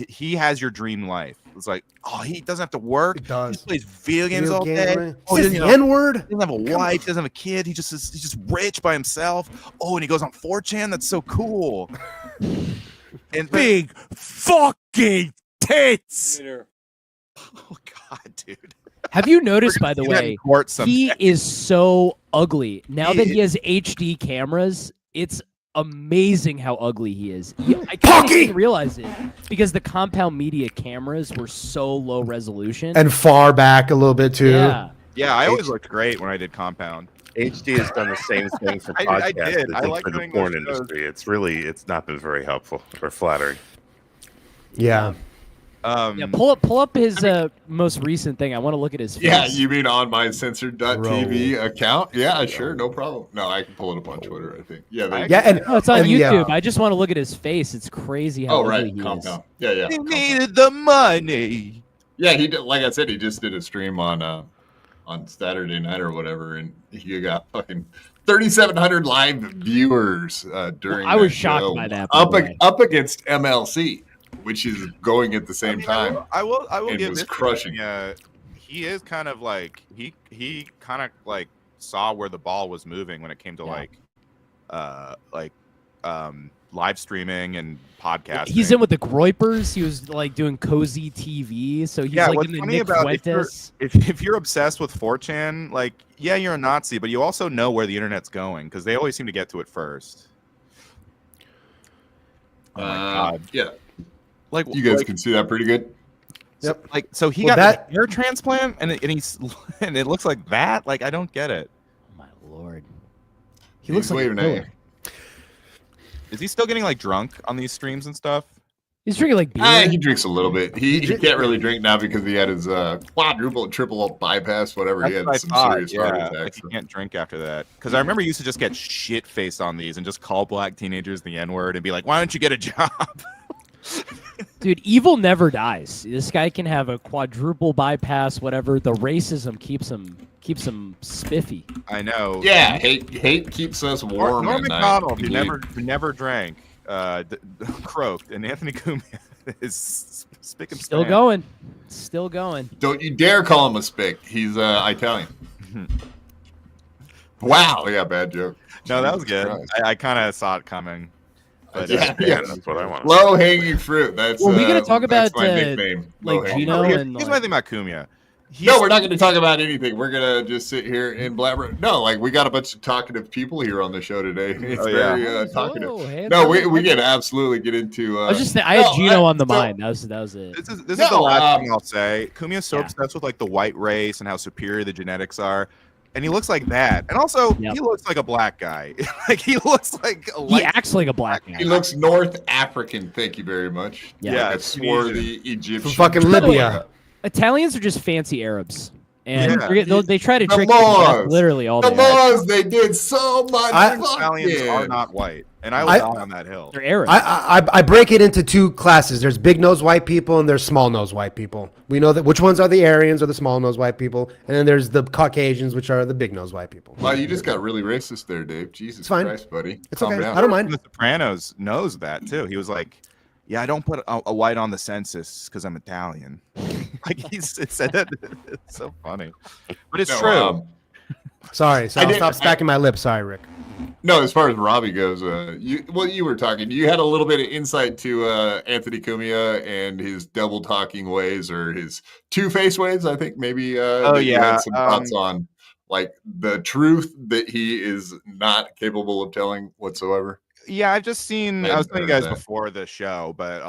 S3: he has your dream life. It's like, oh, he doesn't have to work.
S5: It does.
S3: He just plays video games
S5: Video
S3: all
S5: game,
S3: day.
S5: right?
S3: Oh, he
S5: Says
S3: doesn't,
S5: the N-word.
S3: he doesn't have a wife. He doesn't have a kid. He's just rich by himself. Oh, and he goes on 4chan. That's so cool. And big fucking tits. Oh God, dude.
S2: Have you noticed, by the
S3: See that in
S2: way,
S3: court someday.
S2: he is so ugly now
S3: He
S2: that he has HD cameras. It's amazing how ugly he is. I didn't realize it because the Compound Media cameras were so low resolution.
S5: And far back a little bit too.
S2: yeah,
S3: Yeah, I always looked great when I did Compound.
S4: HD has done the same thing for
S3: I
S4: podcasts
S3: did.
S4: as it
S3: I
S4: did
S3: like
S4: for the
S3: doing
S4: porn
S3: those shows.
S4: industry. It's not been very helpful or flattering.
S5: Yeah.
S2: yeah. Pull up his most recent thing. I want to look at his face.
S1: Yeah, you mean on my censored.tv account? Yeah, sure, no problem. No, I can pull it up on Twitter, I think. Yeah,
S5: and
S2: No, it's on
S5: and,
S2: YouTube.
S5: yeah.
S2: I just want to look at his face. It's crazy how
S1: Oh,
S2: ugly
S1: right,
S2: he is.
S1: Compound. Yeah.
S3: He
S1: Compound.
S3: needed the money.
S1: Yeah, he did. Like I said, he just did a stream on Saturday night or whatever, and he got fucking 3,700 live viewers during.
S2: I was
S1: that
S2: shocked
S1: show.
S2: by that, by the way.
S1: Up against MLC, which is going at the same time.
S3: I will
S1: and
S3: give
S1: was
S3: this to him.
S1: crushing.
S3: Yeah, he is kind of like he kind of like saw where the ball was moving when it came to live streaming and podcasting.
S2: He's in with the Groypers. He was like doing cozy TV. So he's like
S3: what's
S2: in the
S3: funny
S2: Nick
S3: about
S2: Fuentes.
S3: if you're obsessed with 4chan, like yeah, you're a Nazi, but you also know where the internet's going because they always seem to get to it first. Oh my God.
S1: Yeah,
S3: Like
S1: you guys can see that pretty good.
S5: Yep.
S3: So he
S5: Well,
S3: got a hair transplant, and it looks like that. Like, I don't get it.
S2: Oh my lord.
S1: He looks like a killer.
S3: Is he still getting like drunk on these streams and stuff?
S2: He's drinking like beer.
S1: He drinks a little bit. He can't really drink now because he had his quadruple, triple bypass, whatever. He had some serious heart attacks.
S3: Like he can't drink after that. Because I remember he used to just get shit faced on these and just call black teenagers the N-word and be like, "Why don't you get a job?"
S2: Dude, evil never dies. This guy can have a quadruple bypass, whatever. The racism keeps him spiffy.
S3: I know.
S1: Yeah, hate keeps us warm.
S3: Norm
S1: at night.
S3: Macdonald, who never drank, croaked, and Anthony Cumia is spick and
S2: Still
S3: span.
S2: going. Still going.
S1: Don't you dare call him a spick. He's Italian. Wow. Yeah, bad joke.
S3: No, that was good. I kind of saw it coming. But
S1: yeah,
S4: that's what I want.
S1: Low hanging fruit. That's
S2: Well, we gonna talk about
S1: my nickname.
S2: like Gino and
S3: here's my thing about Cumia.
S1: No, we're not going to talk about anything. We're going to just sit here and blabber. No, like we got a bunch of talkative people here on the show today. It's very talkative. No, we can absolutely get into.
S2: I had Gino on the mind. That was it.
S3: This is the last thing I'll say. Cumia's so obsessed with like the white race and how superior the genetics are. And he looks like that. And also, he looks like a black guy. Like, he looks like
S2: he acts like a black guy.
S1: He looks North African. Thank you very much.
S2: Yeah,
S1: like a swarthy Egyptian.
S5: From fucking Libya.
S2: Italians are just fancy Arabs. And they try to trick
S1: Moors.
S2: literally all
S1: the
S2: the
S1: Moors. They did so much.
S3: Italians are not white. And I was on that hill.
S2: They're Arabs.
S5: I break it into two classes. There's big nose white people and there's small nose white people. We know that which ones are the Aryans or the small nose white people, and then there's the Caucasians, which are the big nose white people.
S1: Wow, you just got really racist there, Dave. Jesus Christ, buddy.
S5: It's okay. I don't mind.
S3: The Sopranos knows that too. He was like, "Yeah, I don't put a white on the census because I'm Italian." Like he said that. It's so funny, but it's true.
S5: Sorry, I'll stop smacking my lips. Sorry, Rick.
S1: No, as far as Robbie goes, you were talking. You had a little bit of insight to Anthony Cumia and his double talking ways or his two-faced ways. I think maybe you had some thoughts on like the truth that he is not capable of telling whatsoever.
S3: Yeah, I've just seen. I was telling you guys before the show, but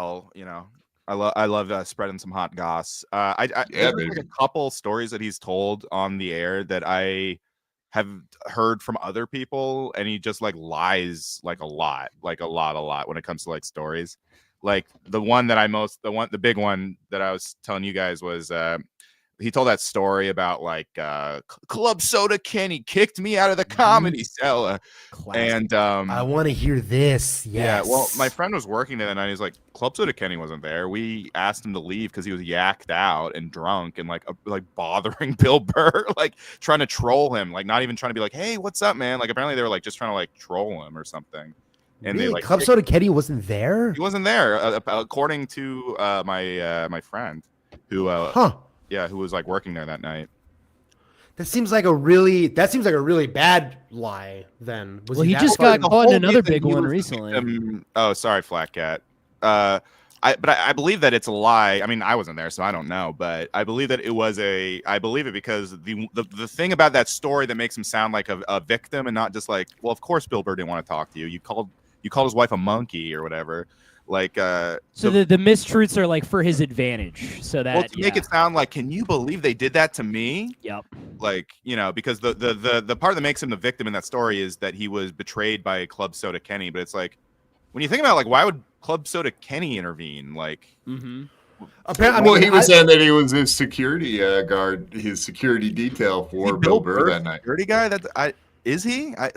S3: I love spreading some hot goss. There's like a couple stories that he's told on the air that I have heard from other people, and he just like lies like a lot when it comes to like stories. Like the big one that I was telling you guys was he told that story about like Club Soda Kenny kicked me out of the comedy cellar. And
S5: I want to hear this. Yes.
S3: Yeah, well, my friend was working there that night. He's like, Club Soda Kenny wasn't there. We asked him to leave because he was yacked out and drunk and like bothering Bill Burr, like trying to troll him, like not even trying to be like, hey, what's up, man? Like apparently they were like just trying to like troll him or something. And
S5: really?
S3: They like
S5: Club Soda Kenny wasn't there?
S3: He wasn't there, according to my friend who who was like working there that night.
S5: That seems like a really bad lie. Then
S2: he just got caught in another big one recently.
S3: Oh, sorry, Flat Cat. I believe that it's a lie. I mean, I wasn't there, so I don't know. But I believe that it was I believe it because the thing about that story that makes him sound like a victim and not just like, well, of course Bill Burr didn't want to talk to you. You called his wife a monkey or whatever. Like
S2: so the mistruths are like for his advantage, so that
S3: make it sound like, can you believe they did that to me?
S2: Yep.
S3: Like, because the part that makes him the victim in that story is that he was betrayed by Club Soda Kenny. But it's like, when you think about like, why would Club Soda Kenny intervene? Like,
S1: Apparently, he was saying that he was his security guard, his security detail for Bill Burr that night.
S3: Security guy? Is he?
S1: That's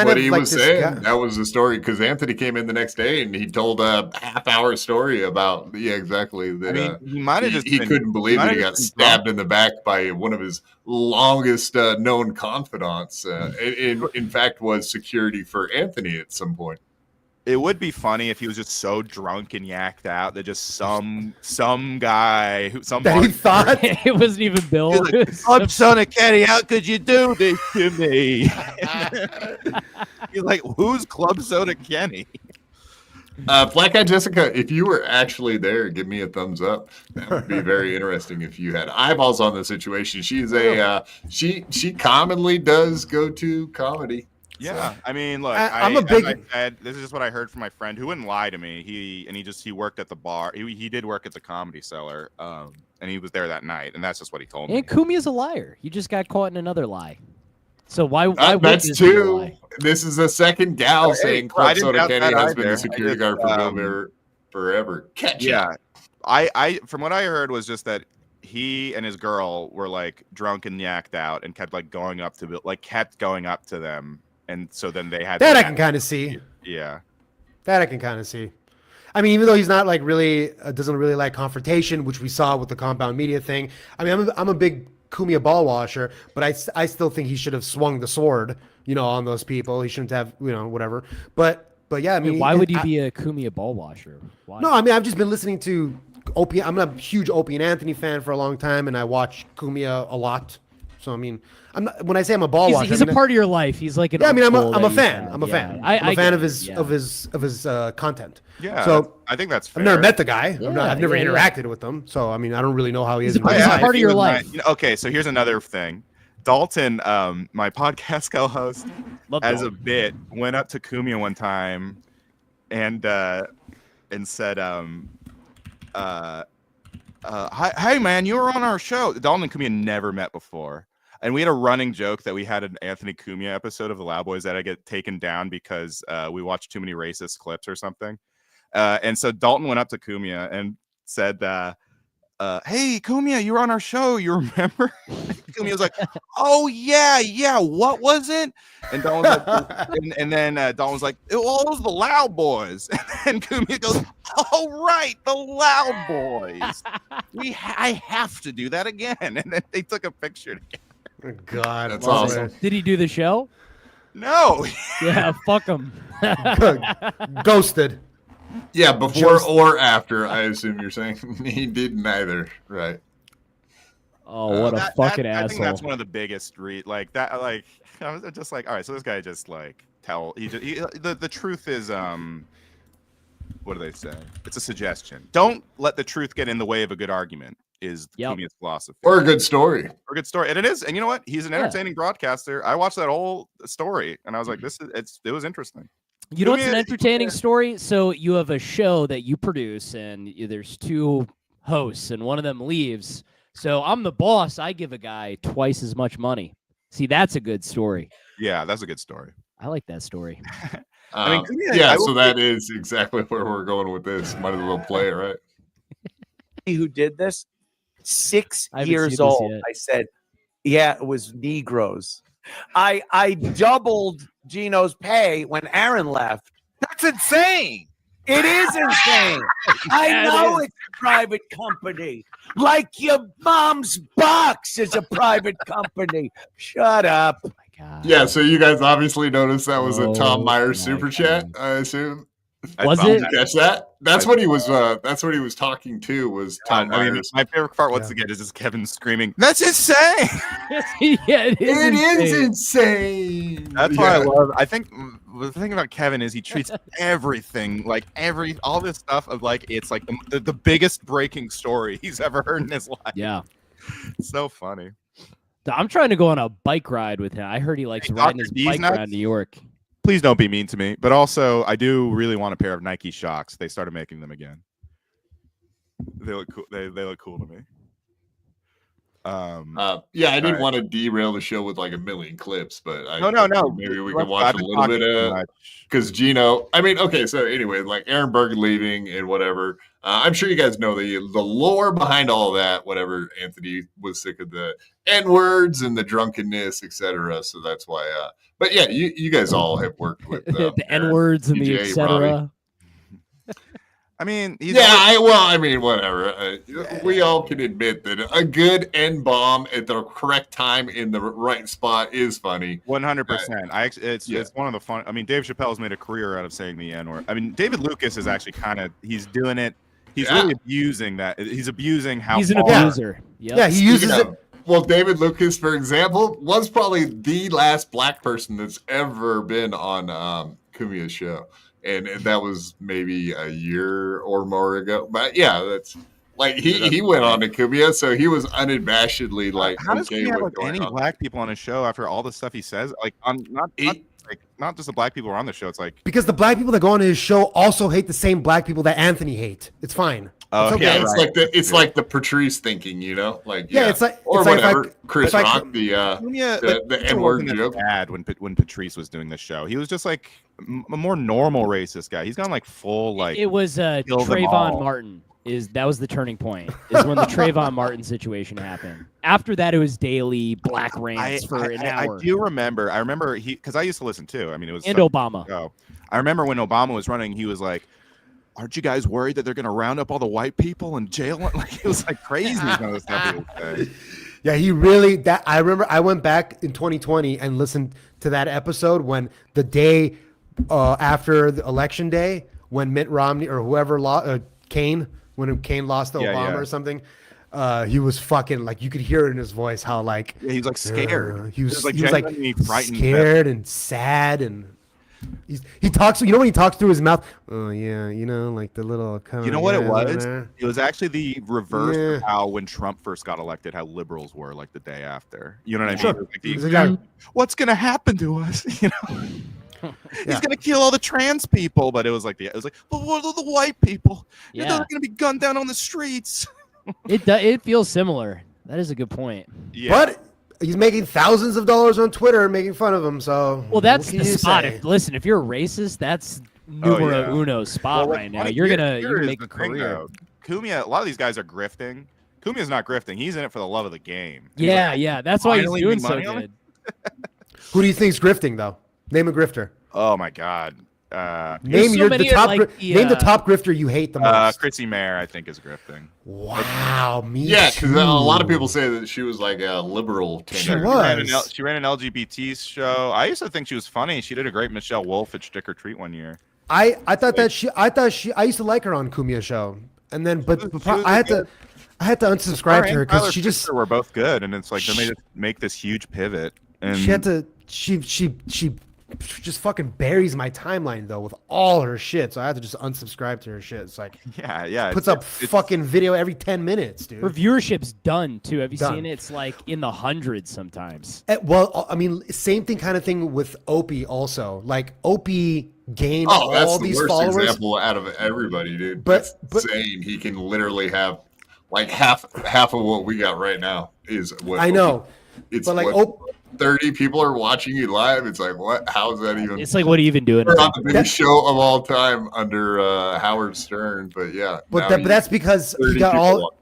S1: what he was saying. That was the story because Anthony came in the next day and he told a half-hour story about exactly that.
S3: He might have
S1: he couldn't believe that he got stabbed in the back by one of his longest known confidants. In fact, was security for Anthony at some point.
S3: It would be funny if he was just so drunk and yacked out that just some guy he
S5: thought
S2: it wasn't even Bill.
S3: Like, Club Soda Kenny, how could you do this to me? He's like, who's Club Soda Kenny?
S1: Black Eyed Jessica, if you were actually there, give me a thumbs up. That would be very interesting if you had eyeballs on the situation. She's she commonly does go to comedy.
S3: Yeah, I mean, look,
S5: I'm a big.
S3: as I said, this is just what I heard from my friend who wouldn't lie to me. He worked at the bar. He did work at the Comedy Cellar, and he was there that night, and that's just what he told me.
S2: And Kumia's a liar. You just got caught in another lie. So why would
S1: that's
S2: this be a
S1: two.
S2: lie?
S1: This is the second gal saying Club Soda Kenny has been the security guard for Bill Bear forever. Catch
S3: yeah, I from what I heard was just that he and his girl were like drunk and yacked out and kept going up to them, and so then they had
S5: That I can kind of see.
S3: Yeah,
S5: that I can kind of see. I mean, even though he's not like really doesn't really like confrontation, which we saw with the Compound Media thing. I mean, I'm a big Kumia ball washer, but I still think he should have swung the sword, on those people. He shouldn't have, whatever. But yeah, I mean,
S2: why would you be a Kumia ball washer? Why?
S5: No, I mean, I've just been listening to Opie. I'm a huge Opie and Anthony fan for a long time, and I watch Kumia a lot. So I mean, when I say I'm a ball washer,
S2: he's a part of your life. He's like an
S5: I'm a
S2: uncle
S5: fan.
S2: that
S5: I'm a
S2: you
S5: fan.
S2: have.
S5: I'm a fan of his
S2: yeah.
S5: of his content.
S3: Yeah,
S5: so
S3: I think that's fair.
S5: I've never met the guy.
S2: Yeah,
S5: I've never
S2: yeah.
S5: interacted with him. So I mean, I don't really know how he is.
S2: He's a part of your life.
S3: Okay, so here's another thing. Dalton, my podcast co-host, as a bit, went up to Kumia one time and said, "Hey man, you were on our show." Dalton and Kumia never met before, and we had a running joke that we had an Anthony Cumia episode of the Loud Boys that I get taken down because we watched too many racist clips or something. And so Dalton went up to Cumia and said, "Hey Cumia, you were on our show. You remember?" Cumia was like, "Oh yeah. What was it?" And Dalton was like, and then Dalton was like, "Well, it was the Loud Boys." And Cumia goes, "Oh right, the Loud Boys. I have to do that again." And then they took a picture together.
S5: God,
S1: that's awesome.
S2: Did he do the show?
S3: No.
S2: Yeah, fuck him.
S5: Ghosted.
S1: Yeah, before or after, I assume you're saying. He did neither, right?
S2: Oh, what a fucking asshole!
S3: I think that's one of the biggest I was just like, all right, so this guy just the truth is what do they say? It's a suggestion. Don't let the truth get in the way of a good argument. Is Kumia's philosophy
S1: or a good story?
S3: Or a good story, and it is. And you know what? He's an entertaining broadcaster. I watched that whole story, and I was like, it was interesting.
S2: You know what's an entertaining story? So you have a show that you produce, and there's two hosts, and one of them leaves. So I'm the boss. I give a guy twice as much money. See, that's a good story.
S3: Yeah, that's a good story.
S2: I like that story.
S3: I mean,
S1: so that is exactly where we're going with this. Might as well play it, right?
S11: Who did this? 6 years old. I said, yeah, it was Negroes. I doubled Gino's pay when Aaron left.
S10: That's insane.
S11: It is insane. I know it's a private company. Like your mom's box is a private company. Shut up.
S2: Oh my God.
S1: Yeah, so you guys obviously noticed that was a Tom Myers super chat, I assume.
S2: Was it?
S1: Did you catch that? That's what he was. That's what he was talking to. Was Tom Myers?
S3: My favorite part once again is just Kevin screaming, "That's insane!"
S2: Yeah, it is
S1: insane.
S3: That's why I love. I think the thing about Kevin is he treats everything like all this stuff of like it's like the biggest breaking story he's ever heard in his life.
S2: Yeah,
S3: it's so funny.
S2: I'm trying to go on a bike ride with him. I heard he likes riding his bike around New York.
S3: Please don't be mean to me, but also I do really want a pair of Nike Shocks. They started making them again. They look cool. They look cool to me.
S1: Yeah, I didn't want to derail the show with like a million clips, but
S3: no.
S1: Maybe we can watch a little bit because Gino. I mean, okay. So anyway, like Aaron Berg leaving and whatever. I'm sure you guys know the lore behind all that. Whatever, Anthony was sick of the N-words and the drunkenness, etc. So that's why. But yeah, you guys all have worked with
S2: the N-words and the etc.
S3: I mean,
S1: whatever. We all can admit that a good N-bomb at the correct time in the right spot is funny.
S3: 100%. It's one of the fun. I mean, Dave Chappelle's made a career out of saying the N-word. I mean, David Lucas is actually he's doing it. He's really abusing that. He's abusing how
S2: he's an abuser.
S5: Yep. Yeah, he uses it.
S1: Well, David Lucas, for example, was probably the last black person that's ever been on Kumia's show. And that was maybe a year or more ago. But yeah, that's like he went on to Kumia, so he was unabashedly like.
S3: How does he have any black people on his show after all the stuff he says? Like, I'm not like not just the black people who are on the show. It's like
S5: because the black people that go on his show also hate the same black people that Anthony hate. It's fine.
S3: Oh,
S5: it's okay.
S1: Yeah, it's like the Patrice thinking, you know, like
S5: it's like
S1: or
S5: it's
S1: whatever.
S5: Like,
S1: Chris
S5: like,
S1: Rock, the N-word joke.
S3: Bad when Patrice was doing the show. He was just like a more normal racist guy. He's gone like full like.
S2: It was Trayvon Martin. That was the turning point? Is when the Trayvon Martin situation happened. After that, it was daily black rants for an hour.
S3: I remember because I used to listen too. I mean, it was
S2: Obama.
S3: Ago. I remember when Obama was running, he was like, aren't you guys worried that they're going to round up all the white people and jail them? Like, it was like crazy. Some of the stuff he would say.
S5: Yeah, he really. I remember I went back in 2020 and listened to that episode when the day after the election day, when Mitt Romney or whoever Kane, when Kane lost to Obama or something, he was fucking like you could hear it in his voice how like
S3: he was like scared.
S5: He was like
S3: frightened,
S5: scared and sad and. He talks, you know, when he talks through his mouth. Oh yeah, you know, like the little.
S3: You know what it was? It was actually the reverse of how when Trump first got elected, how liberals were like the day after. You know what I mean? Like what's gonna happen to us? You know, he's gonna kill all the trans people. But it was like but what are the white people? They're gonna be gunned down on the streets.
S2: It feels similar. That is a good point.
S3: Yeah.
S5: But he's making thousands of dollars on Twitter making fun of him. So
S2: that's the spot. Listen, if you're a racist, that's numero uno spot right now. You're gonna make a career.
S3: Cumia, a lot of these guys are grifting. Cumia's not grifting. He's in it for the love of the game.
S2: Yeah. That's why he's doing so good.
S5: Who do you think's grifting though? Name a grifter.
S3: Oh my God.
S5: Name the top grifter you hate the most.
S3: Chrissy Mayer, I think, is grifting.
S5: Wow,
S1: because a lot of people say that she was like a liberal.
S5: She was.
S3: She ran an LGBT show. I used to think she was funny. She did a great Michelle Wolf at Stick or Treat one year.
S5: I used to like her on Cumia's show, and then I had to unsubscribe to her because she just
S3: were both good, and it's like they made it make this huge pivot. And
S5: she just fucking buries my timeline though with all her shit, so I have to just unsubscribe to her shit. It's like puts up fucking video every 10 minutes, dude.
S2: Her viewership's done too. Have you seen it? It's like in the hundreds sometimes.
S5: Well, I mean, same kind of thing with Opie also. Like Opie gained
S1: that's
S5: all
S1: the
S5: these
S1: worst
S5: followers.
S1: Example out of everybody, dude.
S5: But
S1: insane. He can literally have like half of what we got right now is what
S5: I know.
S1: It's
S5: but like
S1: 30 people are watching you live. It's like, what? How is that even?
S2: It's like, what are you even doing?
S1: We're on the biggest show of all time under Howard Stern. But yeah,
S5: but that's because he got all.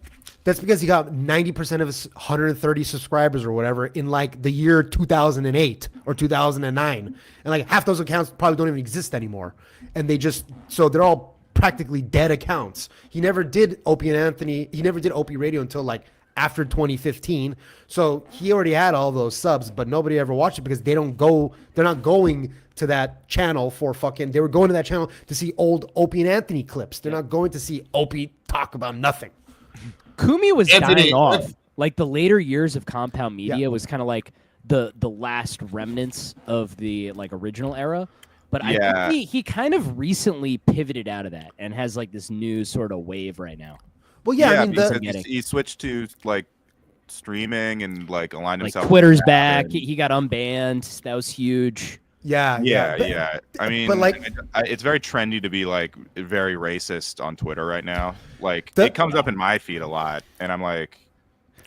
S5: That's because he got 90% of his 130 subscribers or whatever in like the year 2008 or 2009, and like half those accounts probably don't even exist anymore, and they're all practically dead accounts. He never did Opie and Anthony. He never did Opie Radio until like after 2015. So he already had all those subs, but nobody ever watched it because they're not going to that channel they were going to that channel to see old Opie and Anthony clips. They're not going to see Opie talk about nothing.
S2: Kumi was dying off. Like the later years of Compound Media was kind of like the last remnants of the like original era. But I think he kind of recently pivoted out of that and has like this new sort of wave right now.
S5: Well, I mean,
S3: he switched to like streaming and like aligned himself.
S2: Twitter's back. He got unbanned. That was huge.
S3: Yeah. I mean, but like, it's very trendy to be like very racist on Twitter right now. Like, it comes up in my feed a lot, and I'm like,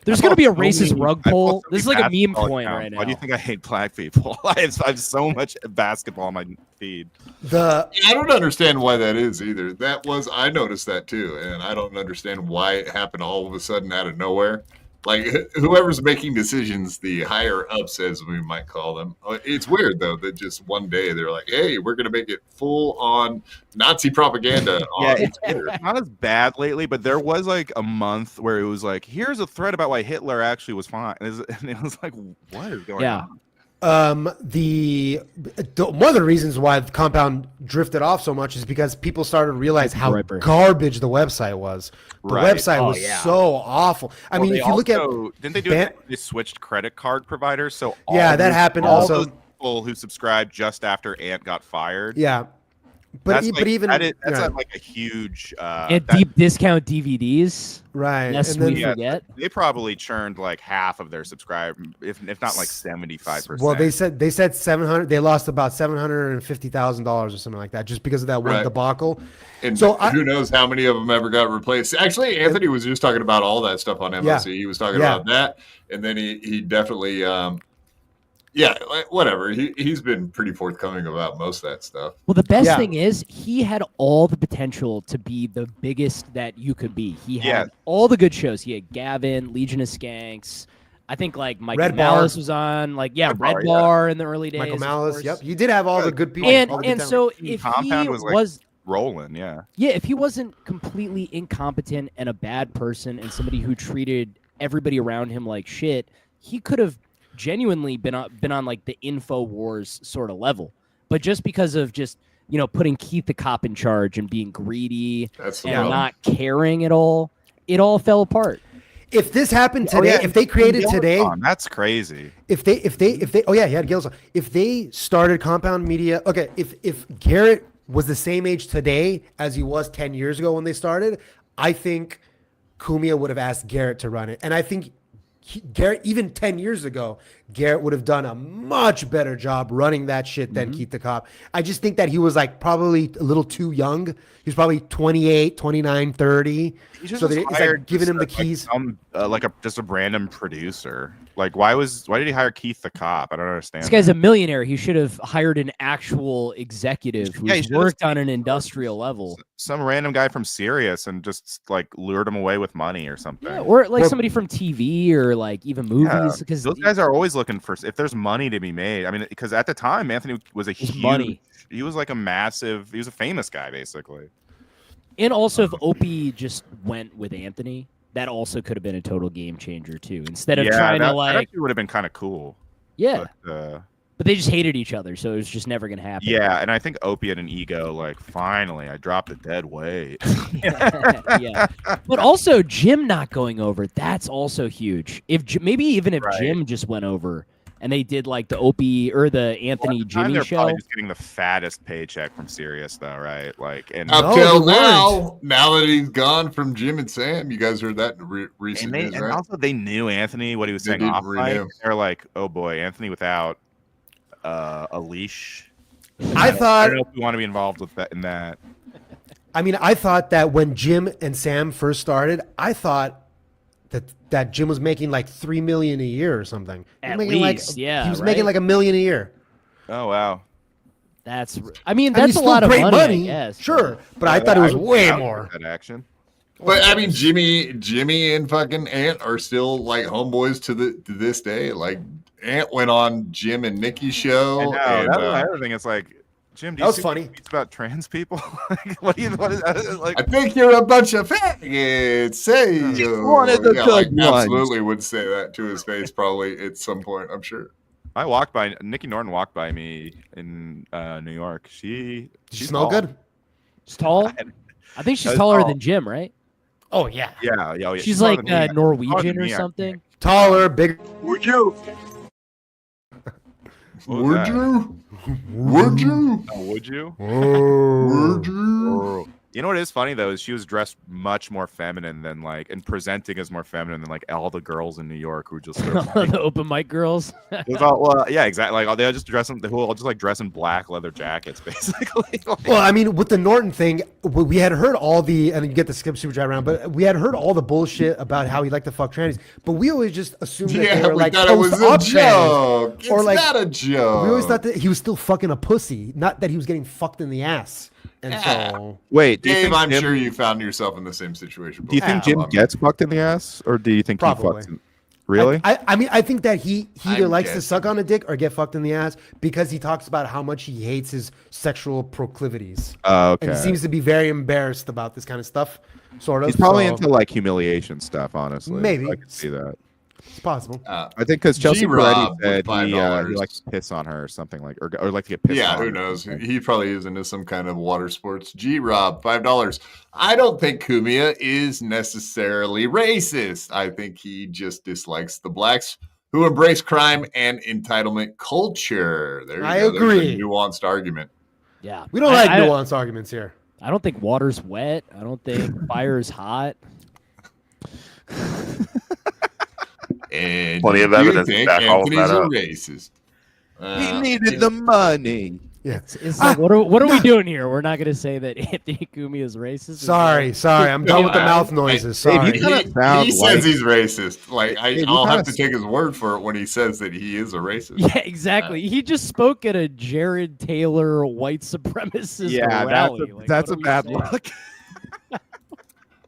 S2: there's going to be a racist rug pull. This is like a meme coin right now.
S3: Why do you think I hate black people? I have so much basketball on my feed.
S1: I don't understand why that is either. I noticed that too, and I don't understand why it happened all of a sudden out of nowhere. Like whoever's making decisions, the higher ups, as we might call them. It's weird though that just one day they're like, "Hey, we're going to make it full on Nazi propaganda."
S3: It's not as bad lately, but there was like a month where it was like, "Here's a thread about why Hitler actually was fine," and it was like, "What is going on?"
S5: One of the reasons why the Compound drifted off so much is because people started to realize how garbage the website was. The website was so awful. I mean, if you look at,
S3: didn't they do they switched credit card providers? So
S5: that happened.
S3: All
S5: also,
S3: those people who subscribed just after Ant got fired.
S5: Yeah. But,
S3: That's
S5: but even
S3: that's
S5: right.
S3: like a huge
S2: And deep discount DVDs.
S5: Right.
S2: Lest
S5: And then,
S2: we forget.
S3: They probably churned like half of their subscribers, if not like 75%.
S5: well, they said 700. They lost about $750,000 or something like that, just because of that one debacle.
S1: And
S5: so
S1: who knows how many of them ever got replaced? Actually, Anthony was just talking about all that stuff on MOC. He was talking about that, and then he definitely. Whatever. He's been pretty forthcoming about most of that stuff.
S2: Well, the best thing is he had all the potential to be the biggest that you could be. He had all the good shows. He had Gavin, Legion of Skanks. I think like Michael Malice was on. Like Red Bar in the early days.
S5: Michael Malice. Yep. He did have all the good people.
S2: And so if
S3: Compound
S2: he
S3: was rolling,
S2: if he wasn't completely incompetent and a bad person and somebody who treated everybody around him like shit, he could have genuinely been on like the InfoWars sort of level, but just because of putting Keith the cop in charge and being greedy and not caring at all, it all fell apart.
S5: If this happened today, if they created today,
S3: that's crazy.
S5: If they he had Gil's on. If they started Compound Media, okay, if Garrett was the same age today as he was 10 years ago when they started, I think Cumia would have asked Garrett to run it, and I think Garrett, even 10 years ago, Garrett would have done a much better job running that shit than Keith the Cop. I just think that he was like probably a little too young. He was probably 28, 29, 30. So it's like giving him the keys.
S3: Just a random producer. Like why did he hire Keith the Cop? I don't understand.
S2: This guy's a millionaire. He should have hired an actual executive who's worked on an industrial level.
S3: Some random guy from Sirius and just like lured him away with money or something.
S2: Yeah, or like somebody from TV or like even movies. Because
S3: those guys are always looking for if there's money to be made. I mean, because at the time Anthony was a huge money. He was like he was a famous guy basically.
S2: And also if Opie just went with Anthony, that also could have been a total game changer too. Instead of trying to like,
S3: that actually would have been kind of cool.
S2: Yeah. But they just hated each other, so it was just never gonna happen.
S3: Yeah, and I think Opie had an ego. Like, finally, I dropped a dead weight.
S2: Yeah. But also Jim not going over—that's also huge. If Jim just went over and they did like the Opie or the Anthony Jimmy
S3: they're
S2: show,
S3: probably just getting the fattest paycheck from Sirius, though, right? Like, and
S1: up till now that he's gone from Jim and Sam, you guys heard that recently,
S3: and also they knew Anthony what he was saying off mic. They're like, oh boy, Anthony without a leash. I don't know if we want to be involved with that in that.
S5: I mean, I thought that when Jim and Sam first started, I thought that Jim was making like $3 million a year or something.
S2: At least,
S5: he was making like $1 million a year.
S3: Oh wow,
S2: that's a lot of money. Yes,
S5: sure, but I thought it was way more.
S3: That action.
S1: But I mean, Jimmy and fucking Ant are still like homeboys to this day. Like Ant went on Jim and Nikki's show.
S3: That's another thing. It's like, Jim, do you see
S5: funny.
S3: It's about trans people? What is like?
S1: I think you're a bunch of faggots. Say absolutely would say that to his face probably at some point. I'm sure.
S3: Nikki Norton walked by me in New York. She
S5: smell good.
S2: She's tall. I think she's taller than Jim, right?
S5: Oh yeah.
S3: Yeah.
S2: She's like Norwegian or something.
S5: Taller, bigger.
S1: Would you? Would you? Would you?
S3: Would you?
S1: Would you?
S3: You know what is funny though is she was dressed much more feminine than and presenting as more feminine than like all the girls in New York who just
S2: the open mic girls.
S3: Yeah, exactly. Like they just dress in dress in black leather jackets, basically.
S5: Well, I mean, with the Norton thing, we had heard all the, and you get the skip super chat around, but we had heard all the bullshit about how he liked to fuck trannies, but we always just assumed that they were like
S1: thought it was a joke. It's not a joke.
S5: We always thought that he was still fucking a pussy, not that he was getting fucked in the ass. And so,
S8: wait,
S1: Dave, I'm sure you found yourself in the same situation.
S8: Do you think Jim gets fucked in the ass, or do you think he fucks? Really?
S5: I mean, I think that he either likes to suck on a dick or get fucked in the ass because he talks about how much he hates his sexual proclivities.
S8: Okay.
S5: And he seems to be very embarrassed about this kind of stuff. Sort of.
S8: He's probably into like humiliation stuff. Honestly,
S5: maybe
S8: I can see that.
S5: It's possible.
S8: I think because Chelsea Peretti said he likes to piss on her or something or like to get pissed on.
S1: Yeah, who knows? He probably is into some kind of water sports. G-Rob, $5. I don't think Cumia is necessarily racist. I think he just dislikes the blacks who embrace crime and entitlement culture. There you go.
S5: Agree.
S1: There's a nuanced argument.
S2: Yeah.
S5: We don't like nuanced arguments here.
S2: I don't think water's wet. I don't think fire is hot.
S1: And
S4: Plenty of evidence
S1: think
S4: to back all of
S1: Anthony's
S4: that
S1: a
S4: up.
S1: racist.
S8: He needed the money.
S5: Yeah.
S2: It's like, what are we doing here? We're not going to say that Anthony Kumi is racist.
S5: Sorry. I'm done with the mouth noises. Sorry.
S1: He says he's racist. Like I'll have to
S8: kinda-
S1: take his word for it when he says that he is a racist.
S2: Yeah, exactly. He just spoke at a Jared Taylor white supremacist rally.
S8: That's a
S2: what
S8: bad
S2: are we saying?
S8: look.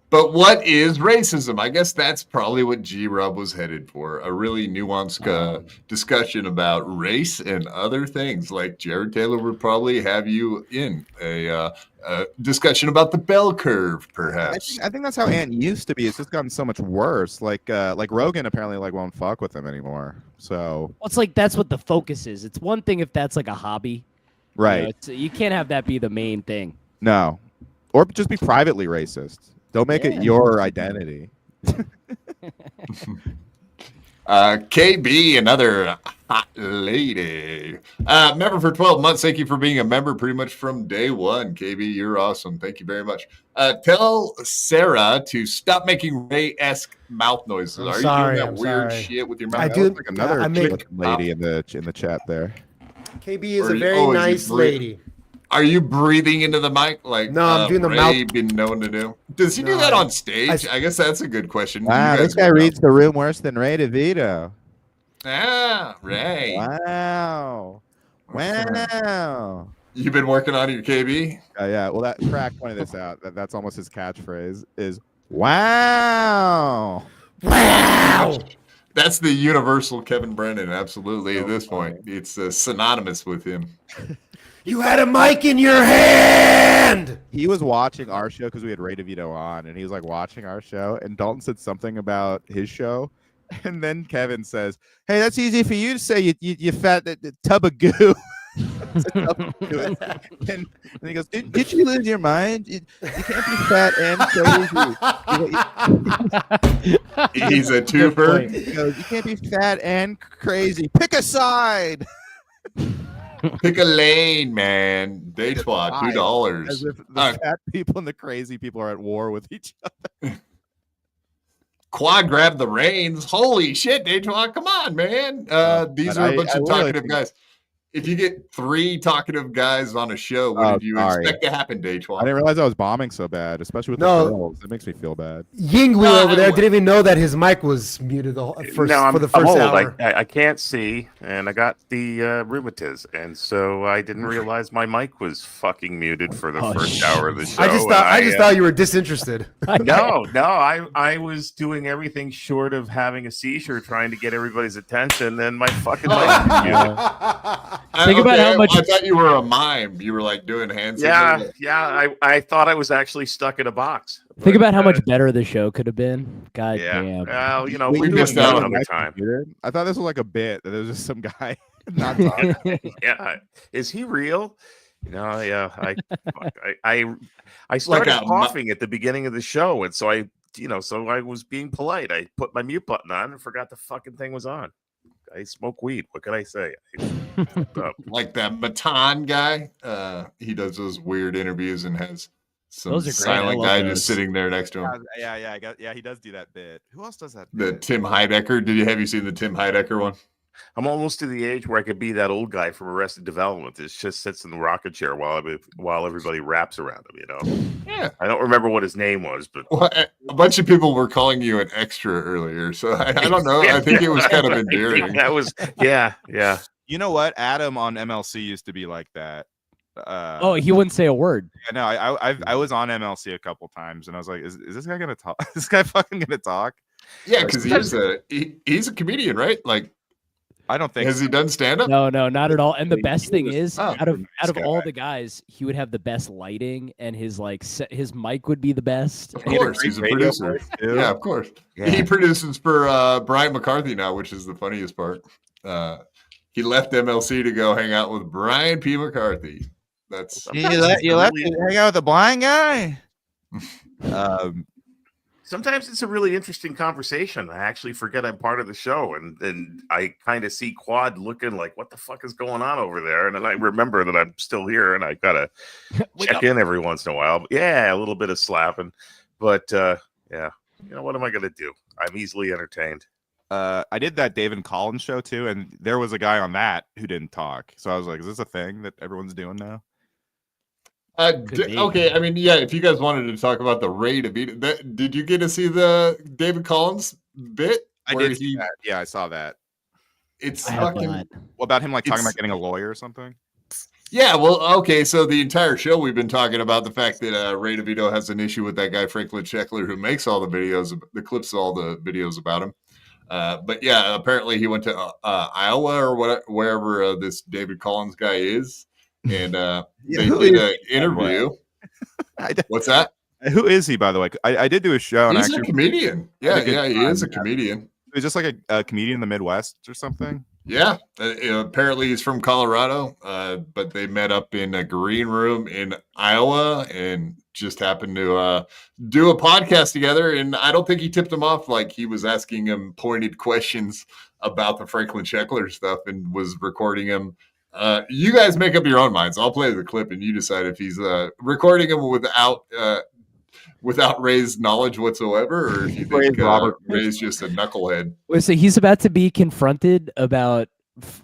S1: But what is racism? I guess that's probably what G-Rob was headed for. A really nuanced discussion about race and other things. Like Jared Taylor would probably have you in a discussion about the bell curve, perhaps.
S8: I think that's how Ant used to be. It's just gotten so much worse. Like Rogan apparently won't fuck with him anymore. So
S2: Well, it's like that's what the focus is. It's one thing if that's like a hobby.
S8: right.
S2: You can't have that be the main thing.
S8: No. Or just be privately racist. Don't make it your identity.
S1: KB, another hot lady. Member for 12 months. Thank you for being a member pretty much from day one. KB, you're awesome. Thank you very much. Tell Sarah to stop making Ray-esque mouth noises. Are you doing that weird shit with your mouth?
S5: I do.
S8: Like another lady in the chat there.
S5: KB is a very nice lady.
S1: Are you breathing into the mic like
S5: no? I'm doing the
S1: Ray
S5: mouth.
S1: been known to do. Does he do that on stage? I guess that's a good question.
S8: Wow, this guy reads the room worse than Ray Devito.
S1: Ray.
S8: Wow.
S1: You've been working on your KB?
S8: Yeah. Well, that Crack pointed this out. That's almost his catchphrase. Is wow.
S1: That's the universal Kevin Brennan. Absolutely. At this point, it's synonymous with him.
S5: You had a mic in your hand.
S8: He was watching our show because we had Ray DeVito on, and he was like watching our show. And Dalton said something about his show, and then Kevin says, "Hey, that's easy for you to say. You fat tub of goo." and he goes, "Did you lose your mind? You can't be fat and crazy."
S1: He's a twofer.
S8: He goes, "You can't be fat and crazy. Pick a side."
S1: Pick a lane, man. Devito'ed, $2.
S8: As if the fat people and the crazy people are at war with each other.
S1: Quad grab the reins. Holy shit, Devito'ed. Come on, man. These are a bunch of talkative guys. If you get 3 talkative guys on a show, what did you expect to happen, Devito'ed?
S8: I didn't realize I was bombing so bad, especially with the girls. It makes me feel bad.
S5: Yingwu over there didn't even know that his mic was muted for the first hour.
S4: I can't see, and I got the rheumatiz, and so I didn't realize my mic was fucking muted for the first hour of the show.
S5: I just thought you were disinterested.
S4: No, I was doing everything short of having a seizure, trying to get everybody's attention, and my fucking mic was muted.
S2: Think about how much.
S1: I thought you were a mime. You were like doing hand signals.
S4: I thought I was actually stuck in a box.
S2: Think about how much better the show could have been. God damn.
S4: Well,
S1: we missed out on
S4: the time.
S8: I thought this was like a bit. That there was just some guy not talking.
S4: Yeah, is he real? No, yeah. I started coughing at the beginning of the show, and so I was being polite. I put my mute button on and forgot the fucking thing was on. I smoke weed. What can I say?
S1: Like that Matan guy. He does those weird interviews and has some silent guy just sitting there next to him.
S8: He does do that bit. Who else does that?
S1: The Tim Heidecker. Have you seen the Tim Heidecker one?
S3: I'm almost to the age where I could be that old guy from Arrested Development that just sits in the rocket chair while everybody wraps around him, you know?
S1: Yeah.
S3: I don't remember what his name was, but...
S1: Well, a bunch of people were calling you an extra earlier, so I don't know. I think it was kind of endearing.
S3: That was, yeah.
S8: You know what? Adam on MLC used to be like that.
S2: He wouldn't say a word.
S8: Yeah, no, I was on MLC a couple times, and I was like, is this guy gonna talk? Is this guy fucking gonna talk?
S1: Yeah, because he's a comedian, right? Like,
S8: I don't think.
S1: Has he done stand up?
S2: No, not at all. And the best thing is, out of all the guys, he would have the best lighting, and his his mic would be the best.
S1: Of course, he's a producer. Yeah, of course. Yeah. He produces for Brian McCarthy now, which is the funniest part. He left MLC to go hang out with Brian P. McCarthy. That's
S8: you left to hang out with a blind guy.
S4: sometimes it's a really interesting conversation. I actually forget I'm part of the show, and I kind of see Quad looking like, what the fuck is going on over there? And then I remember that I'm still here, and I gotta check in every once in a while. But yeah, a little bit of slapping, but yeah, you know, what am I gonna do? I'm easily entertained.
S3: I did that David Collins show too, and there was a guy on that who didn't talk. So I was like, is this a thing that everyone's doing now?
S1: Okay, I mean, yeah, if you guys wanted to talk about the Ray Devito, did you get to see the David Collins bit?
S3: I did see that. Yeah, I saw that.
S1: It's
S3: What
S1: fucking...
S3: about him like talking about getting a lawyer or something?
S1: Yeah, well, okay, so the entire show we've been talking about the fact that Ray Devito has an issue with that guy Franklin Sheckler who makes all the videos, the clips of all the videos about him. But yeah, apparently he went to Iowa or wherever this David Collins guy is, and they did an interview. What's that?
S3: Who is he, by the way? I did do a show.
S1: He's
S3: and
S1: a comedian. Yeah, he is a comedian.
S3: He's just like a comedian in the Midwest or something.
S1: Yeah, apparently he's from Colorado, but they met up in a green room in Iowa and just happened to do a podcast together. And I don't think he tipped him off. Like, he was asking him pointed questions about the Franklin Sheckler stuff and was recording him. You guys make up your own minds. I'll play the clip and you decide if he's recording him without Ray's knowledge whatsoever, or if you think Ray's just a knucklehead.
S2: Wait, so he's about to be confronted about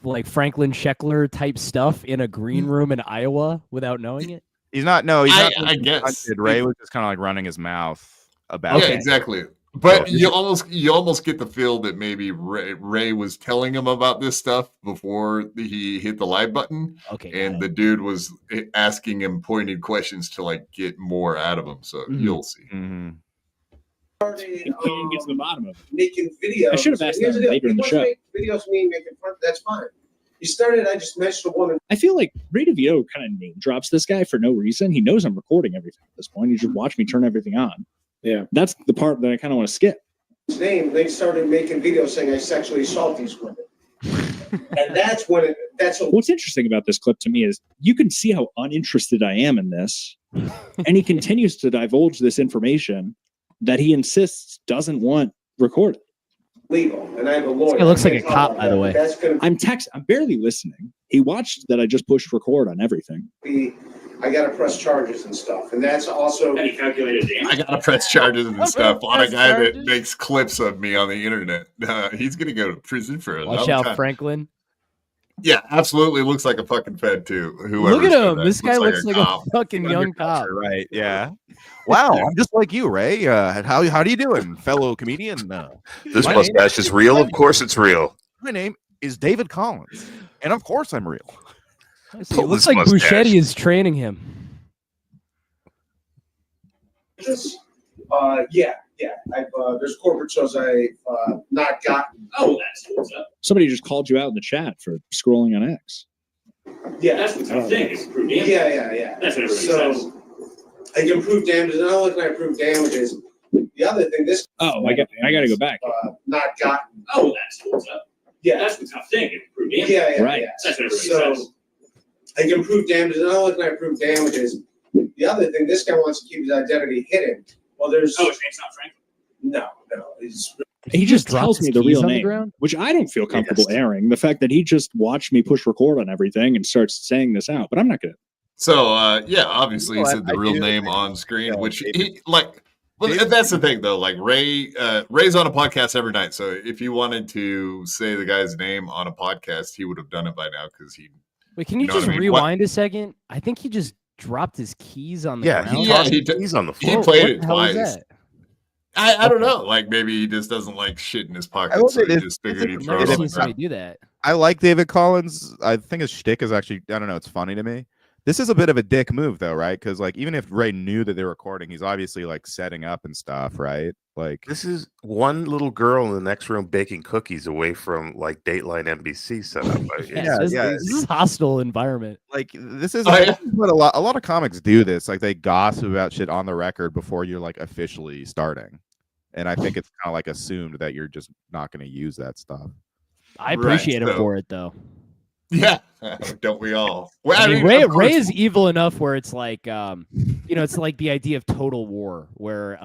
S2: like Franklin Sheckler type stuff in a green room in Iowa without knowing it?
S3: He's not. No, he's not.
S1: I guess
S3: Ray was just kind of like running his mouth about.
S1: Yeah, exactly. But you almost get the feel that maybe Ray was telling him about this stuff before he hit the live button.
S2: Okay,
S1: and the dude was asking him pointed questions to like get more out of him. So you'll see.
S3: Mm-hmm.
S12: Get to the bottom of it.
S13: Making videos.
S12: I should have asked that later in the show.
S13: Videos mean making fun. That's fine. You started. I just mentioned a woman.
S12: I feel like Ray Devito kind of name drops this guy for no reason. He knows I'm recording everything at this point. He just watch me turn everything on. Yeah, that's the part that I kind of want to skip.
S13: His name. They started making videos saying I sexually assault these women, and that's when
S12: What's interesting about this clip to me is you can see how uninterested I am in this, and he continues to divulge this information that he insists doesn't want recorded.
S13: Legal, and I have a lawyer.
S2: It looks like a cop, by the way.
S12: I'm barely listening. He watched that I just pushed record on everything.
S13: I got to press charges and stuff, and that's also.
S1: I got to press charges and stuff on a guy that makes clips of me on the internet. He's gonna go to prison for a long time.
S2: Watch out, Franklin.
S1: Yeah, absolutely. Looks like a fucking fed too.
S2: Look at him. This guy looks like a fucking young cop.
S3: Right? Yeah. Wow. I'm just like you, Ray. How do you doing, fellow comedian?
S4: This mustache is real. Of course, it's real.
S3: My name is David Collins, and of course, I'm real.
S2: It looks like Buschetti is training him.
S13: Yeah. There's corporate shows I've not gotten. Oh, that's what's up.
S12: Somebody just called you out in the chat for scrolling on X.
S13: Yeah, that's the tough thing. Yeah. That's what everybody says. I can prove damages. Not only can I prove damages, the other thing.
S12: I got to go back.
S13: Not gotten. Oh, that's what's up. Yeah, that's the tough thing. Prove damages. Yeah.
S12: Right.
S13: That's what everybody says. I can prove damages. Not only can I prove damages, the other thing. This guy wants to keep his identity hidden. Well, there's. Oh, his name's not Franklin. No.
S12: He just tells me the real name, which I don't feel comfortable airing. The fact that he just watched me push record on everything and starts saying this out, but I'm not gonna.
S1: So obviously he said the real name on screen, which he like. Well, that's the thing though. Like Ray's on a podcast every night, so if he wanted to say the guy's name on a podcast, he would have done it by now because he.
S2: Wait, can you just rewind a second? I think he just dropped his keys on the ground.
S4: He's on the floor.
S1: He played it twice. I don't know. Like maybe he just doesn't like shit in his pocket, so he just figured he'd throw it on the ground.
S2: Do that.
S3: I like David Collins. I think his shtick is actually, I don't know, it's funny to me. This is a bit of a dick move though, right? Because like even if Ray knew that they're recording, he's obviously like setting up and stuff, right? Like
S4: this is one little girl in the next room baking cookies away from like Dateline NBC setup.
S2: This is a hostile environment.
S3: Like this is what a lot of comics do this. Like they gossip about shit on the record before you're like officially starting. And I think it's kind of like assumed that you're just not going to use that stuff.
S2: I appreciate him for it though.
S1: Yeah, don't we all?
S2: Well, I mean, Ray is evil enough where it's like, it's like the idea of total war, where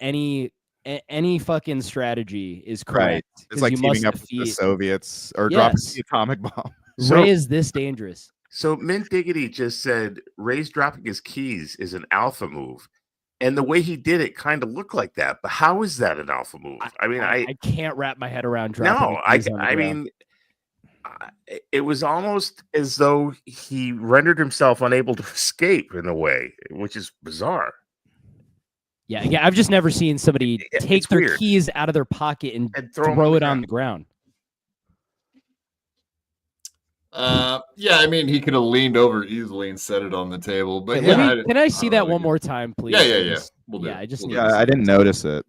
S2: any any fucking strategy is
S8: Right.
S2: correct.
S8: It's
S2: 'cause
S8: like
S2: you
S8: teaming
S2: must
S8: up with the
S2: defeat-
S8: Soviets or dropping
S2: Yes.
S8: the atomic bomb.
S2: Ray is this dangerous.
S4: So Mint Diggity just said Ray's dropping his keys is an alpha move. And the way he did it kind of looked like that. But how is that an alpha move?
S2: I can't wrap my head around dropping.
S4: No,
S2: the keys on the
S4: I
S2: ground.
S4: mean, it was almost as though he rendered himself unable to escape in a way, which is bizarre.
S2: Yeah, I've just never seen somebody take
S4: it's
S2: their
S4: weird.
S2: keys out of their pocket and
S4: throw 'em
S2: throw
S4: on
S2: it
S4: the
S2: on the ground.
S1: Yeah, I mean, he could have leaned over easily and set it on the table. But
S2: Let
S1: yeah,
S2: me- can I see that one more time, please?
S1: Yeah.
S2: We'll I just need
S8: Yeah,
S2: to
S8: I didn't notice it.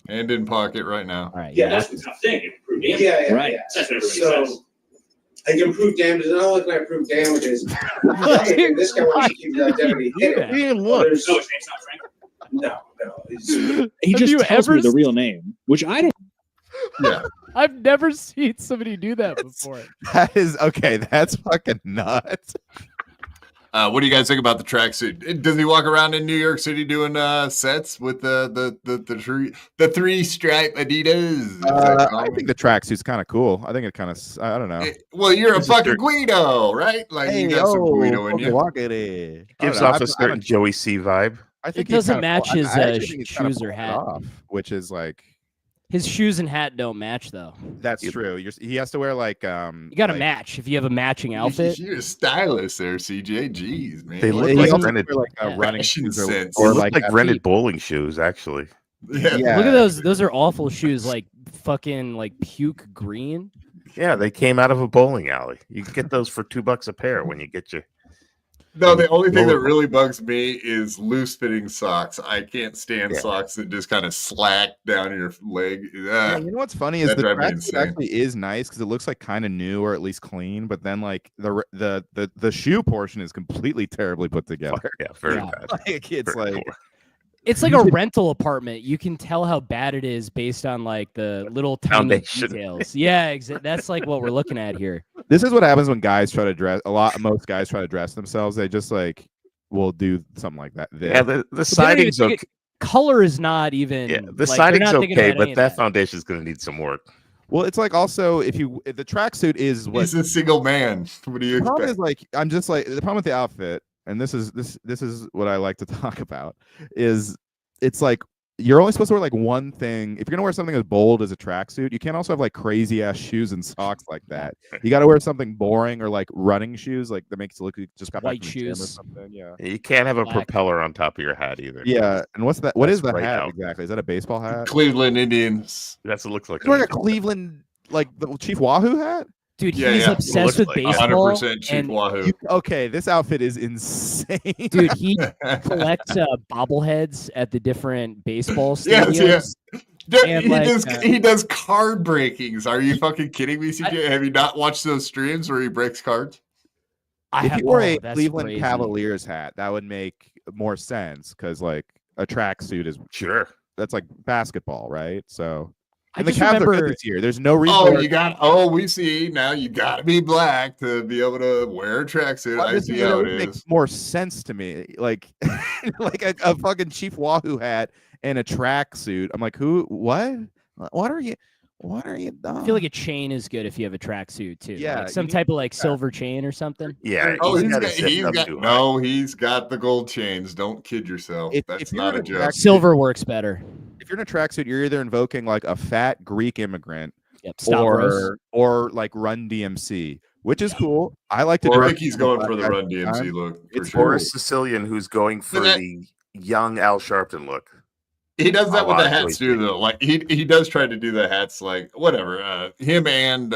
S1: Hand in pocket right now.
S2: All right.
S13: Yeah, that's the tough thing. Yeah.
S12: Right.
S13: That's what everybody says. I can prove damages. Not only can I prove damages, the other thing, this guy wants to keep his identity hidden.
S12: Ian,
S13: Well,
S12: look.
S13: there's-
S12: No,
S13: No,
S12: He
S2: Have
S12: just
S2: you
S12: tells me
S2: ever
S12: the real name, which I don't.
S1: Yeah.
S2: I've never seen somebody do that before.
S8: That is okay. That's fucking nuts.
S1: What do you guys think about the tracksuit? Does he walk around in New York City doing sets with the three stripe Adidas?
S8: I think the tracksuit's kind of cool. I think it kind of. I don't know.
S1: Well, you're a
S4: Gives a
S1: fucking
S4: certain-
S1: Guido, right? Like you got some Guido in you.
S8: Walk it in.
S4: Gives off a certain Joey C vibe.
S8: I think
S2: It doesn't
S8: he's kinda
S2: match
S8: pull-
S2: his
S8: I actually think he's kinda
S2: shoes or
S8: pulling it
S2: hat.
S8: off, which is like
S2: His shoes and hat don't match though.
S8: that's true. He has to wear like
S2: You got to match if you have a matching outfit.
S1: You're a stylist there, CJ. Jeez, man.
S4: They look
S8: he
S4: like
S8: also
S4: rented,
S8: wear, like
S2: Yeah.
S8: running
S1: Fashion
S8: shoes or,
S1: sense.
S4: they
S8: or
S4: look
S8: like
S4: like
S8: that.
S4: rented bowling shoes, actually.
S1: Yeah.
S2: Look at those. Those are awful shoes. Like fucking like puke green.
S4: Yeah, they came out of a bowling alley. You can get those for $2 a pair when you get your.
S1: No, the only thing that really bugs me is loose fitting socks. I can't stand socks that just kind of slack down your leg.
S8: Yeah, you know what's funny is
S1: that
S8: the
S1: drives me
S8: tracksuit
S1: insane.
S8: actually is nice because it looks like kind of new or at least clean, but then like the shoe portion is completely terribly put together.
S4: Yeah, very
S2: Yeah.
S4: bad.
S8: Like it's
S4: Very
S8: like
S4: poor.
S2: It's like a rental apartment. You can tell how bad it is based on like the little tiny
S4: Foundation.
S2: details. Yeah, that's like what we're looking at here.
S8: this is what happens when guys try to dress. Most guys try to dress themselves. They just like will do something like that.
S4: Yeah, the
S2: But they don't even
S4: siding's
S2: think
S4: okay.
S2: Color is not even.
S4: Yeah, the
S2: like, they're
S4: siding's
S2: not thinking
S4: okay,
S2: about
S4: but
S2: any of
S4: that foundation's going to need some work.
S8: Well, it's like also if the tracksuit is what
S1: He's a single man. What do you
S8: the problem
S1: expect?
S8: is like I'm just like the problem with the outfit, and this is what I like to talk about is it's like you're only supposed to wear like one thing. If you're gonna wear something as bold as a tracksuit, you can't also have like crazy ass shoes and socks like that. You got to wear something boring or like running shoes, like that makes it look like you just got back
S2: White
S8: from the gym or
S2: shoes.
S8: something. Yeah.
S4: You can't have a
S2: Black.
S4: propeller on top of your hat either.
S8: Yeah. And what's that? What is
S4: That's
S8: the
S4: right
S8: hat
S4: out.
S8: exactly? Is that a baseball hat?
S1: Cleveland Indians.
S4: That's what it looks like.
S8: He's wearing a Cleveland like the Chief Wahoo hat.
S2: Dude,
S1: Yeah,
S2: he's
S1: yeah.
S2: obsessed
S4: Looks
S2: with
S4: like
S2: baseball.
S1: 100% Chief
S2: and
S1: Wahoo.
S8: Okay, this outfit is insane.
S2: dude, he collects bobbleheads at the different baseball
S1: Yes,
S2: stadiums.
S1: yes. Dude,
S2: And,
S1: he,
S2: like,
S1: does,
S2: uh,
S1: he does card breakings. Are you fucking kidding me, CJ? Have you not watched those streams where he breaks cards?
S8: If you wore a
S2: that's
S8: Cleveland
S2: crazy.
S8: Cavaliers hat, that would make more sense because like a tracksuit is
S4: Sure.
S8: that's like basketball, right? So
S2: I
S8: and the
S2: just
S8: Cavs are
S2: remember-
S8: good this year. There's no reason.
S1: We see now you got to be black to be able to wear a tracksuit. I see how it is.
S8: Makes more sense to me. Like like a fucking Chief Wahoo hat and a tracksuit. I'm like, who? What? What are you? What are you?
S2: I feel like a chain is good if you have a tracksuit too.
S8: Yeah,
S2: like some
S8: you need-
S2: type of like silver chain or something.
S4: Yeah.
S1: Oh,
S4: he's
S1: he's
S4: got
S1: got,
S4: it sitting
S1: he's
S4: up
S1: got
S4: too high.
S1: no, he's got the gold chains. Don't kid yourself.
S8: If
S1: That's
S8: you're
S1: not a
S8: in a
S1: joke.
S2: Silver works better.
S8: If you're in a tracksuit, you're either invoking like a fat Greek immigrant
S2: Yep. Stavros.
S8: or like Run DMC, which is cool. I like to
S1: Or I
S8: dress
S1: think he's
S8: as a
S1: going
S8: black
S1: for the
S8: guy
S1: Run
S8: sometimes.
S1: DMC look. For
S8: It's
S1: sure.
S4: Boris Sicilian, who's going for
S1: that-
S4: the young Al Sharpton look.
S1: He does that
S4: A
S1: with
S4: lot
S1: the
S4: of
S1: hats
S4: choices.
S1: too, though. Like he does try to do the hats, like whatever. Him and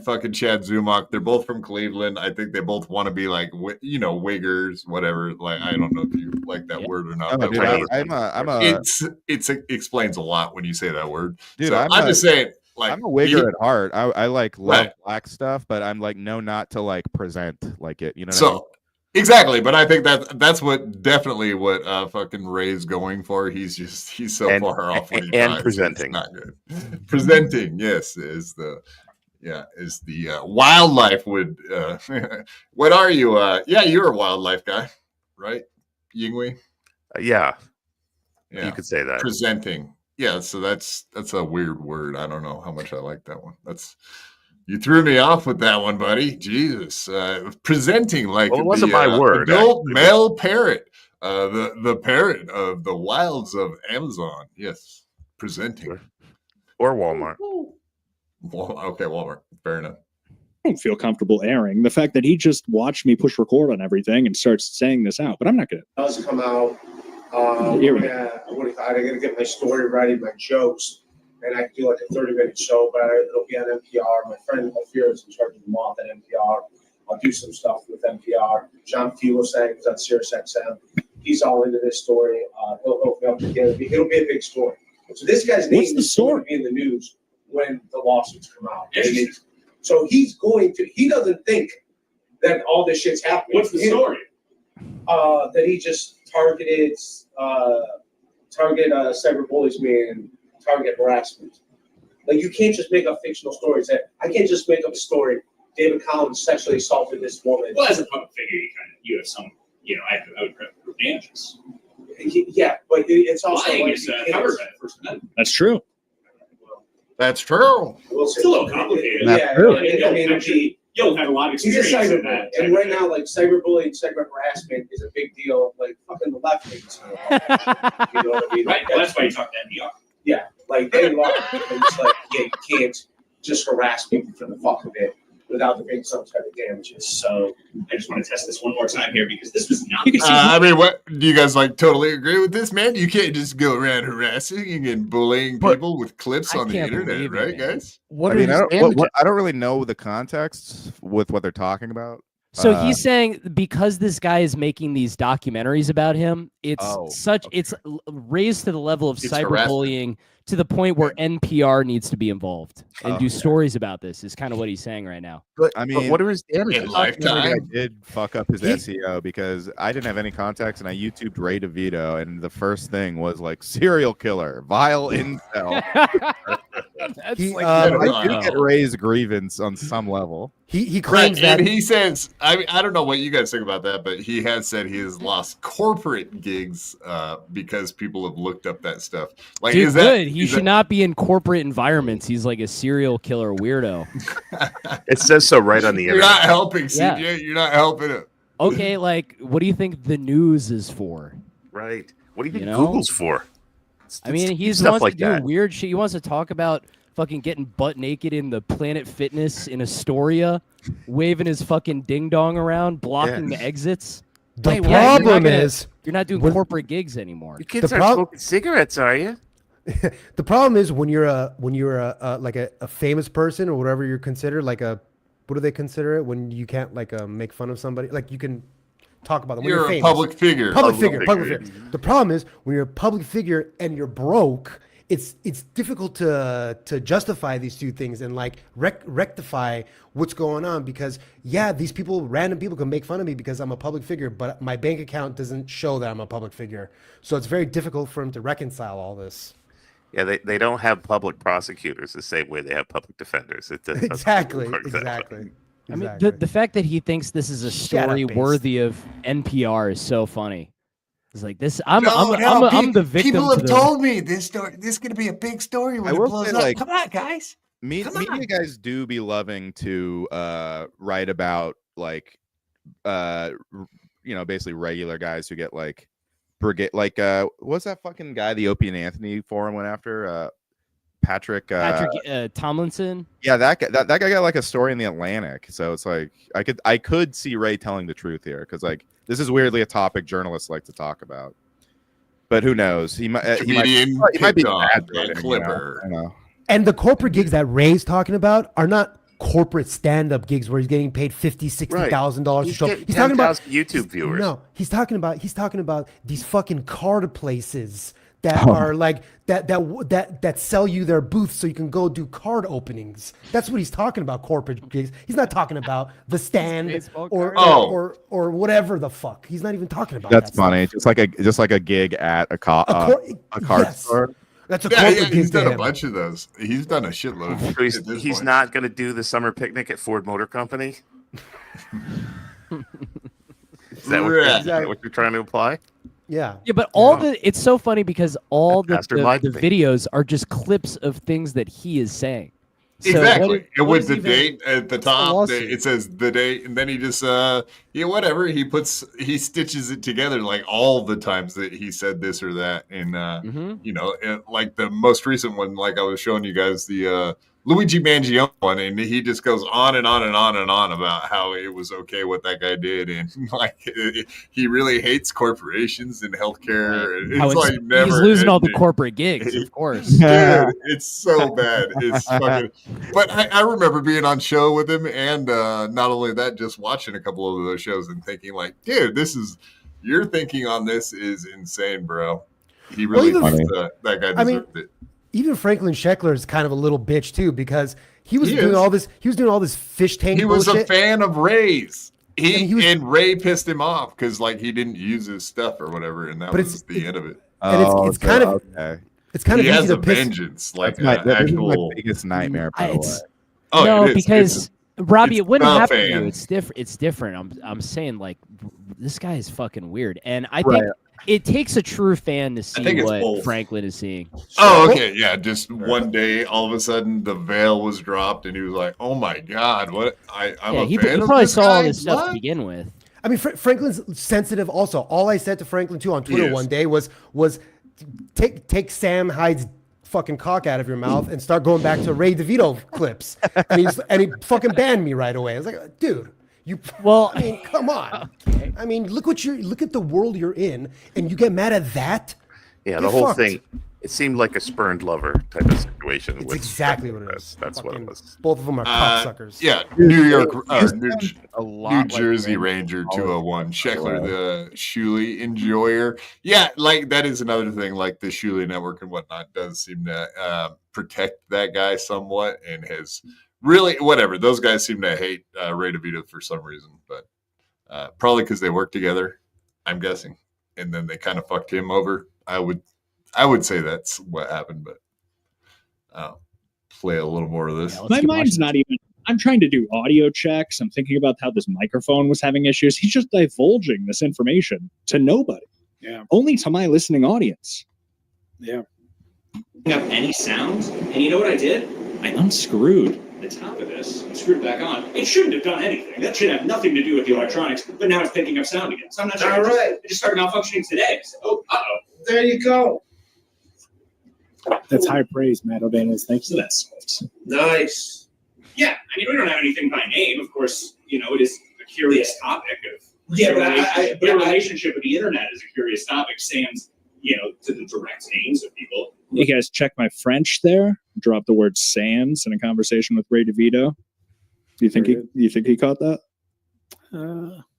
S1: fucking Chad Zumach, they're both from Cleveland. I think they both want to be like wiggers, whatever. Like I don't know if you like that word or not.
S8: Oh,
S1: but
S8: dude,
S1: whatever.
S8: I'm a
S1: it explains a lot when you say that word.
S8: dude.
S1: So I'm just saying, like
S8: I'm a wigger at heart. I like love
S1: Right.
S8: black stuff, but I'm like no, not to like present like it. You know. What I mean?
S1: So exactly, but I think that's what definitely what fucking Ray's going for. He's so
S4: And-
S1: far off when he
S4: and
S1: drives,
S4: presenting.
S1: It's not good. Presenting, yes, is the wildlife would. What are you? Yeah, you're a wildlife guy, right, Yingwei?
S4: Yeah.
S1: Yeah.
S4: You could say that.
S1: Presenting. Yeah, so that's a weird word. I don't know how much I like that one. You threw me off with that one, buddy. Jesus. Presenting like
S4: Well, it wasn't my word.
S1: Adult male parrot. The parrot of the wilds of Amazon. Yes. Presenting.
S4: Or Walmart.
S1: Okay, Walmart. Fair enough.
S12: I don't feel comfortable airing the fact that he just watched me push record on everything and starts saying this out, but I'm not gonna.
S13: Does come out. I gotta get my story ready, my jokes, and I can do like a 30-minute show, but it'll be on NPR. My friend Ophir is in charge of the moth at NPR. I'll do some stuff with NPR. John Fugelsang is on Sirius XM. He's all into this story. He'll hook me up together. It'll be a big story. So this guy's name is going to be in the news when the lawsuits come out. So he doesn't think that all this shit's happening.
S14: What's the story?
S13: That he just target cyberbullies and target harassment. Like, you can't just make up fictional stories. I can't just make up a story. David Collins sexually assaulted this woman.
S14: Well, as a public figure, you have some, I would prove damages.
S13: Yeah, but it's also
S14: lying
S13: like
S14: is covered by the First Amendment.
S12: That's true.
S1: That's true.
S14: It's a little complicated. You'll have a lot of experience in that.
S13: And right now, like, cyberbullying, cyber harassment is a big deal. Like, fucking the left hates it. You know what I mean?
S14: Right. Well, that's why you talk to NPR.
S13: Yeah, like, they love it. It's like, you can't just harass people for the fuck of it without there being some type of damages.
S14: So I just want to test this one more time here because this was not.
S1: What do you guys totally agree with this, man? You can't just go around harassing and bullying people with clips on the internet, right, guys?
S8: I don't really know the context with what they're talking about.
S2: So he's saying because this guy is making these documentaries about him, it's raised to the level of cyberbullying to the point where NPR needs to be involved and do stories about this is kind of what he's saying right now.
S8: But what are his damages?
S1: Lifetime?
S8: I did fuck up his SEO because I didn't have any context and I YouTubed Ray DeVito and the first thing was like serial killer, vile incel. I do get Ray's grievance on some level.
S5: He claims that
S1: he says, I don't know what you guys think about that, but he has said he has lost corporate gigs because people have looked up that stuff. Like,
S2: dude, good. He should not be in corporate environments. He's like a serial killer weirdo.
S4: It says so right on the
S1: You're
S4: internet.
S1: not helping, CJ. Yeah. You're not helping it.
S2: Okay, like, what do you think the news is for?
S4: Right. What do you think Google's for?
S2: I mean, he wants to do weird shit. He wants to talk about fucking getting butt naked in the Planet Fitness in Astoria, waving his fucking ding dong around, blocking the exits.
S5: The problem is
S2: you're not doing corporate gigs anymore.
S4: You kids aren't smoking cigarettes, are you?
S5: The problem is when you're a famous person or whatever you're considered, like what do they consider it when you can't make fun of somebody? Like, you can talk about them. When
S1: you're
S5: famous.
S1: a public figure.
S5: Public figure. The problem is when you're a public figure and you're broke, it's difficult to justify these two things and rectify what's going on because these random people can make fun of me because I'm a public figure, but my bank account doesn't show that I'm a public figure. So it's very difficult for him to reconcile all this.
S4: Yeah, they don't have public prosecutors the same way they have public defenders.
S5: Exactly.
S2: I mean, the fact that he thinks this is a story worthy of NPR is so funny. It's like this. I'm the victim.
S7: People have told me this story. This is going to be a big story when it blows up. Come on, guys.
S8: Media guys do be loving to write about basically regular guys who get brigade. What's that fucking guy the Opie and Anthony forum went after? Patrick
S2: Tomlinson.
S8: Yeah, that guy got a story in the Atlantic. So it's like I could see Ray telling the truth here because this is weirdly a topic journalists like to talk about. But who knows? He might be bad Clipper. You know?
S5: And the corporate gigs that Ray's talking about are not corporate stand-up gigs where he's getting paid $50,000-$60,000 a show.
S4: He's talking about YouTube viewers.
S5: No, he's talking about these fucking card places that are that sell you their booths so you can go do card openings. That's what he's talking about, corporate gigs. He's not talking about the stand or whatever the fuck. He's not even talking about
S8: That's
S5: that
S8: funny.
S5: stuff.
S8: Just like a gig at a card store.
S5: That's a corporate gig.
S1: He's done a bunch of those. He's done a shitload.
S4: He's not going to do the summer picnic at Ford Motor Company. Is that what you're trying to imply?
S5: Yeah.
S2: Yeah, but all it's so funny because all the
S4: Pastor lied to me.
S2: videos are just clips of things that he is saying. So
S1: Exactly. And
S2: what
S1: with
S2: is
S1: the
S2: even-
S1: date at the
S2: what's the
S1: top,
S2: lawsuit?
S1: it says the date, and then he just whatever. He stitches it together like all the times that he said this or that. And like the most recent one, like I was showing you guys, the Luigi Mangione one, and he just goes on and on and on and on about how it was okay what that guy did, and like he really hates corporations and healthcare. And
S2: How
S1: it's like never
S2: he's losing all the
S1: ending.
S2: corporate gigs, of course.
S1: Dude, it's so bad. It's fucking. But I remember being on show with him, and not only that, just watching a couple of those shows and thinking, like, dude, your thinking on this is insane, bro. He really thinks that guy deserved it.
S5: Even Franklin Sheckler is kind of a little bitch too, because he was doing all this. He was doing all this fish tank.
S1: He was
S5: bullshit.
S1: a fan of Ray's. And Ray pissed him off because like he didn't use his stuff or whatever, and that was the end of it.
S5: And it's kind of it's kind of
S1: he
S5: easy
S1: has
S5: to
S1: a
S5: piss.
S1: vengeance, like
S8: That's
S1: an
S8: my
S1: actual
S8: biggest nightmare. By the way.
S2: No,
S1: it is.
S2: because Robbie, it wouldn't
S1: the
S2: happen to you.
S1: fan.
S2: It's different. It's different. I'm saying like this guy is fucking weird, and I
S8: Right.
S2: think it takes a true fan to see
S1: think it's
S2: what
S1: both.
S2: Franklin is seeing.
S1: Oh, okay, yeah. Just one day, all of a sudden, the veil was dropped, and he was like, "Oh my god, what? I'm a
S2: he
S1: fan of
S2: probably
S1: this
S2: saw all
S1: guy?
S2: this stuff
S1: What?"
S2: to begin with.
S5: I mean, Franklin's sensitive. Also, all I said to Franklin too on Twitter
S1: Yes.
S5: one day was take Sam Hyde's fucking cock out of your mouth and start going back to Ray Devito clips, and he fucking banned me right away. I was like, dude. I mean, come on. I mean, look at the world you're in, and you get mad at that.
S4: Yeah, the
S5: You're
S4: whole
S5: fucked.
S4: thing. It seemed like a spurned lover type of situation.
S5: It's
S4: with
S5: exactly what it is.
S4: That's what it was.
S5: Both of them are cocksuckers.
S1: Yeah, New York,
S8: a lot
S1: New
S8: like
S1: Jersey
S8: Ray
S1: Ranger
S8: Devito.
S1: 201, Sheckler, the Shuley enjoyer. Yeah, like that is another thing. Like the Shuley network and whatnot does seem to protect that guy somewhat, and has really whatever. Those guys seem to hate Ray DeVito for some reason, but probably because they work together, I'm guessing, and then they kind of fucked him over. I would say that's what happened, but I'll play a little more of this.
S12: My mind's not even. I'm trying to do audio checks. I'm thinking about how this microphone was having issues. He's just divulging this information to nobody.
S15: Yeah.
S12: Only to my listening audience.
S15: Yeah.
S14: Up any sounds, and you know what I did?
S12: I unscrewed
S14: The top of this and screwed it back on. It shouldn't have done anything. That should have nothing to do with the electronics, but now it's picking up sound again. So I'm not sure.
S13: All right.
S14: It just started malfunctioning today. So,
S13: There you go.
S15: That's high praise, Matt O'Daniels. Thank
S14: So
S15: you.
S14: that's solved.
S13: Nice.
S14: Yeah, I mean, we don't have anything by name. Of course, you know, it is a curious topic of
S13: Yeah,
S14: your
S13: but
S14: relationship,
S13: but
S14: your relationship with the internet is a curious topic. Sans, you know, to the direct names of people.
S12: You guys check my French there. Drop the word "sans" in a conversation with Ray DeVito. Do you think he caught that?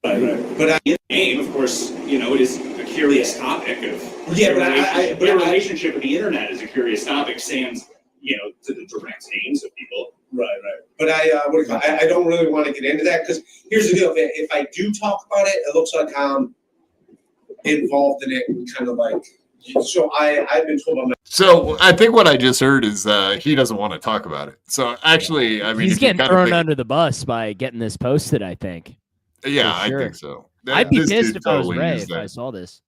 S14: But name, of course, you know, it is a curious topic of
S13: Yeah,
S14: your
S13: but
S14: relationship,
S13: but
S14: your relationship with the internet is a curious topic. Sans, you know, to the direct names of people.
S13: Right. But I don't really want to get into that because here's the deal: if I do talk about it, it looks like I'm involved in it and kind of like. So I've been told by my.
S1: So I think what I just heard is he doesn't want to talk about it. So actually, I mean,
S2: He's
S1: if you
S2: getting
S1: kinda
S2: thrown
S1: think-
S2: under the bus by getting this posted, I think.
S1: Yeah,
S2: For sure.
S1: I think so.
S2: I'd be
S1: This
S2: pissed
S1: dude
S2: if I was
S1: totally
S2: Ray
S1: used
S2: if I
S1: that.
S2: saw this.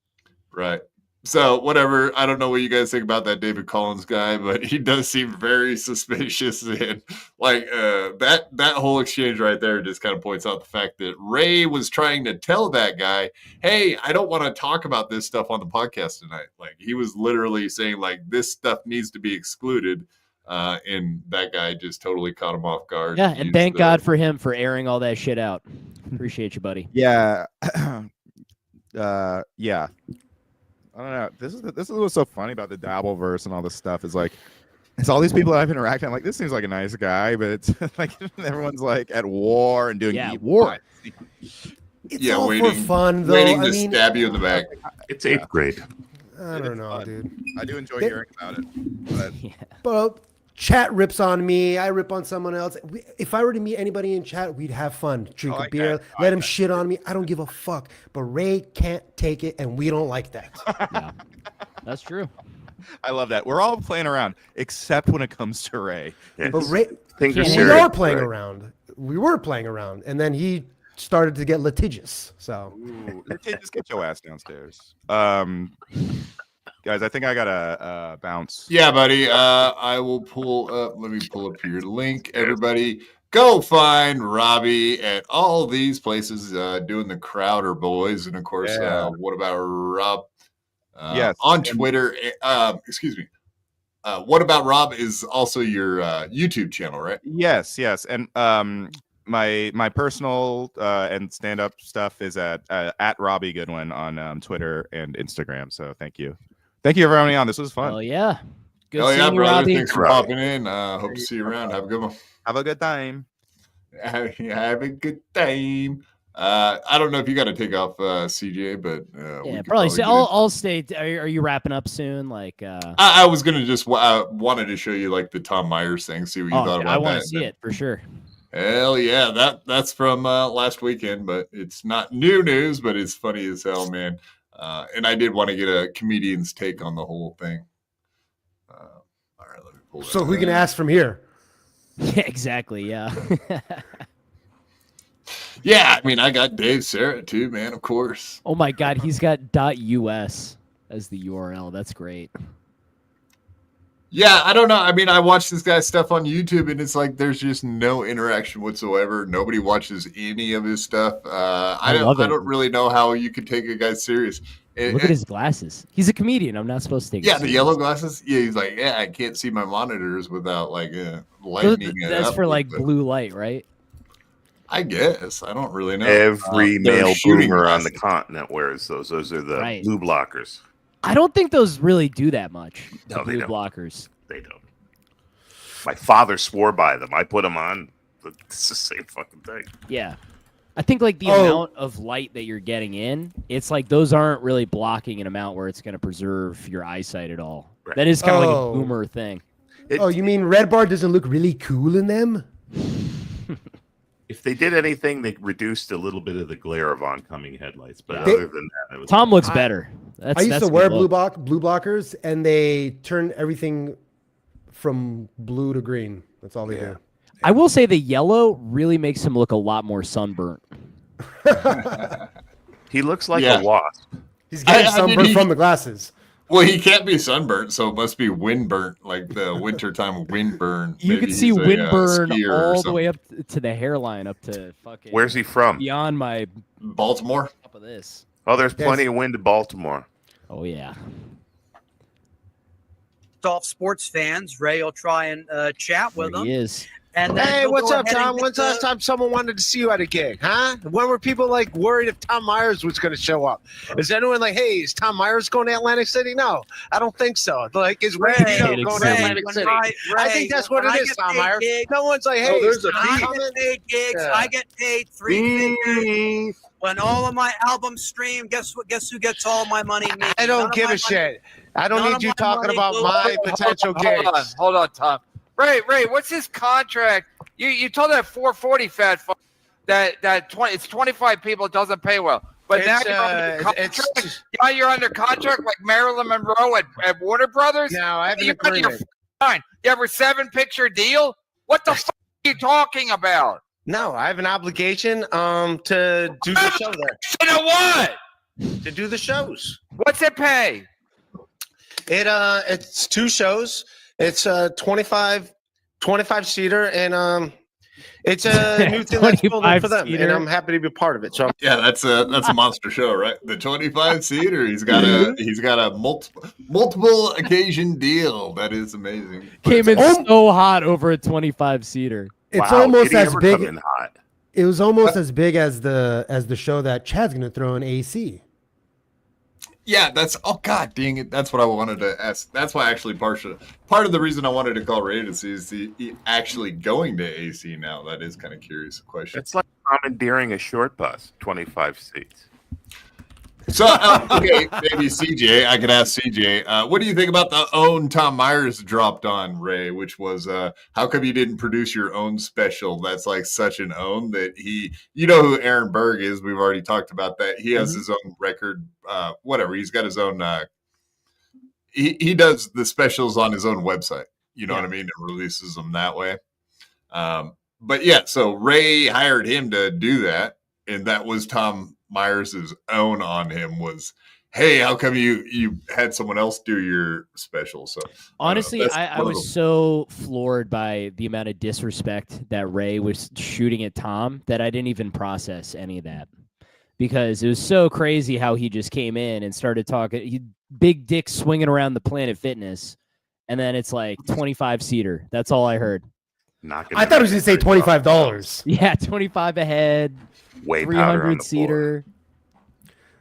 S1: Right. So whatever. I don't know what you guys think about that David Collins guy, but he does seem very suspicious, and like that whole exchange right there just kind of points out the fact that Ray was trying to tell that guy, "Hey, I don't want to talk about this stuff on the podcast tonight." Like he was literally saying, like, this stuff needs to be excluded, and that guy just totally caught him off guard.
S2: Yeah, and
S1: Used
S2: thank
S1: the-
S2: God for him for airing all that shit out. Appreciate you, buddy.
S8: Yeah. Yeah. I don't know. This is what's so funny about the Dabbleverse and all this stuff is like it's all these people that I've interacted. I'm like, this seems like a nice guy, but it's like everyone's like at war and doing
S2: war.
S5: It's all for fun, though.
S1: Waiting
S5: I
S1: to
S5: mean,
S1: stab you in the back.
S4: It's 8th grade.
S5: I don't know, dude.
S8: I do enjoy hearing about it.
S5: But chat rips on me. I rip on someone else. If I were to meet anybody in chat, we'd have fun. Drink a beer, let him shit on me. I don't give a fuck. But Ray can't take it, and we don't like that.
S2: Yeah, that's true.
S8: I love that. We're all playing around, except when it comes to Ray.
S5: But Ray,
S4: Things are
S5: we
S4: serious,
S5: are playing
S4: Ray.
S5: around. We were playing around, and then he started to get litigious. So
S8: litigious, get your ass downstairs. Guys, I think I got a bounce.
S1: Yeah, buddy. I will pull up. Let me pull up your link. Everybody, go find Robbie at all these places doing the Crowder Boys, and of course, what about Rob?
S8: Yes,
S1: on Twitter. Excuse me. What about Rob is also your YouTube channel, right?
S8: Yes, and my personal and stand-up stuff is at Robbie Goodwin on Twitter and Instagram. So thank you for having me on. This was fun.
S2: Oh yeah,
S1: good seeing you, brother. Robbie. Thanks for popping in. Hope to see you around. Have a good one.
S8: Have a good time.
S1: Have a good time. I don't know if you got to take off CJ, but
S2: yeah, probably. So I'll stay. Are you wrapping up soon? Like
S1: I was gonna just wanted to show you like the Tom Myers thing. See what you thought about that.
S2: I want to see it for sure.
S1: Hell yeah, that's from last weekend, but it's not new news, but it's funny as hell, man. And I did want to get a comedian's take on the whole thing. All right, let me pull that.
S5: So who can ask from here?
S2: Yeah, exactly. Yeah.
S1: Yeah, I mean, I got Dave Sarra too, man. Of course.
S2: Oh my God, he's got .us as the URL. That's great.
S1: Yeah, I don't know. I mean, I watch this guy's stuff on YouTube, and it's like there's just no interaction whatsoever. Nobody watches any of his stuff. I don't really know how you could take a guy serious.
S2: Look at his glasses. He's a comedian. I'm not supposed to take.
S1: Yeah, the yellow glasses. Yeah, he's like, yeah, I can't see my monitors without like lightening it up.
S2: That's for like blue light, right?
S1: I guess. I don't really know.
S4: Every male boomer on the continent wears those. Those are the blue blockers.
S2: I don't think those really do that much.
S4: No,
S2: blue blockers.
S4: They don't. My father swore by them. I put them on. It's the same fucking thing.
S2: Yeah. I think like the amount of light that you're getting in, it's like those aren't really blocking an amount where it's going to preserve your eyesight at all. Right. That is kind of like a boomer thing.
S5: You mean Red Bar doesn't look really cool in them?
S4: If they did anything, they reduced a little bit of the glare of oncoming headlights. But other than that, it was
S2: Tom looks better.
S5: I used to wear blue blockers, and they turn everything from blue to green. That's all they do.
S2: I will say the yellow really makes him look a lot more sunburnt.
S4: He looks like a wasp.
S5: He's getting sunburnt from the glasses.
S1: Well, he can't be sunburnt, so it must be windburnt, like the wintertime windburn.
S2: You can see windburn all the way up to the hairline, up to fucking.
S4: Where's he from?
S2: Beyond my
S1: Baltimore.
S2: Top of this.
S4: Oh, there's plenty of wind in Baltimore.
S2: Oh yeah.
S16: Soft sports fans, Ray will try and chat with them.
S2: He is.
S16: And
S11: hey, what's up, Tom? When's the last time someone wanted to see you at a gig, huh? When were people like worried if Tom Myers was going to show up? Is anyone like, hey, is Tom Myers going to Atlantic City? No, I don't think so. Like, is Ray Devito going to Atlantic City? I think that's what it is, Tom Myers. No one's like, hey,
S16: there's a I get paid gigs. I get paid three figures. When all of my albums stream, guess who gets all my money? Me.
S11: I don't give a shit. I don't need you talking about my potential gigs.
S10: Hold on, Tom. Ray, what's his contract? You told that 440 fat fuck that it's 25 people. It doesn't pay well, but now you're under contract. Now you're under contract like Marilyn Monroe at Warner Brothers.
S11: No, I have an agreement.
S10: You have a 7-picture deal. What the fuck are you talking about?
S11: No, I have an obligation to do the show there.
S10: You know what?
S11: To do the shows.
S10: What's it pay?
S11: It's 2 shows. It's a 25 seater, and it's a new thing that's building for them, and I'm happy to be a part of it. So
S1: yeah, that's a monster show, right? The 25 seater. He's got a multiple occasion deal. That is amazing.
S2: Came in so hot over a 25 seater.
S5: It's almost as big. It was almost as big as the show that Chad's going to throw in AC.
S1: Yeah, God dang it. That's what I wanted to ask. That's why actually part of the reason I wanted to call Ray to see is he actually going to AC now. That is kind of curious question.
S4: It's like commandeering a short bus, 25 seats.
S1: So, okay, maybe CJ, I could ask CJ, what do you think about the own Tom Myers dropped on, Ray, which was, how come you didn't produce your own special? That's like such an own that you know who Aaron Berg is. We've already talked about that. He has his own record, whatever. He's got his own, he does the specials on his own website. You know what I mean? And releases them that way. But yeah, so Ray hired him to do that. and that was Tom Myers's own on him was, hey, how come you had someone else do your special? So
S2: honestly, I was so floored by the amount of disrespect that Ray was shooting at Tom that I didn't even process any of that, because it was so crazy how he just came in and started talking, big dick swinging around the Planet Fitness, and then it's like 25-seater. That's all I heard.
S5: I thought it was going to say $25.
S2: Yeah, 25 a head,
S4: Way powder on the
S2: 300-seater.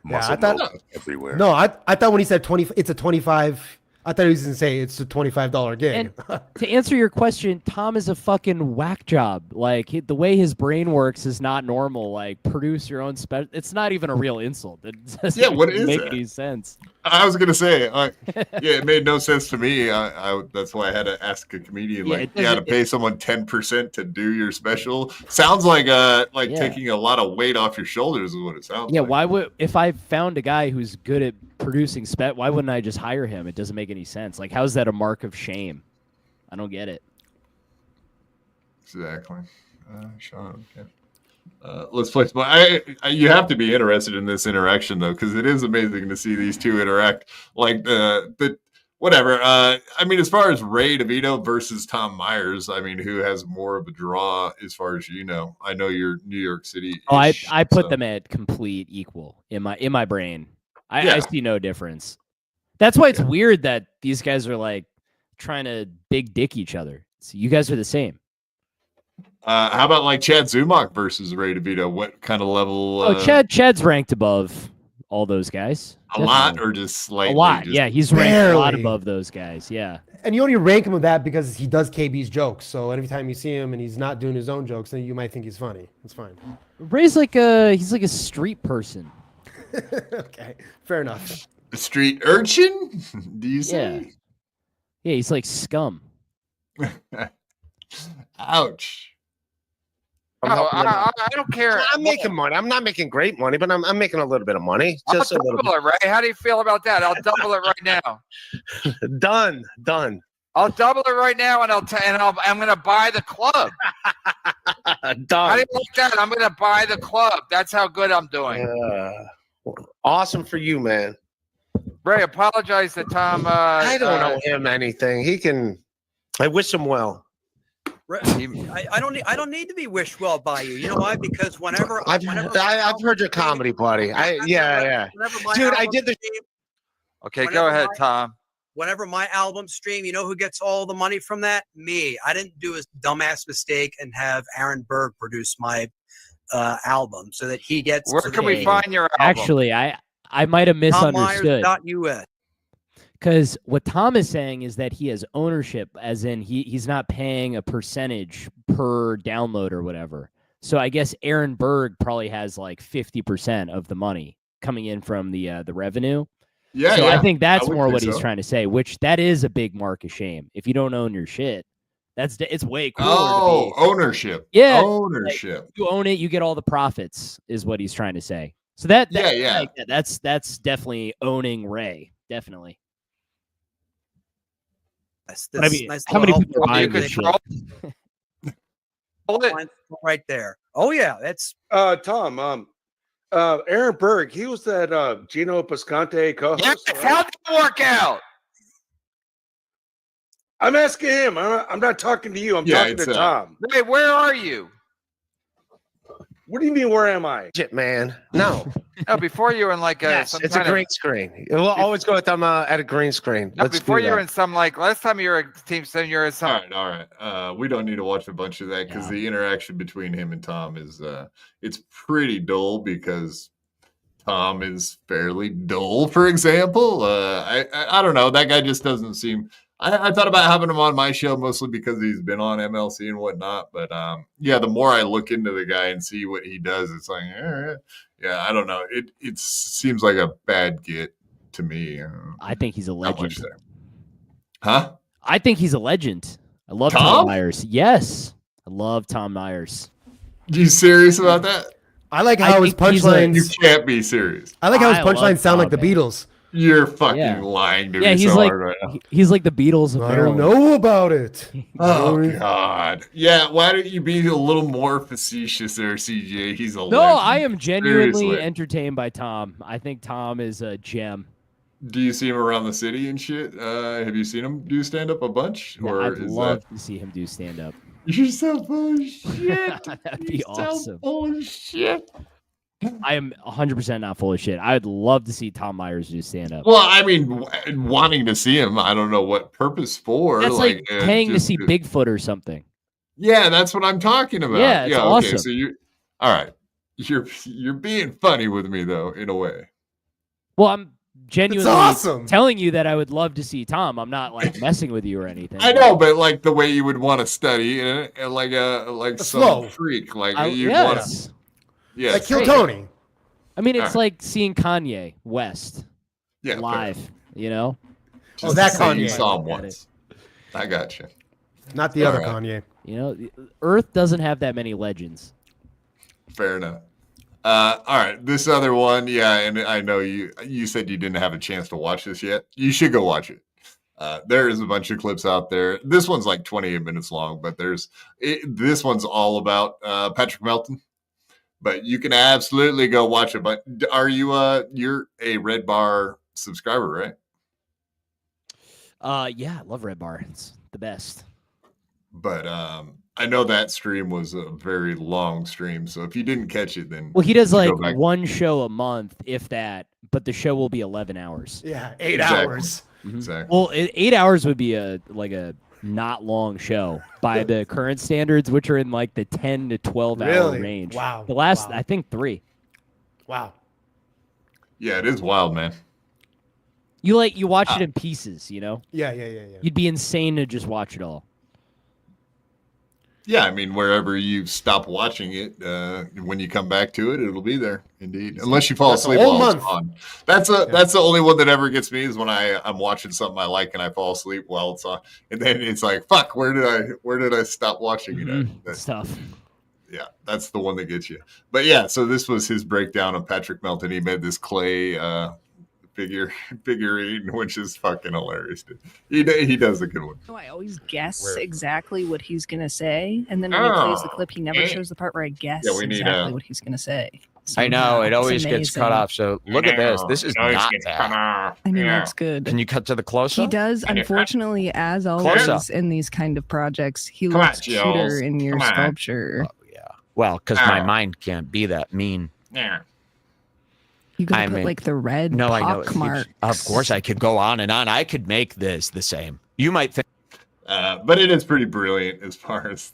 S5: Yeah, I thought
S4: everywhere.
S5: No, I thought when he said 20, it's a 25. I thought he was going to say it's a $25 gig.
S2: And to answer your question, Tom is a fucking whack job. Like the way his brain works is not normal. Like produce your own special. It's not even a real insult. It doesn't
S1: what is
S2: make
S1: that?
S2: any sense.
S1: I was gonna say, it made no sense to me. That's why I had to ask a comedian, like, to pay someone 10% to do your special. Sounds like taking a lot of weight off your shoulders is what it sounds.
S2: Yeah,
S1: like.
S2: why would, if I found a guy who's good at producing why wouldn't I just hire him? It doesn't make any sense. Like, how's that a mark of shame? I don't get it.
S1: Exactly. Sean, okay. Let's play. You have to be interested in this interaction though, because it is amazing to see these two interact. Like whatever. I mean, as far as Ray DeVito versus Tom Myers, I mean, who has more of a draw as far as you know? I know you're New York City.
S2: Oh, I put them at complete equal in my brain. I see no difference. That's why it's weird that these guys are like trying to big dick each other. So you guys are the same.
S1: How about like Chad Zumach versus Ray DeVito? What kind of level?
S2: Chad's ranked above all those guys.
S1: A lot or just slightly?
S2: A lot. Yeah, he's ranked a lot above those guys. Yeah.
S5: And you only rank him with that because he does KB's jokes. So every time you see him and he's not doing his own jokes, then you might think he's funny. It's fine.
S2: Ray's he's like a street person.
S5: Okay, fair enough.
S1: A street urchin? Do you say?
S2: Yeah, he's like scum.
S1: Ouch.
S10: I don't care.
S11: I'm making money. I'm not making great money, but I'm making a little bit of money. Just
S10: I'll
S11: a little
S10: double it, Ray. How do you feel about that? I'll double it right now.
S11: Done.
S10: I'll double it right now, and I'm going to buy the club.
S11: Done.
S10: How do you like that? I'm going to buy the club. That's how good I'm doing.
S11: Awesome for you, man.
S10: Ray, apologize to Tom.
S11: I don't owe him anything. He can. I wish him well.
S16: I don't need to be wished well by you. You know why? Because whenever
S11: I've heard your comedy, buddy. Yeah. Dude, I did the.
S10: Okay, go ahead, Tom.
S16: Whenever my album stream, you know who gets all the money from that? Me. I didn't do a dumbass mistake and have Aaron Berg produce my album so that he gets.
S10: Where can we find your album?
S2: Actually, I might have misunderstood.
S16: TomMyers.us.
S2: Because what Tom is saying is that he has ownership, as in he's not paying a percentage per download or whatever. So I guess Aaron Berg probably has like 50% of the money coming in from the revenue.
S1: Yeah,
S2: so
S1: yeah.
S2: I think that's
S1: I would
S2: more
S1: think
S2: what he's
S1: so.
S2: trying to say, which that is a big mark of shame. If you don't own your shit, it's way cooler.
S1: Oh,
S2: to be.
S1: ownership.
S2: Yeah,
S1: ownership.
S2: Like, you own it, you get all the profits, is what he's trying to say. So that
S1: yeah.
S2: like, that's definitely owning Ray, definitely.
S16: This
S2: I mean,
S16: nice
S2: how many
S16: little
S2: people are buying this shit?
S16: Hold it right there. Oh yeah, that's
S17: Tom. Aaron Berg, he was that Gino Piscante co-host.
S10: Yes, how'd that work out?
S17: I'm asking him. I'm not talking to you. I'm talking to Tom.
S10: Hey, where are you?
S17: What do you mean? Where am I?
S11: Shit, man. No.
S10: No, before you were in like
S11: Yes,
S10: some
S11: it's a
S10: kind of-
S11: green screen. We'll always go with them at a green screen.
S10: No,
S11: Let's
S10: before
S11: do
S10: you were
S11: that.
S10: in some like last time you were a team, so you were in some.
S1: All right. We don't need to watch a bunch of that because the interaction between him and Tom is it's pretty dull because Tom is fairly dull. For example, I don't know. That guy just doesn't seem. I thought about having him on my show mostly because he's been on MLC and whatnot. But the more I look into the guy and see what he does, it's like, I don't know. It seems like a bad get to me.
S2: I think he's a legend.
S1: Huh?
S2: I think he's a legend. I love Tom Myers. Yes, I love Tom Myers.
S1: You serious about that?
S5: I like how his punchlines.
S1: You can't be serious.
S5: I like how his punchlines sound like the Beatles.
S1: You're fucking
S2: Yeah.
S1: lying to
S2: Yeah,
S1: me
S2: he's
S1: so
S2: like
S1: hard right now.
S2: he's like the Beatles of
S5: I don't
S2: Maryland.
S5: know about it.
S1: Oh God. Yeah, why don't you be a little more facetious there, CJ? He's a
S2: No,
S1: legend.
S2: I am genuinely
S1: Seriously.
S2: entertained by Tom. I think Tom is a gem.
S1: Do you see him around the city and shit? Have you seen him do stand up a bunch?
S2: Yeah,
S1: Or
S2: I'd
S1: is
S2: love to see him do stand up.
S1: You're so full of shit.
S2: That'd be
S1: You're so
S2: awesome.
S1: full of shit.
S2: I am 100% not full of shit. I'd love to see Tom Myers do stand up.
S1: Well, I mean, wanting to see him, I don't know what purpose for.
S2: That's like paying to
S1: just-
S2: see Bigfoot or something.
S1: Yeah, that's what I'm talking about.
S2: Yeah, it's awesome.
S1: Okay, so you, all right, you're being funny with me though, in a way.
S2: Well, I'm genuinely
S5: awesome.
S2: telling you that I would love to see Tom. I'm not like messing with you or anything.
S1: I know, but like the way you would want to study, and like some
S5: flow.
S1: freak, like
S2: I,
S1: you
S2: yeah,
S1: want
S2: it's-
S1: to. Yeah,
S5: Like Kill Tony.
S2: I mean, it's
S1: Alright.
S2: like seeing Kanye West
S1: Yeah,
S2: live, you know?
S5: Oh, that
S1: say you
S5: Kanye.
S1: saw him
S2: Look at
S1: once. I got you.
S5: Not the other
S1: Alright.
S5: Kanye.
S2: You know, Earth doesn't have that many legends.
S1: Fair enough. All right, this other one, yeah, and I know you said you didn't have a chance to watch this yet. You should go watch it. There is a bunch of clips out there. This one's like 28 minutes long, but this one's all about Patrick Melton. But you can absolutely go watch it. But are you you're a Red Bar subscriber, right?
S2: Yeah, I love Red Bar. It's the best.
S1: But I know that stream was a very long stream. So if you didn't catch it, then
S2: Well, he does
S1: you
S2: like
S1: go back.
S2: one show a month, if that, but the show will be 11 hours.
S5: Yeah, 8
S1: Exactly.
S5: hours.
S1: Exactly.
S2: Well, 8 hours would be a not long show by the current standards, which are in like the 10 to 12 hour
S5: Really?
S2: range.
S5: Wow.
S2: The last,
S5: Wow.
S2: I think, 3.
S5: Wow.
S1: Yeah, it is wild, man.
S2: You watch it in pieces, you know?
S5: Yeah.
S2: You'd be insane to just watch it all.
S1: Yeah, I mean, wherever you stop watching it, when you come back to it, it'll be there. Indeed, unless you fall
S5: That's a
S1: asleep
S5: whole
S1: while it's
S5: month.
S1: on. That's the only one that ever gets me is when I'm watching something I like and I fall asleep while it's on, and then it's like, fuck, where did I stop watching it? At?
S2: That's tough.
S1: Yeah, that's the one that gets you. But yeah, so this was his breakdown of Patrick Melton. He made this clay figurine, which is fucking hilarious. Dude. He does a good one.
S18: I always guess exactly what he's gonna say, and then when he plays the clip, he never shows the part where I guess
S1: Yeah, we need
S18: exactly what he's gonna say.
S11: I know it
S18: It's
S11: always gets cut
S18: amazing.
S11: off. So look at this. This is
S1: It always
S11: not
S1: gets
S11: bad.
S1: cut off.
S18: I mean,
S1: Yeah.
S18: that's good.
S11: Can you cut to the close
S18: He
S11: up?
S18: does, unfortunately, as
S11: Close
S18: always
S11: up.
S18: in these kind of projects, he
S1: Come on,
S18: looks
S1: Jules.
S18: cuter in your
S1: Come on.
S18: sculpture.
S11: Well, because my
S1: Ow.
S11: mind can't be that mean.
S1: Yeah.
S18: You gotta
S11: I
S18: put
S11: mean,
S18: like the red
S11: No, I know.
S18: pock marks.
S11: Of course, I could go on and on. I could make this the same. You might think.
S1: But it is pretty brilliant as far as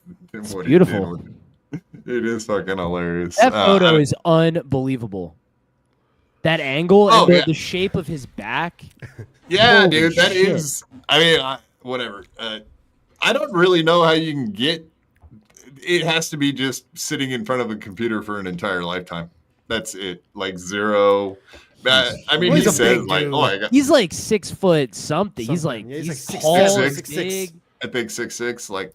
S1: what
S2: beautiful.
S1: he did. It is fucking hilarious.
S2: That photo
S1: I-
S2: is unbelievable. That angle
S1: Oh,
S2: and
S1: yeah.
S2: the shape of his back.
S1: Yeah,
S2: Holy
S1: dude, that
S2: shit.
S1: is. I mean, whatever. I don't really know how you can get. It has to be just sitting in front of a computer for an entire lifetime. That's it. Like zero. I mean,
S5: Well,
S1: he
S5: he's a
S1: says
S5: big
S1: like,
S5: dude.
S1: "Oh, I got."
S2: He's like 6 foot something. He's like
S5: Yeah, he's like six-
S2: tall,
S1: six-
S5: six-
S2: big.
S1: I think 6'6". Like,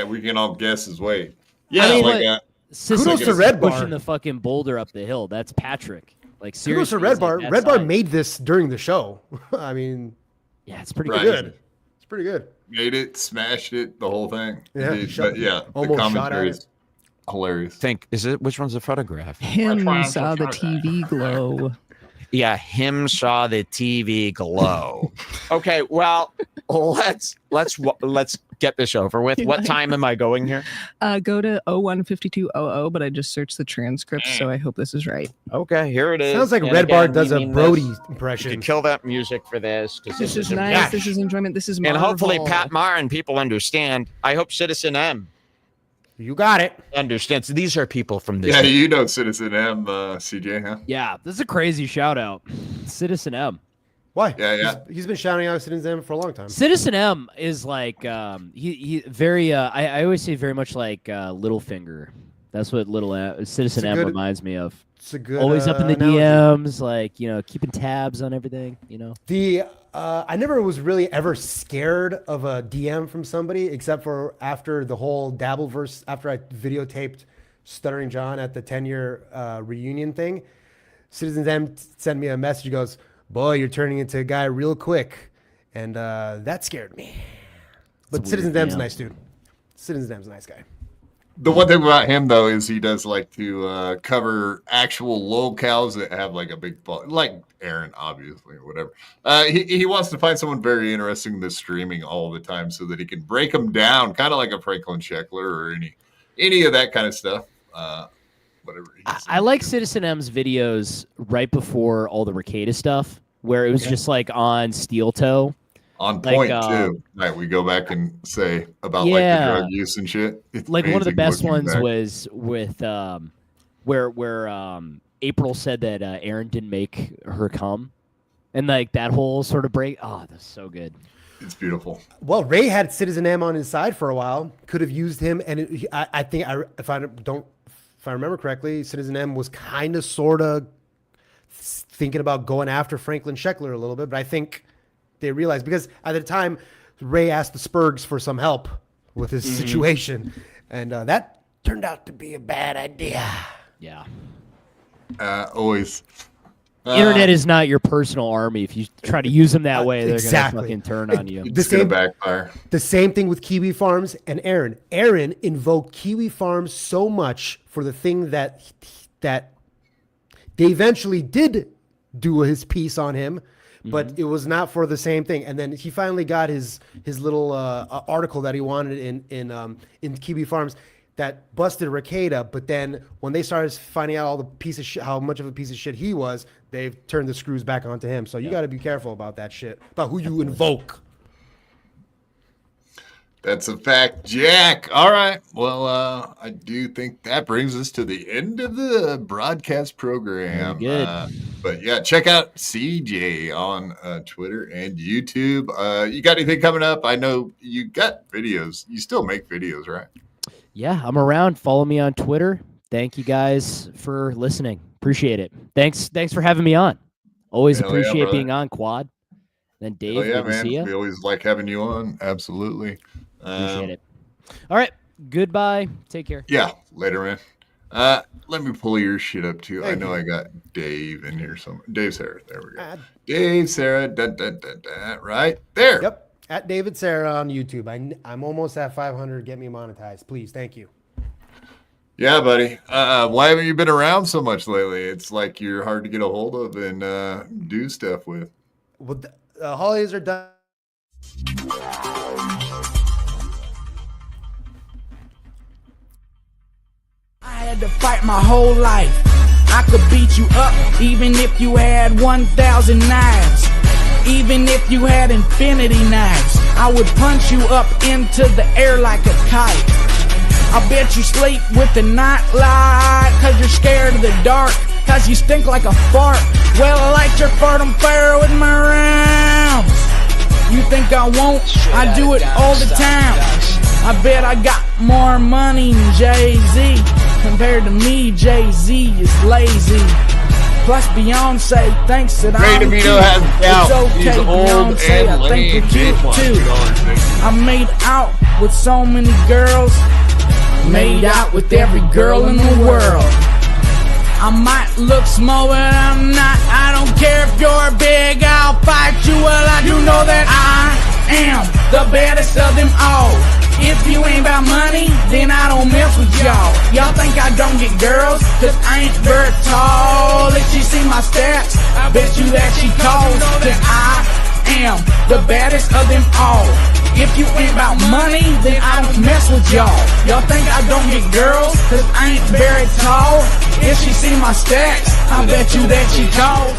S1: we can all guess his weight. Yeah,
S2: I mean,
S1: like.
S2: like, Sissy
S5: Kudos to
S2: is
S5: Red Bar.
S2: pushing the fucking boulder up the hill. That's Patrick. Like
S5: Kudos
S2: seriously,
S5: to Red
S2: he's like
S5: Bar.
S2: that
S5: Red Bar
S2: size.
S5: made this during the show. I mean,
S2: Yeah, it's pretty
S1: Right.
S2: good.
S5: it's pretty good.
S1: Made it, smashed it, the whole thing.
S5: Yeah,
S1: Indeed.
S5: shot-
S1: But yeah, the
S5: almost shot
S1: commentary
S5: at
S1: is hilarious.
S11: Think is it? Which one's the photograph?
S18: Him saw the TV glow.
S11: Yeah, him saw the TV glow. Okay, well, let's get this over with. What time am I going here?
S18: Go to 015200, but I just searched the transcript, so I hope this is right.
S11: Okay, here it is.
S5: Sounds like
S11: And
S5: Red Bar
S11: again,
S5: does
S11: we
S5: a
S11: mean
S5: Brody
S11: this. You
S5: impression.
S11: could kill that music for this because
S18: This is
S11: a
S18: nice.
S11: match.
S18: This is enjoyment. This is
S11: And
S18: Marvel.
S11: hopefully Pat Maher and people understand. I hope Citizen M
S5: You got it.
S11: understands. These are people from this.
S1: Yeah, you know Citizen M, CJ, huh?
S2: Yeah, this is a crazy shout out. Citizen M.
S5: Why?
S1: Yeah.
S5: He's been shouting out Citizen M for a long time.
S2: Citizen M is like he very I always say very much like Littlefinger. That's what Citizen M
S5: good-
S2: reminds me of.
S5: It's a good.
S2: Always up in the
S5: analogy.
S2: DMs, like keeping tabs on everything.
S5: I never was really ever scared of a DM from somebody except for after the whole Dabbleverse, after I videotaped Stuttering John at the 10-year reunion thing. Citizens M sent me a message. He goes, boy, you're turning into a guy real quick. And that scared me. But Citizen Dem's a nice dude. Citizen Dem's a nice guy.
S1: The one thing about him, though, is he does like to cover actual locales that have like a big ball, like Aaron, obviously, or whatever. He wants to find someone very interesting that's streaming all the time so that he can break them down, kind of like a Franklin Sheckler or any of that kind of stuff. Whatever.
S2: I like Citizen M's videos right before all the Ricada stuff, where it was just like on Steel Toe.
S1: On point, too. Right, we go back and say about like the drug use and shit. It's
S2: like one of the best ones
S1: back.
S2: was with where April said that Aaron didn't make her come, and like that whole sort of break. Oh, that's so good.
S1: It's beautiful.
S5: Well, Ray had Citizen M on his side for a while. Could have used him, and I think if I remember correctly, Citizen M was kind of sort of thinking about going after Franklin Sheckler a little bit, but I think they realized, because at the time Ray asked the Spurgs for some help with his situation, and that turned out to be a bad idea.
S2: Yeah.
S1: Always.
S2: Internet is not your personal army. If you try to use them that way, they're
S5: exactly.
S2: going to fucking turn on you.
S1: It's going to backfire.
S5: The same thing with Kiwi Farms and Aaron. Aaron invoked Kiwi Farms so much for the thing that they eventually did do his piece on him, but it was not for the same thing. And then he finally got his little article that he wanted in Kiwi Farms that busted Ricada. But then when they started finding out all the piece of shit, how much of a piece of shit he was, they've turned the screws back onto him. So you got to be careful about that shit, about who you invoke.
S1: That's a fact, Jack. All right. Well, I do think that brings us to the end of the broadcast program.
S2: Good.
S1: But yeah, check out CJ on Twitter and YouTube. You got anything coming up? I know you got videos. You still make videos, right?
S2: Yeah, I'm around. Follow me on Twitter. Thank you guys for listening. Appreciate it. Thanks for having me on. Always appreciate being on, Quad. Then Dave,
S1: yeah,
S2: good to see
S1: man.
S2: you.
S1: We always like having you on. Absolutely.
S2: Appreciate it. All right. Goodbye. Take care.
S1: Yeah. Later, man. Let me pull your shit up too. I know I got Dave in here somewhere. Dave Sarra. There we go. Dave Sarra. Right there.
S5: Yep. At David Sarra on YouTube. I'm almost at 500. Get me monetized, please. Thank you.
S1: Yeah, buddy. Why haven't you been around so much lately? It's like you're hard to get a hold of and do stuff with.
S5: Well, the holidays are done.
S19: I had to fight my whole life. I could beat you up even if you had 1,000 knives. Even if you had infinity knives, I would punch you up into the air like a kite. I bet you sleep with the night light, cause you're scared of the dark, cause you stink like a fart. Well, I light your fart on fire with my rounds. You think I won't? I do it all the time. I bet I got more money than Jay-Z. Compared to me, Jay-Z is lazy. Plus Beyonce thinks that
S1: Ray
S19: I'm
S1: Devito
S19: cute.
S1: has doubt.
S19: It's okay,
S1: He's old
S19: Beyonce,
S1: and
S19: I think you're
S1: lame.
S19: cute too. I made out with so many girls. Made out with every girl in the world. I might look small, but I'm not. I don't care if you're big, I'll fight you. Well, I do know that I am the baddest of them all. If you ain't about money, then I don't mess with y'all. Y'all think I don't get girls, cause I ain't very tall. If she see my stats, I bet you that she calls that I am the baddest of them all. If you ain't about money, then I don't mess with y'all. Y'all think I don't get girls, cause I ain't very tall. If she see my stats, I bet you that she calls.